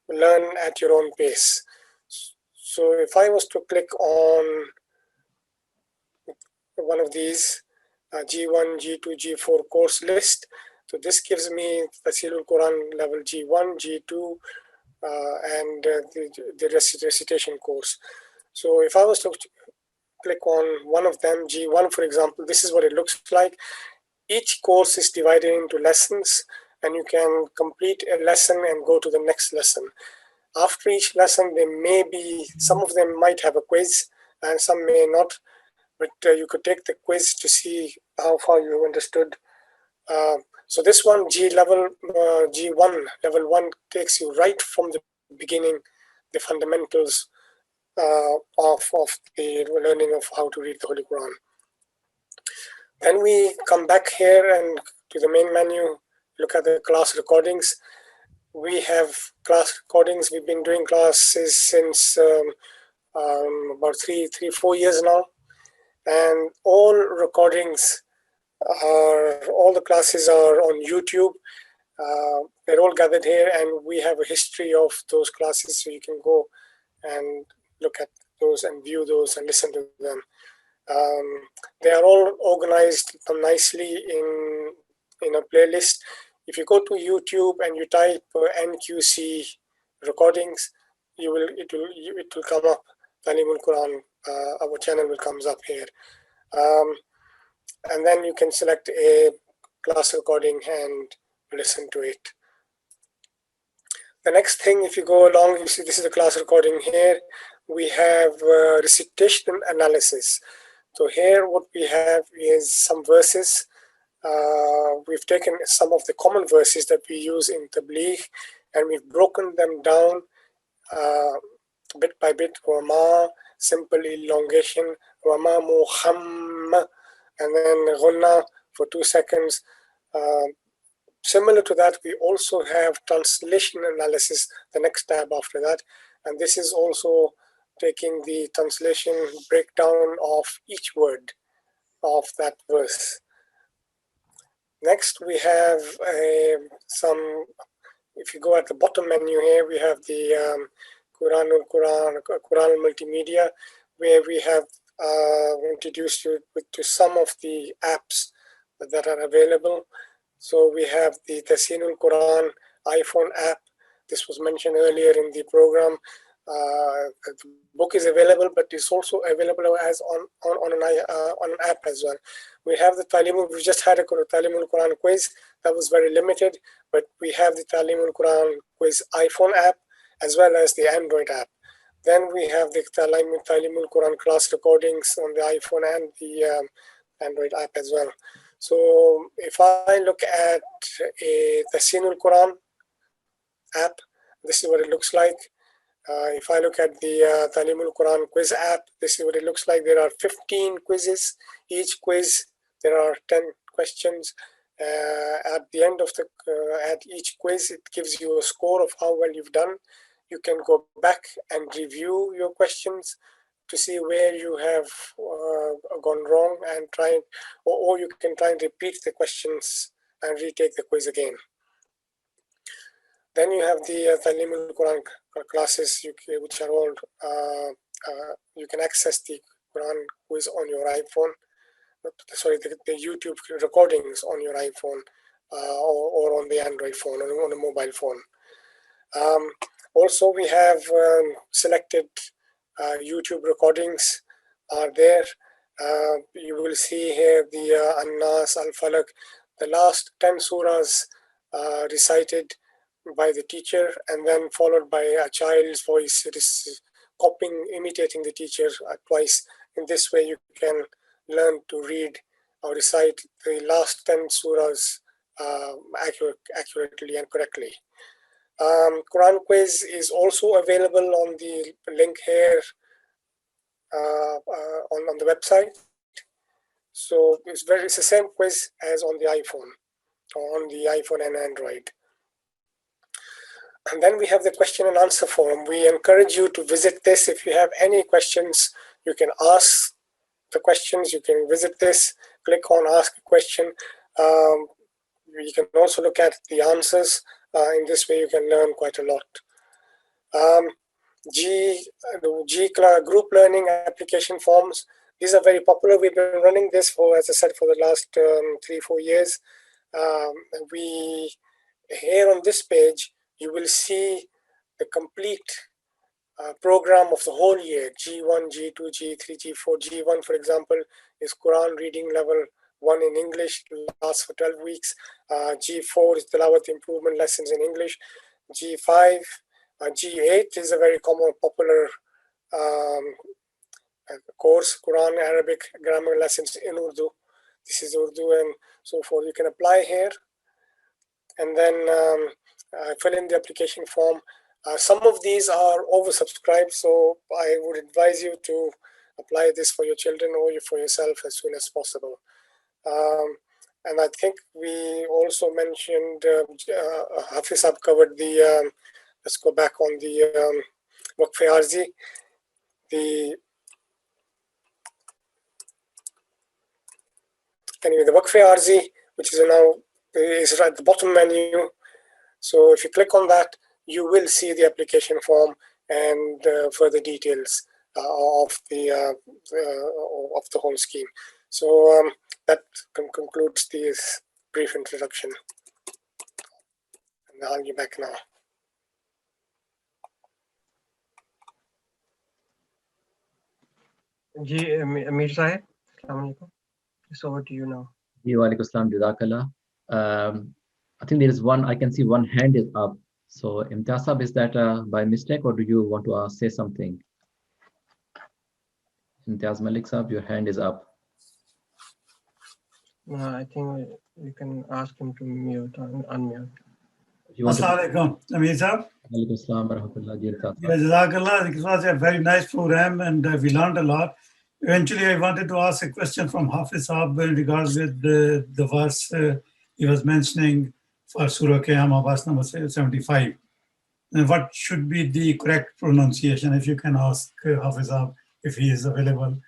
learn at your own pace. So if I was to click on one of these G1, G2, G4 course list, so this gives me Talimul-Quran level G1, G2, and the recitation course. So if I was to click on one of them, G1 for example, this is what it looks like. Each course is divided into lessons, and you can complete a lesson and go to the next lesson. After each lesson, there may be, some of them might have a quiz and some may not, but you could take the quiz to see how far you understood. So this one, G1, level 1, takes you right from the beginning, the fundamentals of the learning of how to read the Holy Quran. Then we come back here and to the main menu, look at the class recordings. We have class recordings. We've been doing classes since about 4 years now. And all recordings all the classes are on YouTube. They're all gathered here, and we have a history of those classes, so you can go and look at those and view those and listen to them. They are all organized nicely in a playlist. If you go to YouTube and you type NQC recordings, it will come up. Talimul-Quran, our channel will comes up here, and then you can select a class recording and listen to it. The next thing, if you go along, you see this is a class recording here. We have recitation analysis. So here what we have is some verses. We've taken some of the common verses that we use in Tabligh, and we've broken them down bit by bit. Wama, simple elongation, Wama muhamma, and then ghunna for 2 seconds. Similar to that, we also have translation analysis, the next tab after that. And this is also taking the translation breakdown of each word of that verse. Next, we have some, if you go at the bottom menu here, we have the Qur'an multimedia, where we have introduced you to some of the apps that are available. So we have the Talimul-Quran iPhone app. This was mentioned earlier in the program. The book is available, but it's also available as on an app as well. We have the Talimul. We just had a Talimul-Quran quiz that was very limited, but we have the Talimul-Quran quiz iPhone app as well as the Android app. Then we have the Talimul-Quran class recordings on the iPhone and the Android app as well. So if I look at the Talimul-Quran app, this is what it looks like. If I look at the Talimul-Quran quiz app, this is what it looks like. There are 15 quizzes. Each quiz, there are 10 questions. At the end of at each quiz, it gives you a score of how well you've done. You can go back and review your questions to see where you have gone wrong and try, or you can try and repeat the questions and retake the quiz again. Then you have the Talimul-Quran classes, which are all, you can access the Quran quiz on your iPhone, sorry, the YouTube recordings on your iPhone or on the Android phone or on a mobile phone. Also, we have selected YouTube recordings are there. You will see here the An-Nas, Al-Falaq, the last 10 surahs recited by the teacher, and then followed by a child's voice. It is copying, imitating the teacher twice. In this way, you can learn to read or recite the last 10 surahs accurately and correctly. Quran quiz is also available on the link here on the website. So it's the same quiz as on the iPhone and Android. And then we have the question and answer forum. We encourage you to visit this. If you have any questions, you can ask the questions. You can visit this, click on ask a question. You can also look at the answers. In this way, you can learn quite a lot. Group learning application forms. These are very popular. We've been running this for, as I said, for the last 3-4 years. Here on this page, you will see the complete program of the whole year. G1, G2, G3, G4. G1, for example, is Quran reading level 1 in English, lasts for 12 weeks. G4 is Tilawat improvement lessons in English. G5, G8 is a very common, popular course, Quran Arabic grammar lessons in Urdu. This is Urdu and so forth. You can apply here and then fill in the application form. Some of these are oversubscribed, so I would advise you to apply this for your children or for yourself as soon as possible. And I think we also mentioned, Hafiz Saab covered the, let's go back on the Waqf-e Arzi. Anyway, the Waqf-e Arzi, which is now is at the bottom menu. So if you click on that, you will see the application form and further details of the whole scheme. So that concludes this brief introduction. And I'll be back now. Amir Sahib, Assalamu alaikum. It's over to you now. Wa alaikum assalam, Jazakallah. I think there is one, I can see one hand is up. So Imtiaz Sahib, is that by mistake or do you want to say something? Imtiaz Malik Sahib, your hand is up. No, I think you can ask him to mute and unmute. Assalamu alaikum, Amir Sahib. Alaikum assalam wa rahmatullah. Yeah, Jazakallah. It was a very nice program and we learned a lot. Eventually, I wanted to ask a question from Hafiz Sahib in regards with the verse he was mentioning for Surah Qiyamah, verse number 75. And what should be the correct pronunciation? If you can ask Hafiz Sahib if he is available.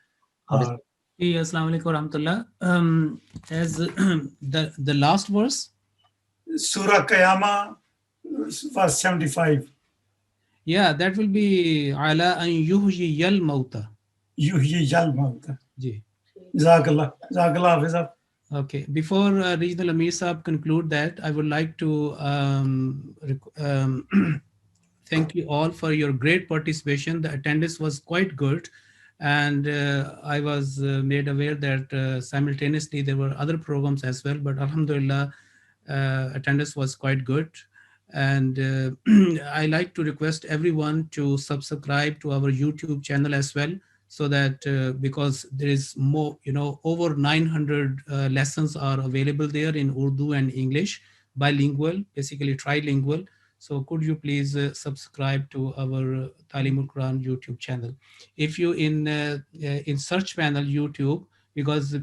Assalamu alaikum wa rahmatullah. As the last verse? Surah Qiyamah, verse 75. Yeah, that will be ala an yuhyiyal mauta. Yuhyiyal mauta. Ji. Jazakallah. Jazakallah, Hafiz Sahib. Okay. Before Regional Amir Sahib conclude that, I would like to thank you all for your great participation. The attendance was quite good. And I was made aware that simultaneously there were other programs as well, but Alhamdulillah, attendance was quite good. And I like to request everyone to subscribe to our YouTube channel as well, so that because there is more, over 900 lessons are available there in Urdu and English, bilingual, basically trilingual. So could you please subscribe to our Talimul-Quran YouTube channel? If you in search panel YouTube, because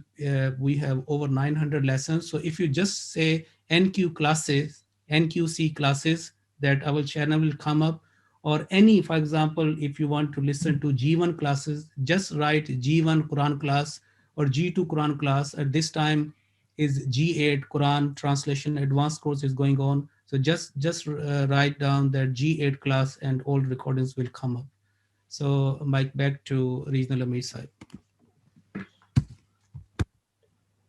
we have over 900 lessons. So if you just say NQ classes, NQC classes, that our channel will come up. Or any, for example, if you want to listen to G1 classes, just write G1 Quran class or G2 Quran class. At this time is G8 Quran translation advanced course is going on. So just write down that G8 class and all recordings will come up. So Mike, back to Regional Amir Sahib.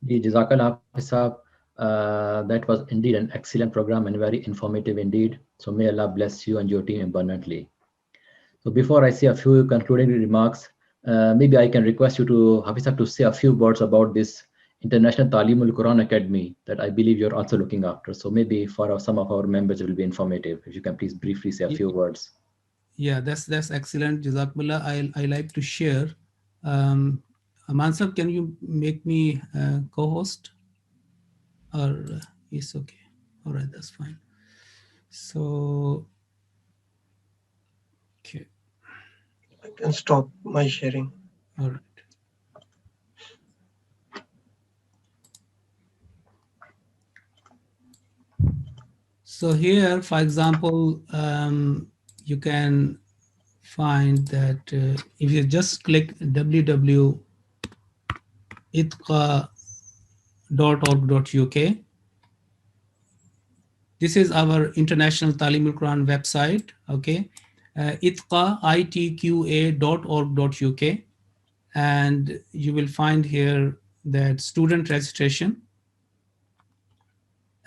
Jazakallah, Hafiz Sahib. That was indeed an excellent program and very informative indeed. So may Allah bless you and your team abundantly. So before I say a few concluding remarks, maybe I can request you to, Hafiz Sahib, to say a few words about this International Talimul-Quran Academy that I believe you're also looking after. So maybe for some of our members it will be informative. If you can please briefly say a few words. Yeah, that's excellent. Jazakumullah. I like to share. Aman Sahib, can you make me co-host? Or it's okay. All right, that's fine. So, okay. I can stop my sharing. All right. So here, for example, you can find that if you just click www.itqa.org.uk, this is our International Talimul-Quran website, okay? Itqa, itqa.org.uk, and you will find here that student registration.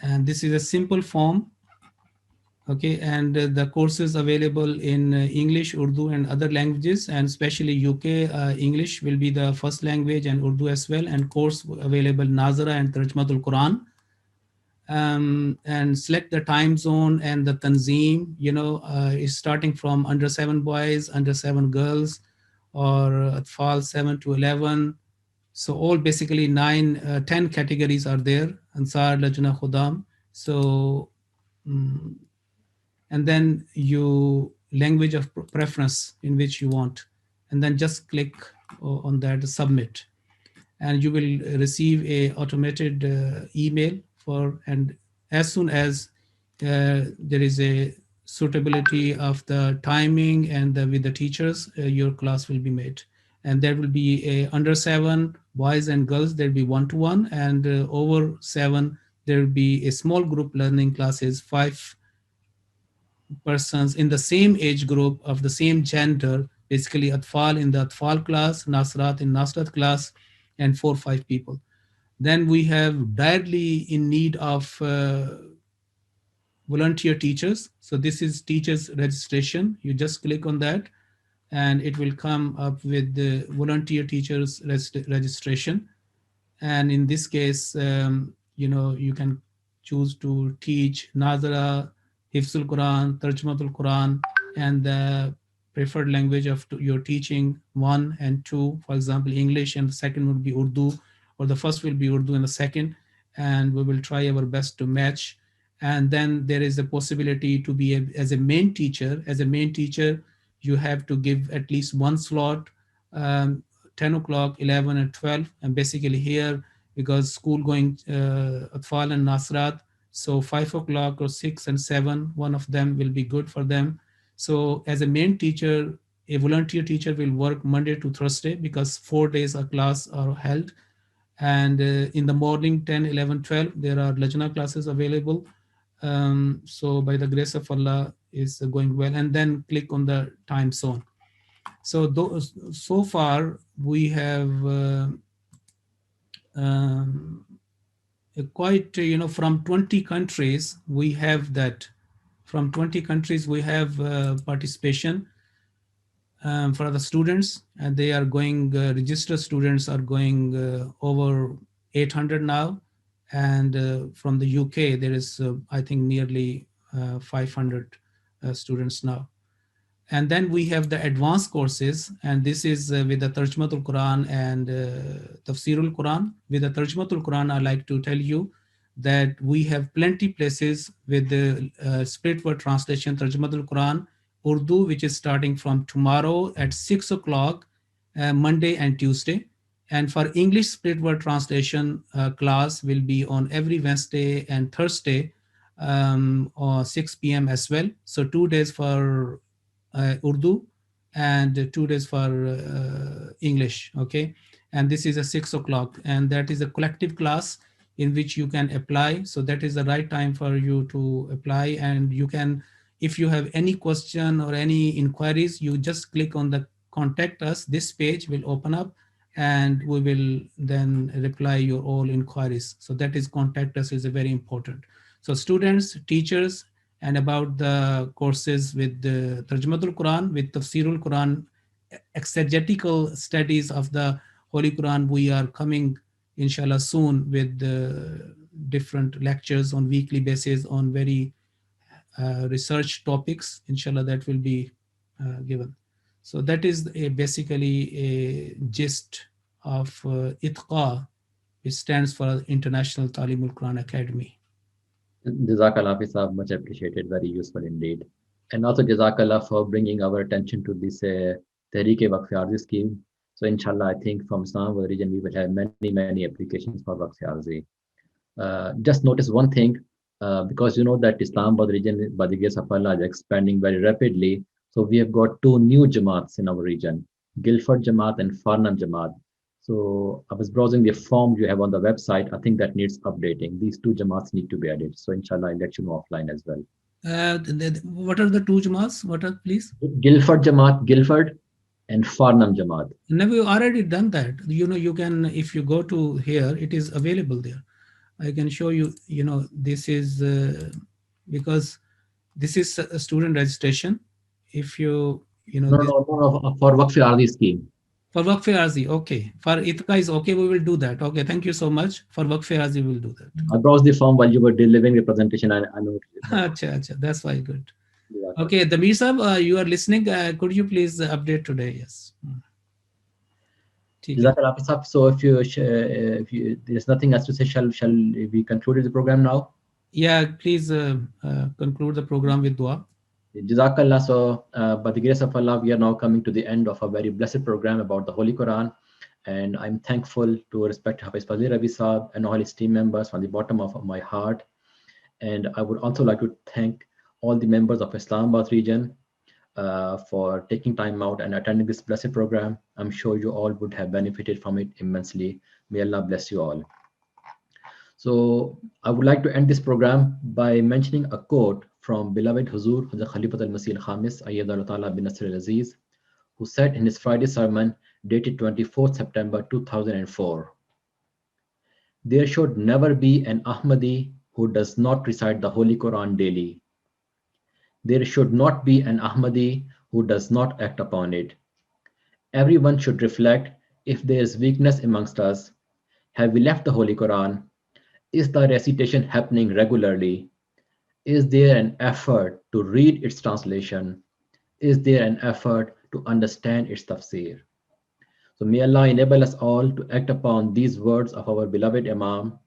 And this is a simple form. Okay, and the courses available in English, Urdu, and other languages, and especially UK, English will be the first language, and Urdu as well, and course available Nazara and Tarjmatul Quran. And select the time zone and the tanzeem, is starting from under 7 boys, under 7 girls, or Atfal 7 to 11. So all basically 10 categories are there, Ansar, Lajna, Khudam. So, and then you language of preference in which you want, and then just click on that submit, and you will receive a automated email and as soon as there is a suitability of the timing and with the teachers, your class will be made. And there will be a under 7 boys and girls, there will be 1-to-1, and over 7 there will be a small group learning classes, 5 persons in the same age group of the same gender, basically Atfal in the Atfal class, Nasrat in Nasrat class, and 4 or 5 people. Then we have directly in need of volunteer teachers. So this is teachers registration. You just click on that and it will come up with the volunteer teachers registration. And in this case, you can choose to teach Nazara, Hifzul Quran, Tarjumatul Quran, and the preferred language of your teaching 1 and 2, for example, English, and the second would be Urdu, or the first will be Urdu and the second, and we will try our best to match. And then there is a possibility to be as a main teacher. As a main teacher, you have to give at least one slot, 10 o'clock, 11 and 12. And basically here, because school going Atfal and Nasrat, so 5 o'clock or 6 and 7, one of them will be good for them. So as a main teacher, a volunteer teacher will work Monday to Thursday because 4 days a class are held. And in the morning, 10, 11, 12, there are Lajna classes available. So by the grace of Allah is going well. And then click on the time zone. So so far we have quite, from 20 countries, we have that. From 20 countries, we have participation for the students, and they are going, registered students are going over 800 now. And from the UK, there is, I think, nearly 500 students now. And then we have the advanced courses, and this is with the Tarjumatul Quran and Tafsirul Quran. With the Tarjumatul Quran, I like to tell you that we have plenty places with the split word translation Tarjumatul Quran, Urdu, which is starting from tomorrow at 6 o'clock, Monday and Tuesday. And for English split word translation class will be on every Wednesday and Thursday, or 6 p.m. as well. So 2 days for Urdu and 2 days for English, okay? And this is a 6 o'clock, and that is a collective class in which you can apply. So that is the right time for you to apply. And you can, if you have any question or any inquiries, you just click on the contact us. This page will open up and we will then reply your all inquiries. So that is contact us is a very important. So students, teachers, and about the courses with the Tarjumatul Quran, with Tafsirul Quran, exegetical studies of the Holy Quran, we are coming, inshallah, soon with different lectures on weekly basis on very research topics, inshallah, that will be given. So that is basically a gist of ITQA, which stands for International Talimul-Quran Academy. Jazakallah, Hafiz, much appreciated, very useful indeed. And also Jazakallah for bringing our attention to this Tehreek-e-Waqf-e-Arzi scheme. So inshallah, I think from Islamabad region, we will have many applications for Waqf-e-Arzi. Just notice one thing, because you know that Islamabad region, by the grace of Allah, is expanding very rapidly. So we have got 2 new Jamaats in our region, Guildford Jamaat and Farnham Jamaat. So I was browsing the form you have on the website. I think that needs updating. These 2 Jamaats need to be added. So inshallah, I'll let you know offline as well. What are the 2 Jamaats? What are, please? Guildford Jamaat, Guildford, and Farnham Jamaat. No, we've already done that. You can, if you go to here, it is available there. I can show you, this is, because this is a student registration. If you, No, for Waqf-e-Arzi scheme. For Waqf-e-Arzi, okay. For ITQA is okay, we will do that. Okay, thank you so much. For Waqf-e-Arzi, we will do that. I browsed the form while you were delivering the presentation. I know. Achha, that's why good. Yeah. Okay, the Mir Sahab, you are listening. Could you please update today? Yes. So if you there's nothing else to say, shall we conclude the program now? Yeah, please conclude the program with dua. Jazakallah. So by the grace of Allah, we are now coming to the end of a very blessed program about the Holy Quran, and I'm thankful to respect Hafiz Fazil Ravi Saab and all his team members from the bottom of my heart. And I would also like to thank all the members of Islamabad region for taking time out and attending this blessed program. I'm sure you all would have benefited from it immensely. May Allah bless you all. So I would like to end this program by mentioning a quote from beloved Huzur, Hazrat Khalifatul Masih al-Khamis, Ayyadallahu Ta'ala bin Nasr al-Aziz, who said in his Friday sermon dated 24th September 2004, "There should never be an Ahmadi who does not recite the Holy Quran daily. There should not be an Ahmadi who does not act upon it. Everyone should reflect if there is weakness amongst us. Have we left the Holy Quran? Is the recitation happening regularly? Is there an effort to read its translation? Is there an effort to understand its tafsir?" So may Allah enable us all to act upon these words of our beloved Imam,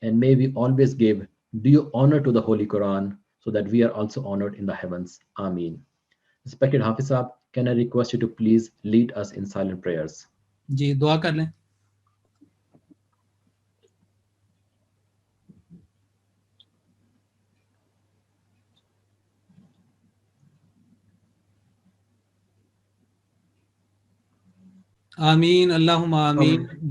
and may we always give due honor to the Holy Quran so that we are also honored in the heavens. Ameen. Respected Hafiz Sahab, can I request you to please lead us in silent prayers? जी दुआ कर लें. आमीन, अल्लाहुम्मा आमीन.